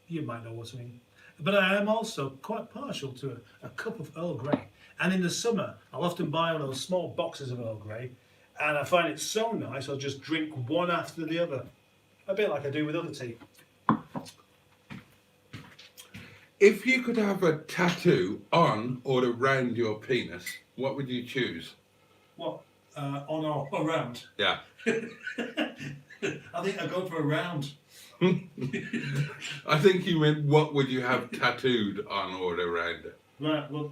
you might know what I mean. But I am also quite partial to a cup of Earl Grey. And in the summer, I'll often buy one of those small boxes of Earl Grey, and I find it so nice, I'll just drink one after the other. A bit like I do with other tea. If you could have a tattoo on or around your penis, what would you choose? What? On or around? Yeah. I think I'd go for around. I think you meant what would you have tattooed on or around it? Right, well,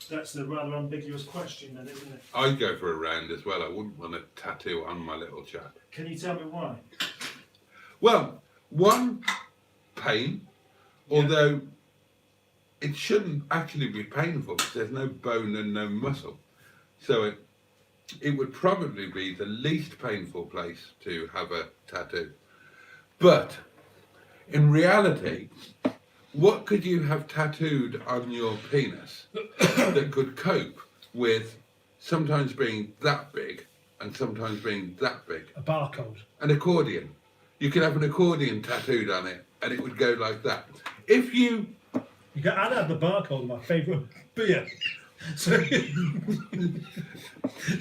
That's a rather ambiguous question, then, isn't it? I'd go for a round as well. I wouldn't want a tattoo on my little chap. Can you tell me why? Well, one, pain, although it shouldn't actually be painful because there's no bone and no muscle. So it would probably be the least painful place to have a tattoo. But in reality, what could you have tattooed on your penis that could cope with sometimes being that big and sometimes being that big? A barcode. An accordion. You could have an accordion tattooed on it and it would go like that. If you... I'd have the barcode of my favourite beer. So,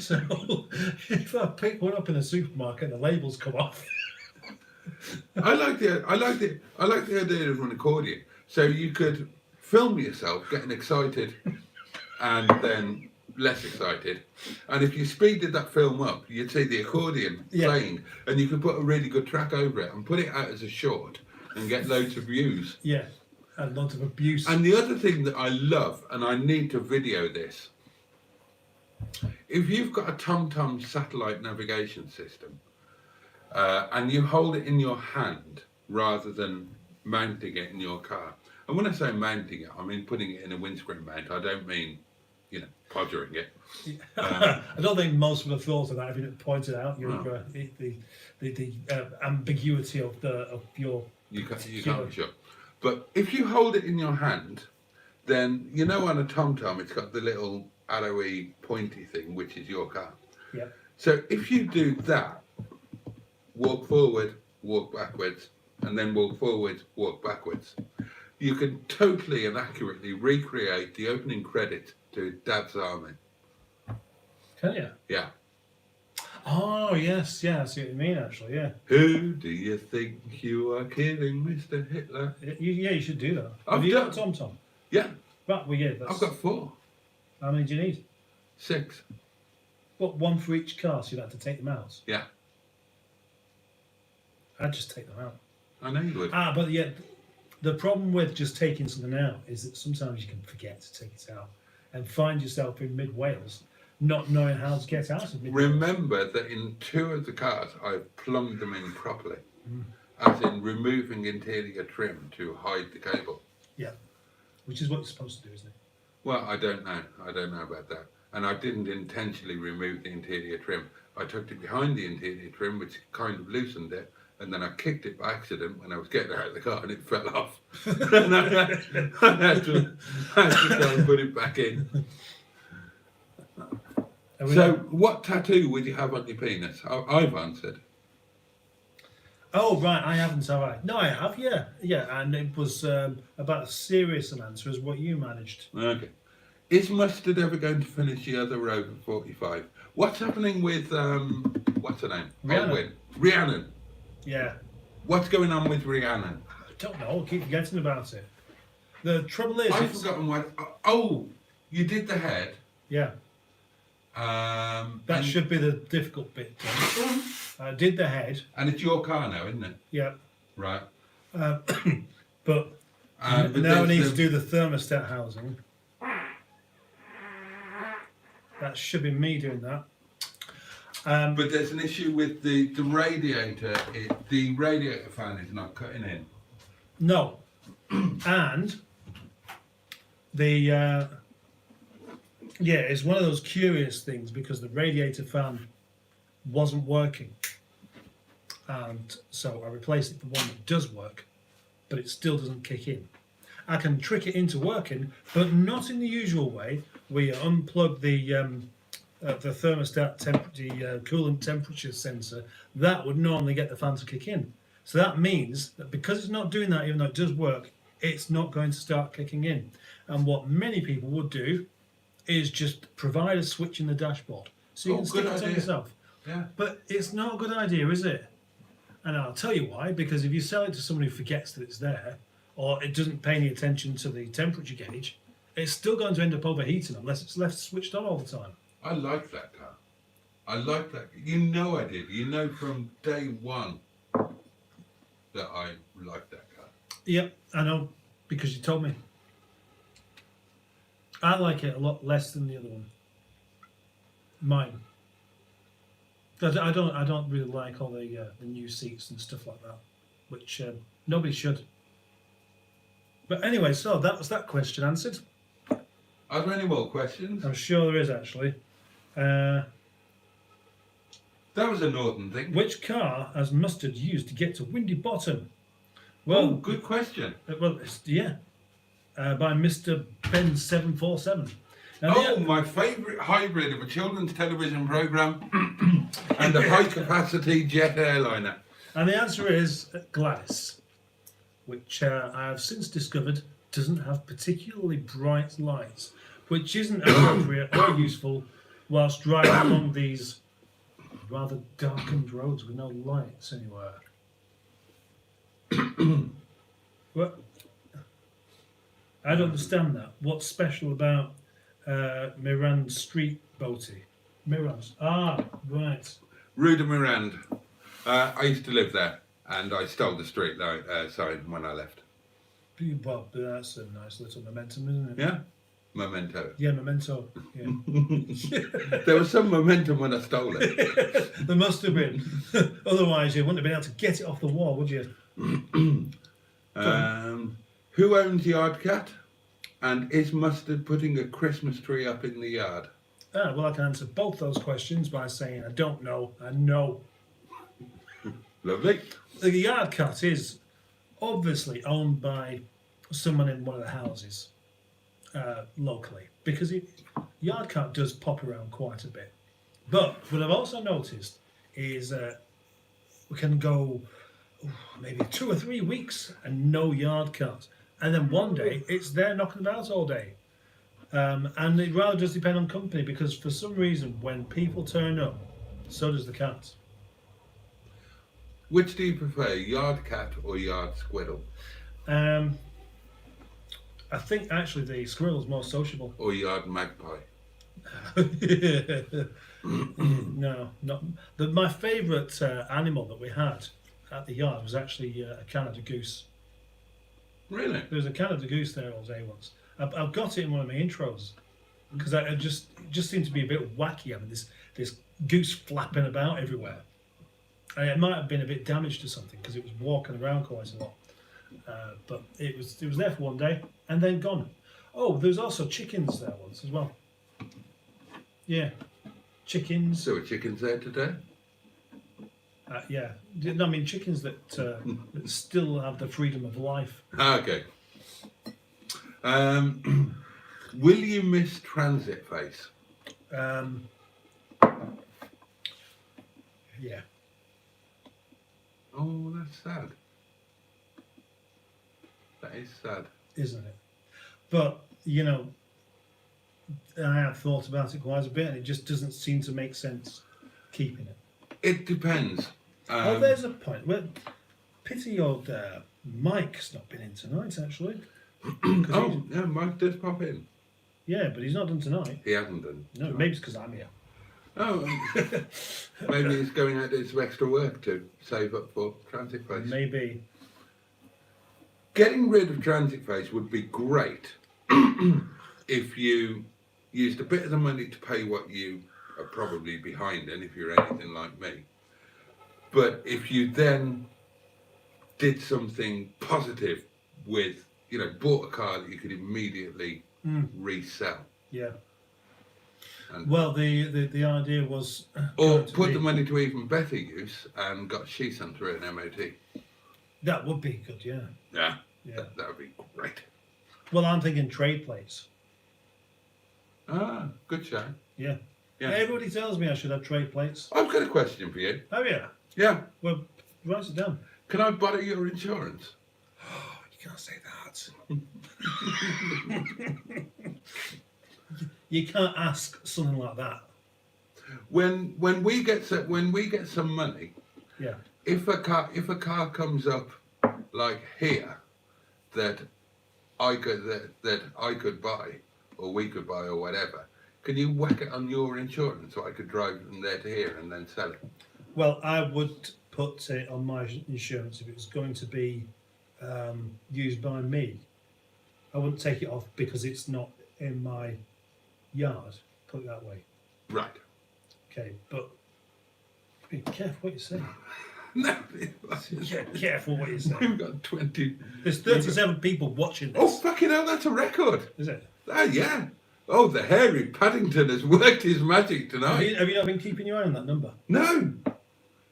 so if I pick one up in a supermarket and the labels come off. I like the idea of an accordion. So you could film yourself getting excited and then less excited. And if you speeded that film up, you'd see the accordion playing and you could put a really good track over it and put it out as a short and get loads of views. Yeah, and lots of abuse. And the other thing that I love, and I need to video this, if you've got a TomTom satellite navigation system and you hold it in your hand rather than mounting it in your car, and when I say mounting it, I mean putting it in a windscreen mount. I don't mean, podgering it. I don't think most would have thought of that if you didn't point it out. The ambiguity of your. You can't be sure. But if you hold it in your hand, then on a TomTom it's got the little arrowy pointy thing, which is your car. Yeah. So if you do that, walk forward, walk backwards, and then walk forward, walk backwards, you can totally and accurately recreate the opening credit to Dad's Army. Can you? Yeah. Oh, yes, I see what you mean, actually, yeah. Who do you think you are kidding, Mr. Hitler? You should do that. I've Have you done- got a TomTom? Yeah, Right, well, yeah. I've got 4, How many do you need? 6. What, one for each car, so you'd have to take them out? Yeah, I'd just take them out. I know you would. But yeah, the problem with just taking something out is that sometimes you can forget to take it out and find yourself in mid-Wales not knowing how to get out of mid-Wales. Remember that in 2 of the cars, I've plumbed them in properly, as in removing interior trim to hide the cable. Yeah, which is what you're supposed to do, isn't it? Well, I don't know about that. And I didn't intentionally remove the interior trim. I tucked it behind the interior trim, which kind of loosened it, and then I kicked it by accident when I was getting out of the car and it fell off. And I had to go and put it back in. So, what tattoo would you have on your penis? I've answered. Oh, right, I haven't, have I? No, I have, yeah. Yeah, and it was about as serious an answer as what you managed. Okay. Is mustard ever going to finish the other over 45? What's happening with, what's her name? Rhiannon. Rhiannon. Yeah. What's going on with Rhiannon? I don't know, I keep forgetting about it. The trouble is... I've forgotten what... Oh, you did the head. Yeah. That should be the difficult bit. I did the head. And it's your car now, isn't it? Yeah. Right. But now I need to do the thermostat housing. That should be me doing that. But there's an issue with the radiator. The radiator fan is not cutting in. No. And the... yeah, it's one of those curious things because the radiator fan wasn't working. And so I replaced it for one that does work, but it still doesn't kick in. I can trick it into working, but not in the usual way where you unplug the thermostat, the coolant temperature sensor. That would normally get the fan to kick in. So that means that because it's not doing that, even though it does work, it's not going to start kicking in. And what many people would do is just provide a switch in the dashboard. So you can stick it on yourself. Yeah. But it's not a good idea, is it? And I'll tell you why, because if you sell it to somebody who forgets that it's there, or it doesn't pay any attention to the temperature gauge, it's still going to end up overheating unless it's left switched on all the time. I like that car. I like that. You know I did. You know from day one that I like that car. Yep, I know, because you told me. I like it a lot less than the other one. Mine. 'Cause I don't really like all the new seats and stuff like that, which nobody should. But anyway, so that was that question answered. Are there any more questions? I'm sure there is actually. That was a northern thing. Which car has Mustard used to get to Windy Bottom? Well, good question. By Mr. Ben 747. Now, my favourite hybrid of a children's television programme and a high-capacity jet airliner. And the answer is Gladys, which I have since discovered doesn't have particularly bright lights, which isn't appropriate or useful whilst driving along these rather darkened roads with no lights anywhere. Well, I don't understand that. What's special about Mirand Street, Boaty? Mirand. Ah, right. Rue de Mirand. I used to live there, and I stole the street sign when I left. Well, that's a nice little momentum, isn't it? Yeah? Memento. Yeah, memento. Yeah. There was some momentum when I stole it. There must have been. Otherwise, you wouldn't have been able to get it off the wall, would you? Who owns Yard Cat? And is Mustard putting a Christmas tree up in the yard? Well, I can answer both those questions by saying I don't know. I know. Lovely. The Yard Cat is obviously owned by someone in one of the houses locally, because Yard Cat does pop around quite a bit. But what I've also noticed is we can go maybe 2 or 3 weeks and no Yard Cat, and then one day it's there knocking about all day. And it rather does depend on company, because for some reason when people turn up, so does the cat. Which do you prefer, Yard Cat or Yard Squirrel? I think actually the squirrel's more sociable. Or Yard Magpie? No, not. My favourite animal that we had at the yard was actually a Canada goose. Really? There was a Canada goose there all day once. I've got it in one of my intros because it just seemed to be a bit wacky. I mean, this goose flapping about everywhere. And it might have been a bit damaged or something because it was walking around quite a lot. But it was there for one day and then gone. Oh, there was also chickens there once as well. Yeah, chickens. So are chickens there today? Yeah, no, I mean chickens that still have the freedom of life. Okay. Will you miss Transit Face? Yeah. Oh, that's sad. That is sad. Isn't it? But, you know, I have thought about it quite a bit and it just doesn't seem to make sense keeping it. It depends. Oh, there's a point. Well, pity old Mike's not been in tonight, actually. Oh, yeah, Mike does pop in. Yeah, but he's not done tonight. He hasn't done. No, maybe it's because I'm here. Oh, maybe he's going out to do some extra work to save up for Transit Face. Maybe. Getting rid of Transit Face would be great if you used a bit of the money to pay what you are probably behind in, if you're anything like me. But if you then did something positive with, you know, bought a car that you could immediately resell. Yeah. And well, the idea was... or put the money to even better use and got sheets on through an MOT. That would be good, yeah. Yeah. Yeah. That would be great. Well, I'm thinking trade plates. Ah, good shout. Yeah. Yeah. Everybody tells me I should have trade plates. I've got a question for you. Oh, yeah. Yeah. Well, write it down. Can I borrow your insurance? You can't say that. You can't ask something like that. When we get some money, Yeah. if a car comes up like here that I could buy or we could buy or whatever, can you whack it on your insurance so I could drive from there to here and then sell it? Well, I would put it on my insurance if it was going to be used by me. I wouldn't take it off because it's not in my yard. Put it that way. Right. Okay, but be careful what you say. No, Yeah, careful what you say. we've got 20. There's 37 people watching this. Oh, fucking hell, that's a record. Is it? Ah, yeah. Oh, the hairy Paddington has worked his magic Have tonight. you not been keeping your eye on that number? No.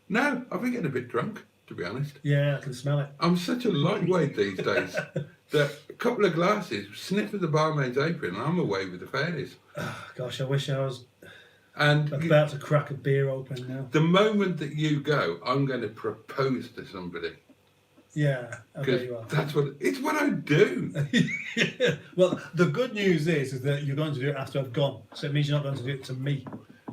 No, I've been getting a bit drunk, to be honest. Yeah, I can smell it. I'm such a lightweight these days that a couple of glasses, sniff of the barmaid's apron, and I'm away with the fairies. Oh, gosh, I wish I was And about to crack a beer open now. the moment that you go, I'm going to propose to somebody. Yeah, I bet Because you are. that's what I do. Well, the good news is that you're going to do it after I've gone. So it means you're not going to do it to me.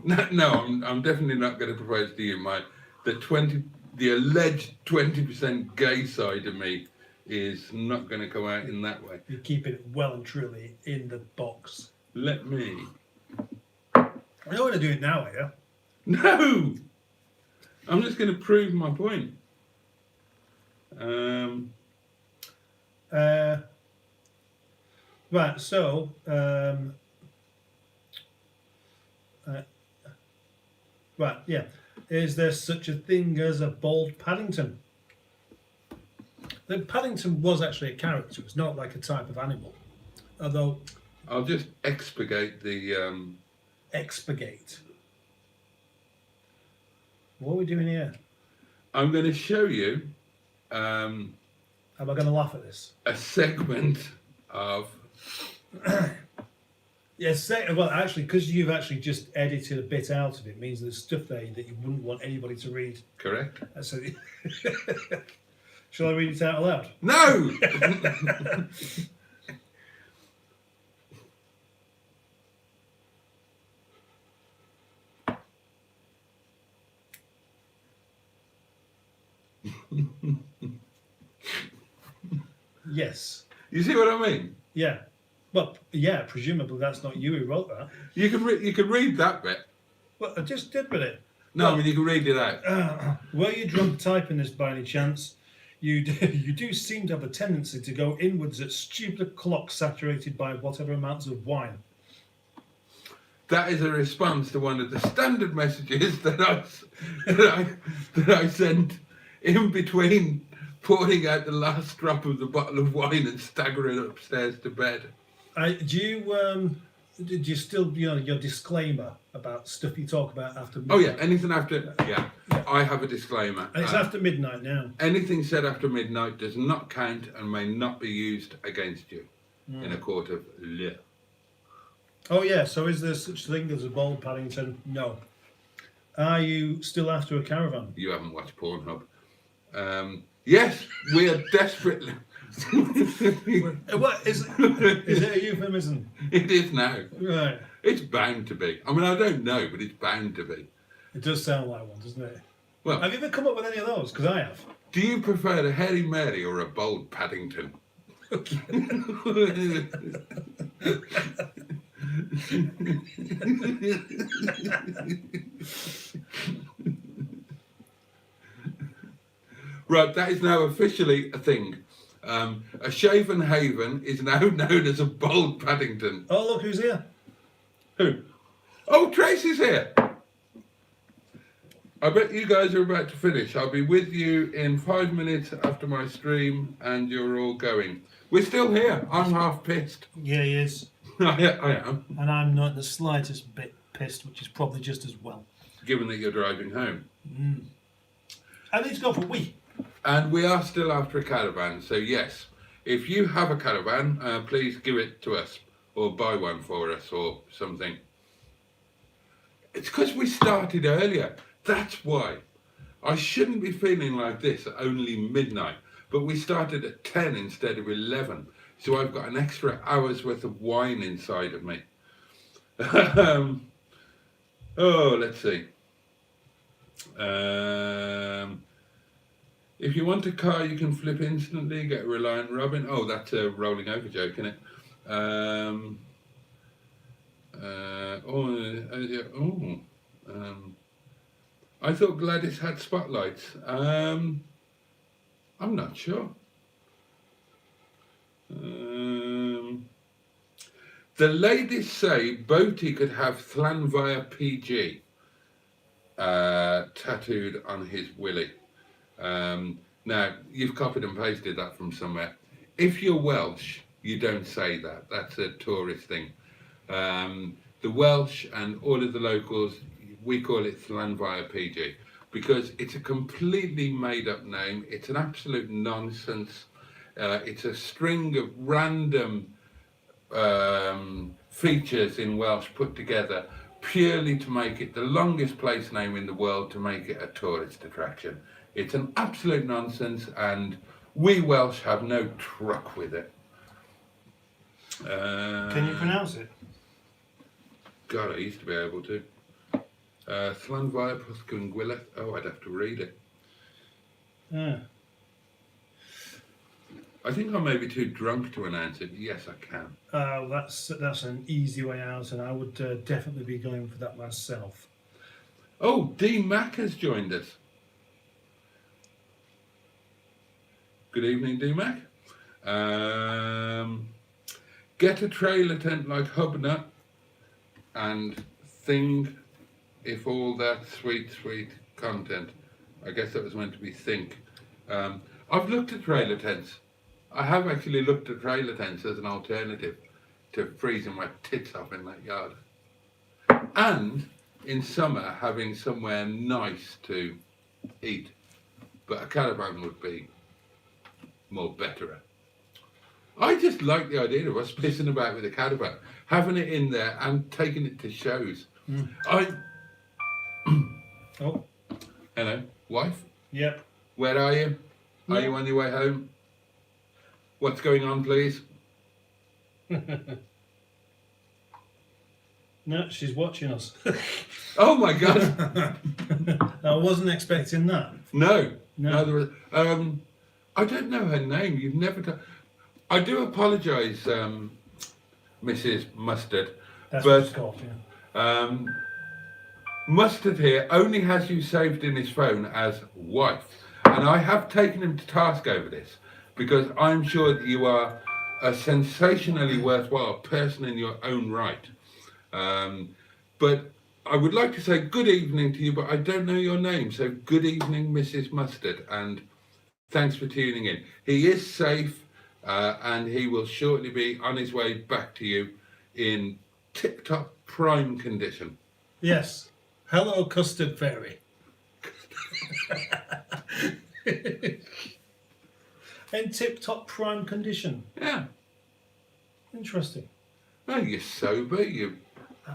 No, I'm definitely not going to propose to you, Mike. The alleged 20% gay side of me is not going to come out in that way. You keep it well and truly in the box. Let me. I don't want to do it now, are you? No! I'm just going to prove my point. Right, so right, yeah. Is there such a thing as a bald Paddington? The Paddington was actually a character. It's not like a type of animal. Although I'll just expurgate the. expurgate. What are we doing here? I'm going to show you Am I going to laugh at this? a segment of. Yes, well, actually, because you've actually just edited a bit out of it, means there's stuff there that you wouldn't want anybody to read. Correct? So, shall I read it out loud? No! Yes. You see what I mean? Yeah. Well, yeah, presumably that's not you who wrote that. You can read that bit. Well, I just did with it. No, I mean you can read it out. Were you drunk typing this by any chance? You do seem to have a tendency to go inwards at stupid clocks saturated by whatever amounts of wine. That is a response to one of the standard messages that I sent in between pouring out the last drop of the bottle of wine and staggering upstairs to bed. Do you still, your disclaimer about stuff you talk about after midnight? Oh yeah, anything after I have a disclaimer. And it's after midnight now. Anything said after midnight does not count and may not be used against you in a court of law. Oh yeah, so is there such thing as a bald Paddington? No. Are you still after a caravan? You haven't watched Pornhub. Yes, we are desperately. What is it a euphemism? It is now. Right. It's bound to be. I mean, I don't know, but it's bound to be. It does sound like one, doesn't it? Well, Have you ever come up with any of those? Because I have. do you prefer a hairy Mary or a bold Paddington? Right, that is now officially a thing. A shaven haven is now known as a bold Paddington. Oh, look who's here. Who? Oh, Tracy's here. I bet you guys are about to finish. I'll be with you in 5 minutes after my stream and you're all going. We're still here. I'm half pissed. Yeah, he is. I am. And I'm not the slightest bit pissed, which is probably just as well. Given that you're driving home. I need to go for a wee. And we are still after a caravan, so yes, if you have a caravan, please give it to us or buy one for us or something. It's because we started earlier. That's why. I shouldn't be feeling like this at only midnight, but we started at 10 instead of 11. So I've got an extra hour's worth of wine inside of me. Let's see. If you want a car you can flip instantly, get a Reliant Robin. Oh, that's a rolling over joke, isn't it? I thought Gladys had spotlights. I'm not sure. The ladies say Boaty could have Llanfair PG tattooed on his willy. Now, you've copied and pasted that from somewhere. If you're Welsh, you don't say that. That's a tourist thing. The Welsh and all of the locals, we call it Llanfair PG because it's a completely made up name. It's an absolute nonsense. It's a string of random features in Welsh put together purely to make it the longest place name in the world, to make it a tourist attraction. It's an absolute nonsense, and we Welsh have no truck with it. Can you pronounce it? God, I used to be able to. Llanfair Gwyleth. Oh, I'd have to read it. Yeah. I think I may be too drunk to announce it. Yes, I can. That's an easy way out, and I would definitely be going for that myself. Oh, D Mac has joined us. Good evening, D Mac. Get a trailer tent like Hubnut and Thing, if all that sweet content. I guess that was meant to be think. I've looked at trailer tents. I have actually looked at trailer tents as an alternative to freezing my tits off in that yard. And in summer, having somewhere nice to eat. But a caravan would be more better. I just like the idea of us pissing about with a caravan, having it in there and taking it to shows. Oh. Hello, wife? Yep. Where are you? Are you on your way home? What's going on, please? No, she's watching us. Oh my God! I wasn't expecting that. No. No. There was, I don't know her name. You've never done. I do apologise, Mrs. Mustard. That's but what it's called, yeah. Mustard here only has you saved in his phone as wife, and I have taken him to task over this because I'm sure that you are a sensationally worthwhile person in your own right. But I would like to say good evening to you, but I don't know your name, so good evening, Mrs. Mustard, and thanks for tuning in. He is safe, and he will shortly be on his way back to you in tip-top prime condition. Yes. Hello, Custard Fairy. In tip-top prime condition. Yeah. Interesting. Well, you're sober,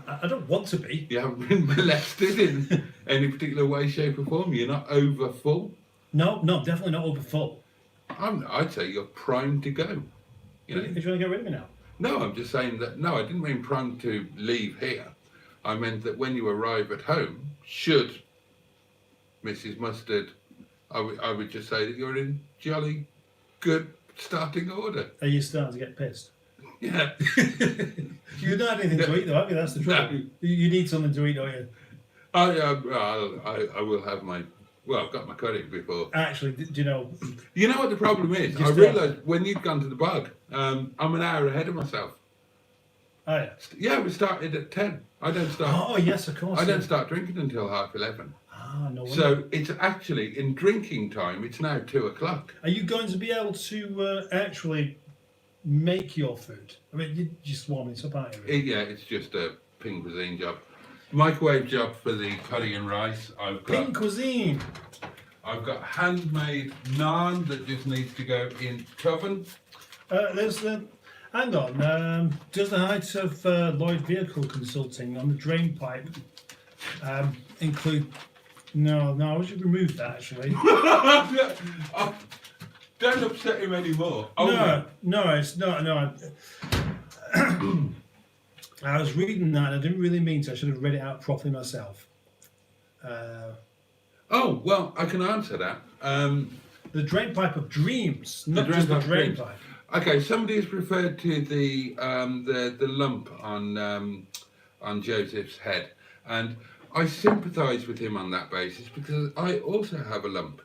I don't want to be. you haven't been molested in any particular way, shape or form. You're not over full. No, definitely not over full. I'd say you're primed to go. You know? You want to get rid of me now? No, I'm just saying that, no, I didn't mean primed to leave here. I meant that when you arrive at home, should Mrs. Mustard, I would just say that you're in jolly good starting order. Are you starting to get pissed? Yeah. You don't have anything to eat though, have you? That's the trouble. No. You need something to eat, don't you? I will have my, well, I've got my curry before. Actually, do you know? You know what the problem is? I realised when you'd gone to the bog, I'm an hour ahead of myself. Oh yeah. Yeah, we started at 10. I don't start. Oh yes, of course. I don't start drinking until 11:30. Ah, no wonder. So it's actually in drinking time. It's now 2:00. Are you going to be able to actually make your food? I mean, you're just warming it up, aren't you? Really? Yeah, it's just a pink cuisine job. Microwave job for the curry and rice. Pink cuisine. I've got handmade naan that just needs to go in oven. There's the. Hang on. Does the height of Lloyd Vehicle Consulting on the drain pipe include? No, I should remove that actually. Don't upset him anymore. No, it's not. No, I was reading that and I didn't really mean to. I should have read it out properly myself. Oh, well, I can answer that. The drain pipe of dreams, not just the drain pipe. Okay, somebody has referred to the lump on Joseph's head, and I sympathise with him on that basis because I also have a lump,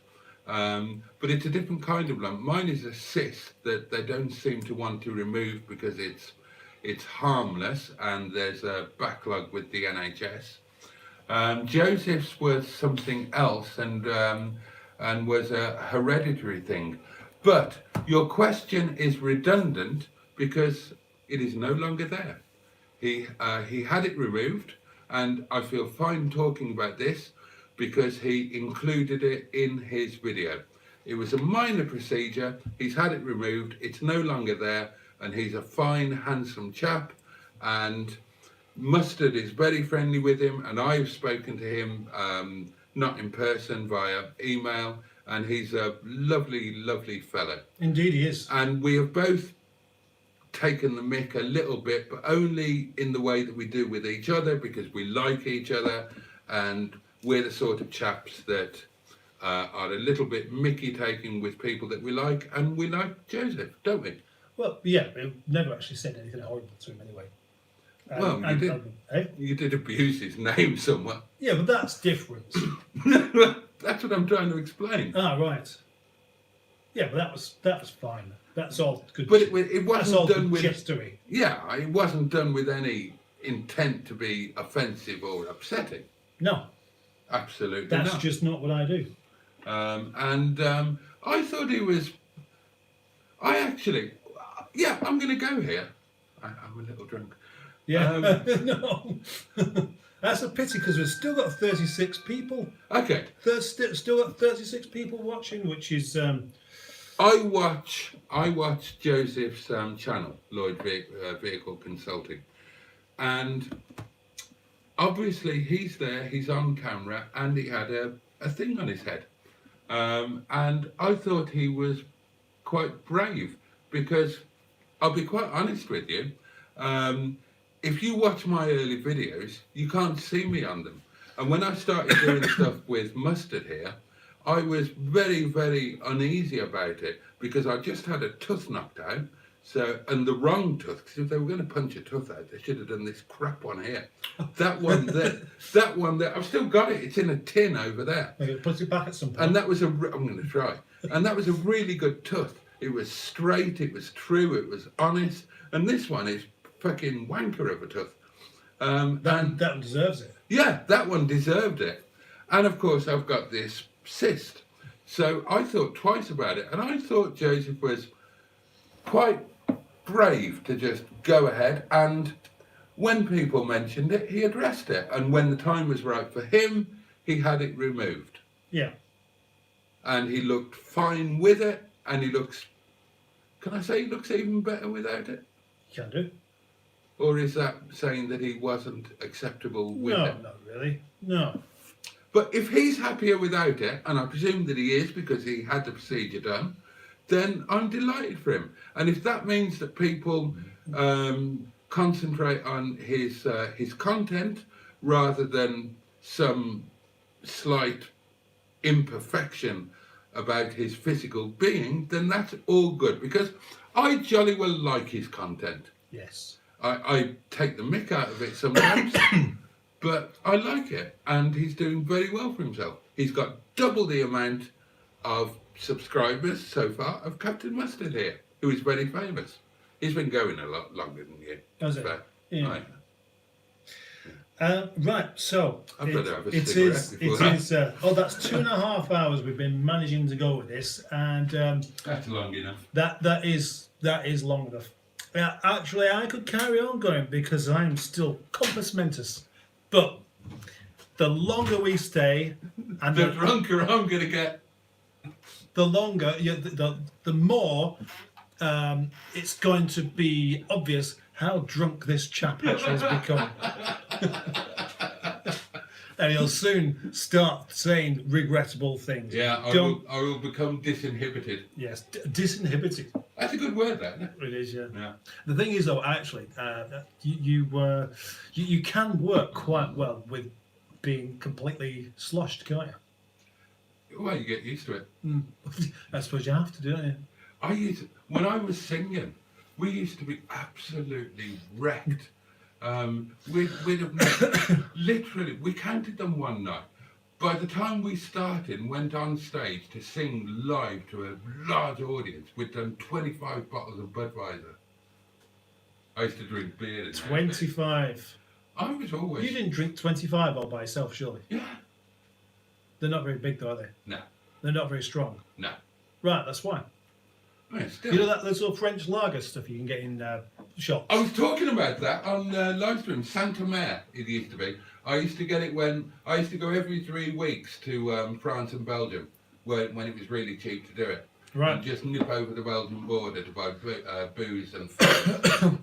but it's a different kind of lump. Mine is a cyst that they don't seem to want to remove because it's it's harmless, and there's a backlog with the NHS. Joseph's was something else, and was a hereditary thing. But your question is redundant because it is no longer there. He had it removed, and I feel fine talking about this because he included it in his video. It was a minor procedure. He's had it removed. It's no longer there, and he's a fine, handsome chap. And Mustard is very friendly with him, and I've spoken to him, not in person, via email, and he's a lovely, lovely fellow. Indeed, he is. And we have both taken the mick a little bit, but only in the way that we do with each other, because we like each other, and we're the sort of chaps that are a little bit mickey taking with people that we like, and we like Joseph, don't we? Well, yeah, we've never actually said anything horrible to him anyway. Well, you did abuse his name somewhat. Yeah, but that's different. That's what I'm trying to explain. Ah, right. Yeah, but that was fine. That's all good. But it wasn't done with gestury. Yeah, it wasn't done with any intent to be offensive or upsetting. No, absolutely. That's not. just not what I do. I thought he was. I'm going to go here. I'm a little drunk. Yeah, no. That's a pity because we've still got 36 people. Okay. Still got 36 people watching, which is. I watch Joseph's channel, Lloyd Vehicle Consulting, and obviously he's there, he's on camera, and he had a thing on his head, and I thought he was quite brave because I'll be quite honest with you. If you watch my early videos, you can't see me on them. And when I started doing stuff with Mustard here, I was very, very uneasy about it because I just had a tooth knocked out. And the wrong tooth, because if they were going to punch a tooth out, they should have done this crap one here. That one there, I've still got it. It's in a tin over there. Maybe put it back at some point. And that was I'm going to try. And that was a really good tooth. It was straight, it was true, it was honest. And this one is fucking wanker of a tooth. That one deserves it. Yeah, that one deserved it. And of course, I've got this cyst. So I thought twice about it. And I thought Joseph was quite brave to just go ahead. And when people mentioned it, he addressed it. And when the time was right for him, he had it removed. Yeah. And he looked fine with it. And he looks, can I say he looks even better without it? You can do. Or is that saying that he wasn't acceptable with it? No, not really. No. But if he's happier without it, and I presume that he is because he had the procedure done, then I'm delighted for him. And if that means that people concentrate on his content rather than some slight imperfection about his physical being, then that's all good because I jolly well like his content. Yes. I take the mick out of it sometimes, but I like it, and he's doing very well for himself. He's got double the amount of subscribers so far of Captain Mustard here, who is very famous. He's been going a lot longer than you. Has it? Yeah. Right. Right, so I'd rather have a it cigarette is. before that. That's 2.5 hours we've been managing to go with this, and That's long enough. that is long enough. Actually, I could carry on going because I'm still compos mentis, but the longer we stay, and The drunker I'm going to get. the longer, the more it's going to be obvious how drunk this chap actually has become. And he'll soon start saying regrettable things. Yeah, I will become disinhibited. Yes, disinhibited. That's a good word, that, isn't it? It is, yeah. Yeah. The thing is, though, actually, you can work quite well with being completely sloshed, can't you? Well, you get used to it. I suppose you have to, don't you? When I was singing, we used to be absolutely wrecked. We'd have literally, we counted them one night. By the time we started and went on stage to sing live to a large audience, we'd done 25 bottles of Budweiser. I used to drink beer. 25. I was always. You didn't drink 25 all by yourself, surely? Yeah. They're not very big, though, are they? No. They're not very strong. No. Right, that's why. I mean, still. You know that little French lager stuff you can get in shops? I was talking about that on Livestream. Santa Mare, it used to be. I used to get it when I used to go every 3 weeks to France and Belgium when it was really cheap to do it. Right. And just nip over the Belgian border to buy booze and food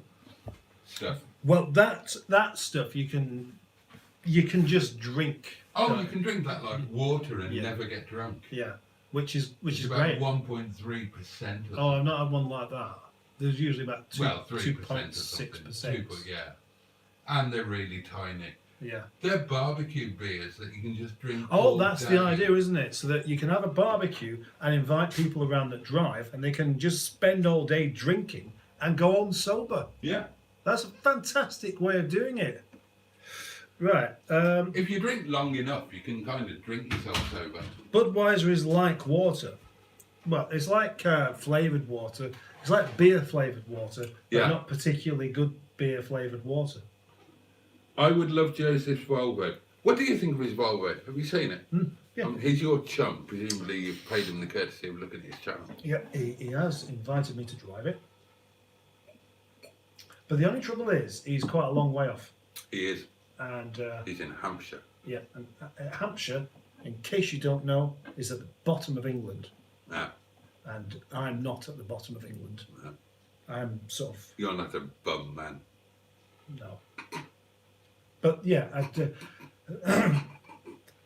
stuff. Well, that stuff you can just drink. Oh, you can drink that like water and Yeah. never get drunk. Yeah, which is about great. 1.3%. Oh, I've not had one like that. There's usually about 2.6%. Yeah, and they're really tiny. Yeah. They're barbecue beers that you can just drink. Oh, all that's day. the idea, isn't it? So that you can have a barbecue and invite people around that drive, and they can just spend all day drinking and go home sober. Yeah. That's a fantastic way of doing it. Right. If you drink long enough, you can kind of drink yourself sober. Budweiser is like water. Well, it's like flavoured water. It's like beer flavoured water, but Yeah. not particularly good beer flavoured water. I would love Joseph's Volvo. What do you think of his Volvo? Have you seen it? Yeah. He's your chum. Presumably you've paid him the courtesy of looking at his channel. Yeah, he has invited me to drive it. But the only trouble is, he's quite a long way off. He is. And He's in Hampshire. yeah, and Hampshire, in case you don't know, is at the bottom of England. No, And I'm not at the bottom of England. no. I'm sort of, You're not a bum man. no. But yeah,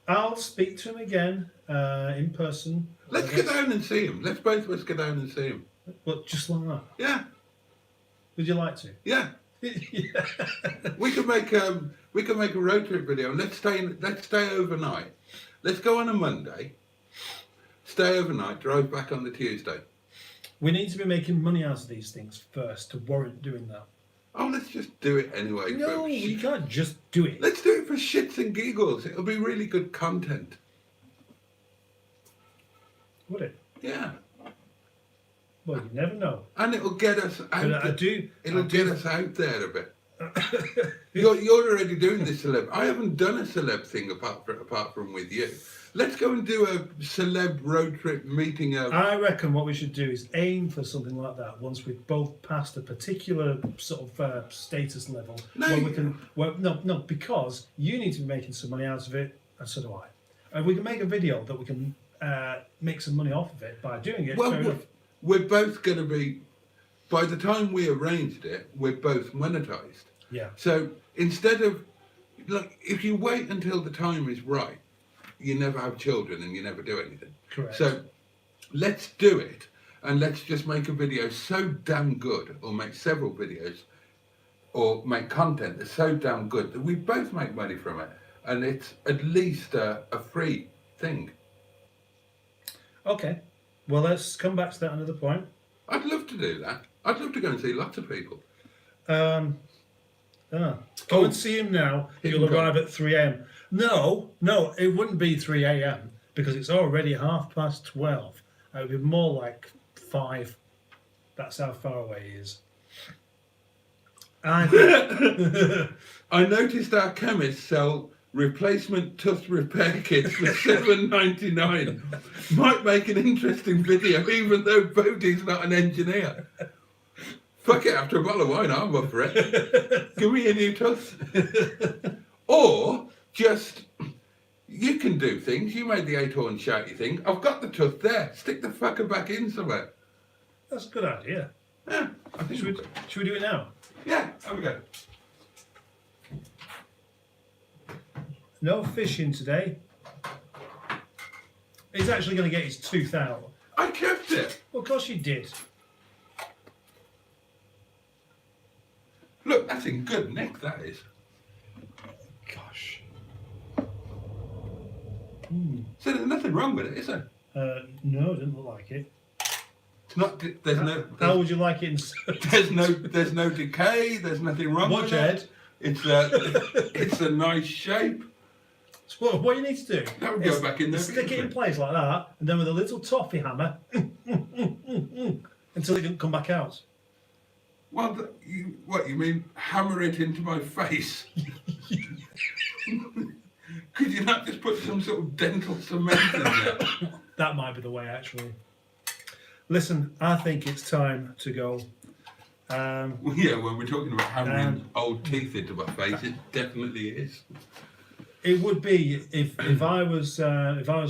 I'll speak to him again in person. Let's get down and see him. Let's both of us get down and see him. But just like that. Yeah, Would you like to? yeah. Yeah. We could make a road trip video. Let's stay overnight. Let's go on a Monday. Stay overnight. Drive back on the Tuesday. We need to be making money out of these things first to warrant doing that. Oh, let's just do it anyway. No, we can't just do it. Let's do it for shits and giggles. It'll be really good content. Would it? Yeah. Well, you never know. And it'll get us out. But I do. It'll get us out there a bit. You're already doing the celeb. I haven't done a celeb thing apart from with you. Let's go and do a celeb road trip meeting up. I reckon what we should do is aim for something like that once we've both passed a particular sort of status level. No, where we can. Well, no, because you need to be making some money out of it, and so do I. And we can make a video that we can make some money off of it by doing it. Well, we're both going to be. By the time we arranged it, we're both monetized. Yeah. So instead of, like, if you wait until the time is right, you never have children and you never do anything. Correct. So let's do it, and let's just make a video so damn good, or make several videos, or make content that's so damn good that we both make money from it, and it's at least a free thing. Okay. Well, let's come back to that another point. I'd love to do that. I'd love to go and see lots of people. Go and see him now. Hit You'll and arrive at 3 a.m. No, it wouldn't be 3 a.m. because it's already 12:30. It would be more like 5. That's how far away he is. I noticed our chemists sell replacement tooth repair kits for $7.99. Might make an interesting video, even though Boaty's not an engineer. Fuck it, after a bottle of wine, I'm up for it. Give me a new tooth. Or just, you can do things. You made the 8-horn shouty thing. I've got the tooth there. Stick the fucker back in somewhere. That's a good idea. Yeah, I think Should we do it now? Yeah, there we go. No fishing today. He's actually going to get his tooth out. I kept it. Well, of course you did. Look, that's in good nick, that is. Gosh. So there's nothing wrong with it, is there? No, it didn't look like it. It's not. How would you like it? There's no decay. There's nothing wrong Watch with Ed. it. It's a nice shape. So what you need to do That would go back in there. stick it in place like that, and then with a little toffee hammer until it doesn't come back out. Well, what you mean? Hammer it into my face? Could you not just put some sort of dental cement in there? That might be the way, actually. Listen, I think it's time to go. Well, yeah, when we're talking about hammering old teeth into my face, it definitely is. It would be if I was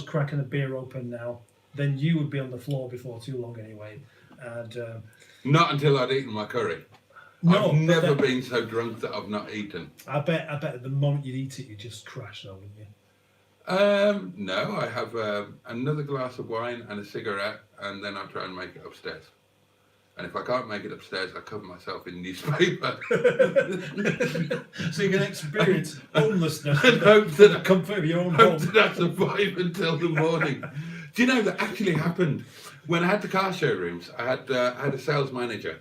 cracking a beer open now, then you would be on the floor before too long anyway. And not until I'd eaten my curry. no, I've never been so drunk that I've not eaten. I bet the moment you'd eat it, you'd just crash, though, wouldn't you? No, I have another glass of wine and a cigarette, and then I try and make it upstairs. And if I can't make it upstairs, I cover myself in newspaper. So you can experience homelessness and hope that the comfort of your own hope home. that I survive until the morning. Do you know that actually happened? When I had the car showrooms, I had a sales manager,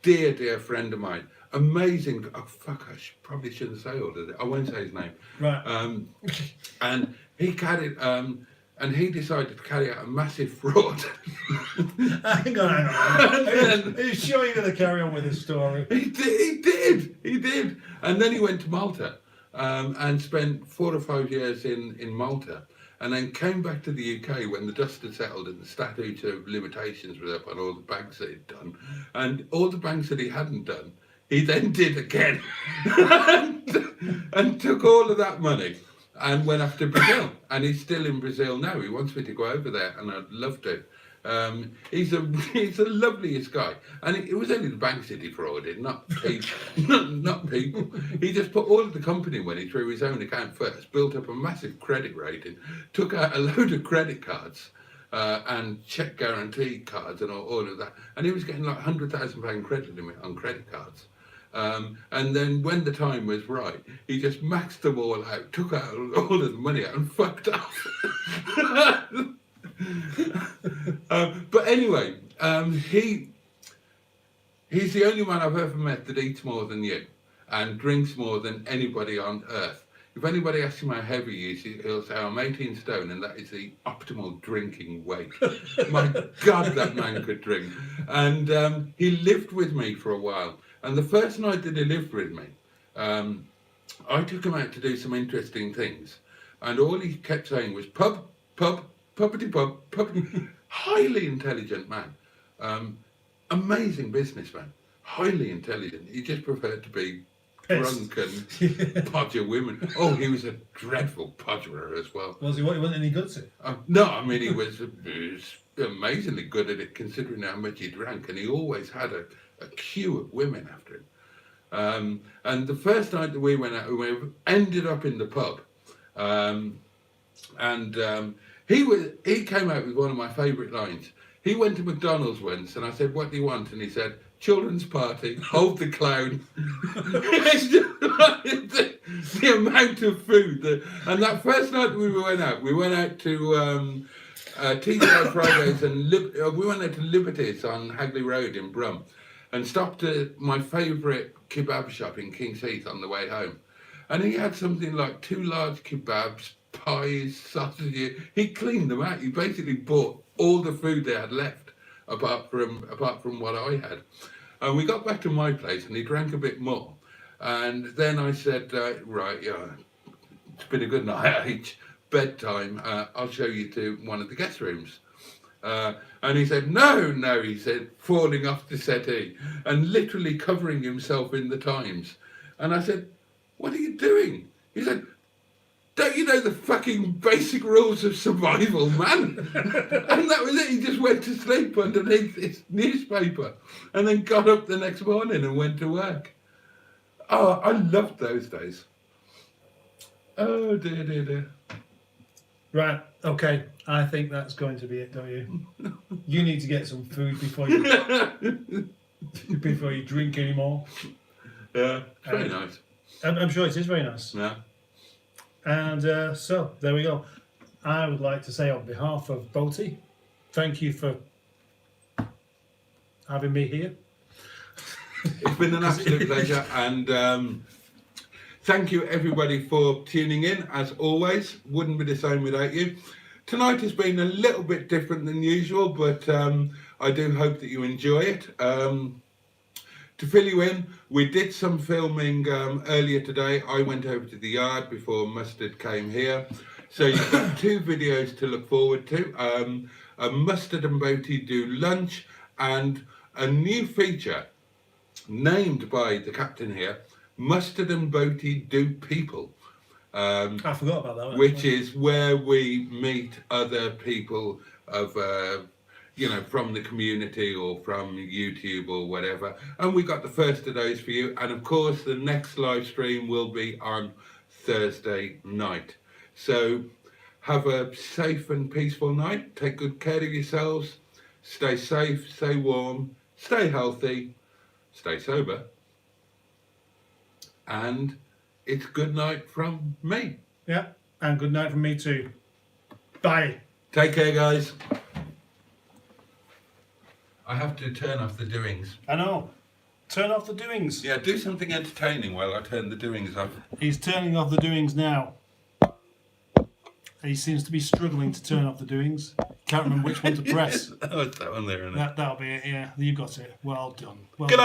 dear friend of mine, amazing. Oh fuck! Probably shouldn't say all of it. I won't say his name. Right. And he carried. And he decided to carry out a massive fraud. Hang on. Are you sure you're going to carry on with this story? He did. And then he went to Malta and spent 4 or 5 years in Malta, and then came back to the UK when the dust had settled and the statute of limitations was up on all the banks that he'd done. And all the banks that he hadn't done, he then did again. and took all of that money and went off to Brazil, and he's still in Brazil now. He wants me to go over there, and I'd love to. He's the loveliest guy, and it was only the banks that he defrauded, not people. not people. He just put all of the company money through his own account first, built up a massive credit rating, took out a load of credit cards and check guarantee cards and all of that, and he was getting like £100,000 credit limit on credit cards. And then when the time was right, he just maxed them all out, took out all of the money out and fucked off. But anyway, he's the only man I've ever met that eats more than you and drinks more than anybody on earth. If anybody asks him how heavy he is, he'll say, I'm 18 stone, and that is the optimal drinking weight. My God, that man could drink. And he lived with me for a while. And the first night that he lived with me, I took him out to do some interesting things. And all he kept saying was, pub, puppety pub. Highly intelligent man. Amazing businessman. Highly intelligent. He just preferred to be drunk and podger women. Oh, he was a dreadful podgerer as well. Was he? What, he wasn't any good at it? No, I mean, he was amazingly good at it considering how much he drank. And he always had a queue of women after him. And the first night that we went out, we ended up in the pub. He came out with one of my favourite lines. He went to McDonald's once and I said, what do you want? And he said, children's party, hold the clown. It's just the amount of food. And that first night we went out to TGI Fridays, and we went out to Liberties on Hagley Road in Brum, and stopped at my favourite kebab shop in King's Heath on the way home. And he had something like 2 large kebabs, pies, sausages. He cleaned them out. He basically bought all the food they had left, apart from what I had. And we got back to my place, and he drank a bit more. And then I said, right, yeah, it's been a good night. Bedtime. I'll show you to one of the guest rooms. And he said, no, he said, falling off the settee and literally covering himself in the Times. And I said, what are you doing? He said, don't you know the fucking basic rules of survival, man? And that was it. He just went to sleep underneath his newspaper and then got up the next morning and went to work. Oh, I loved those days. Oh, dear. Right, okay. I think that's going to be it, don't you? You need to get some food before you drink anymore. Yeah, it's very nice. I'm sure it is very nice. Yeah. And so, there we go. I would like to say on behalf of Boaty, thank you for having me here. It's been an absolute pleasure, and thank you everybody for tuning in. As always, wouldn't be the same without you. Tonight has been a little bit different than usual, but I do hope that you enjoy it. To to fill you in, we did some filming earlier today. I went over to the yard before Mustard came here. So you've got 2 videos to look forward to. Mustard and Boaty do lunch, and a new feature named by the captain here, Mustard and Boaty do people. I forgot about that one. Which is where we meet other people of, from the community or from YouTube or whatever. And we got the first of those for you. And of course, the next live stream will be on Thursday night. So have a safe and peaceful night. Take good care of yourselves. Stay safe, stay warm, stay healthy, stay sober. And it's good night from me. Yeah, and good night from me too. Bye. Take care, guys. I have to turn off the doings. I know. Turn off the doings. Yeah, do something entertaining while I turn the doings off. He's turning off the doings now. He seems to be struggling to turn off the doings. Can't remember which one to press. Oh, it's that one there, isn't it? That'll be it, yeah. You got it. Well done. Well Good done.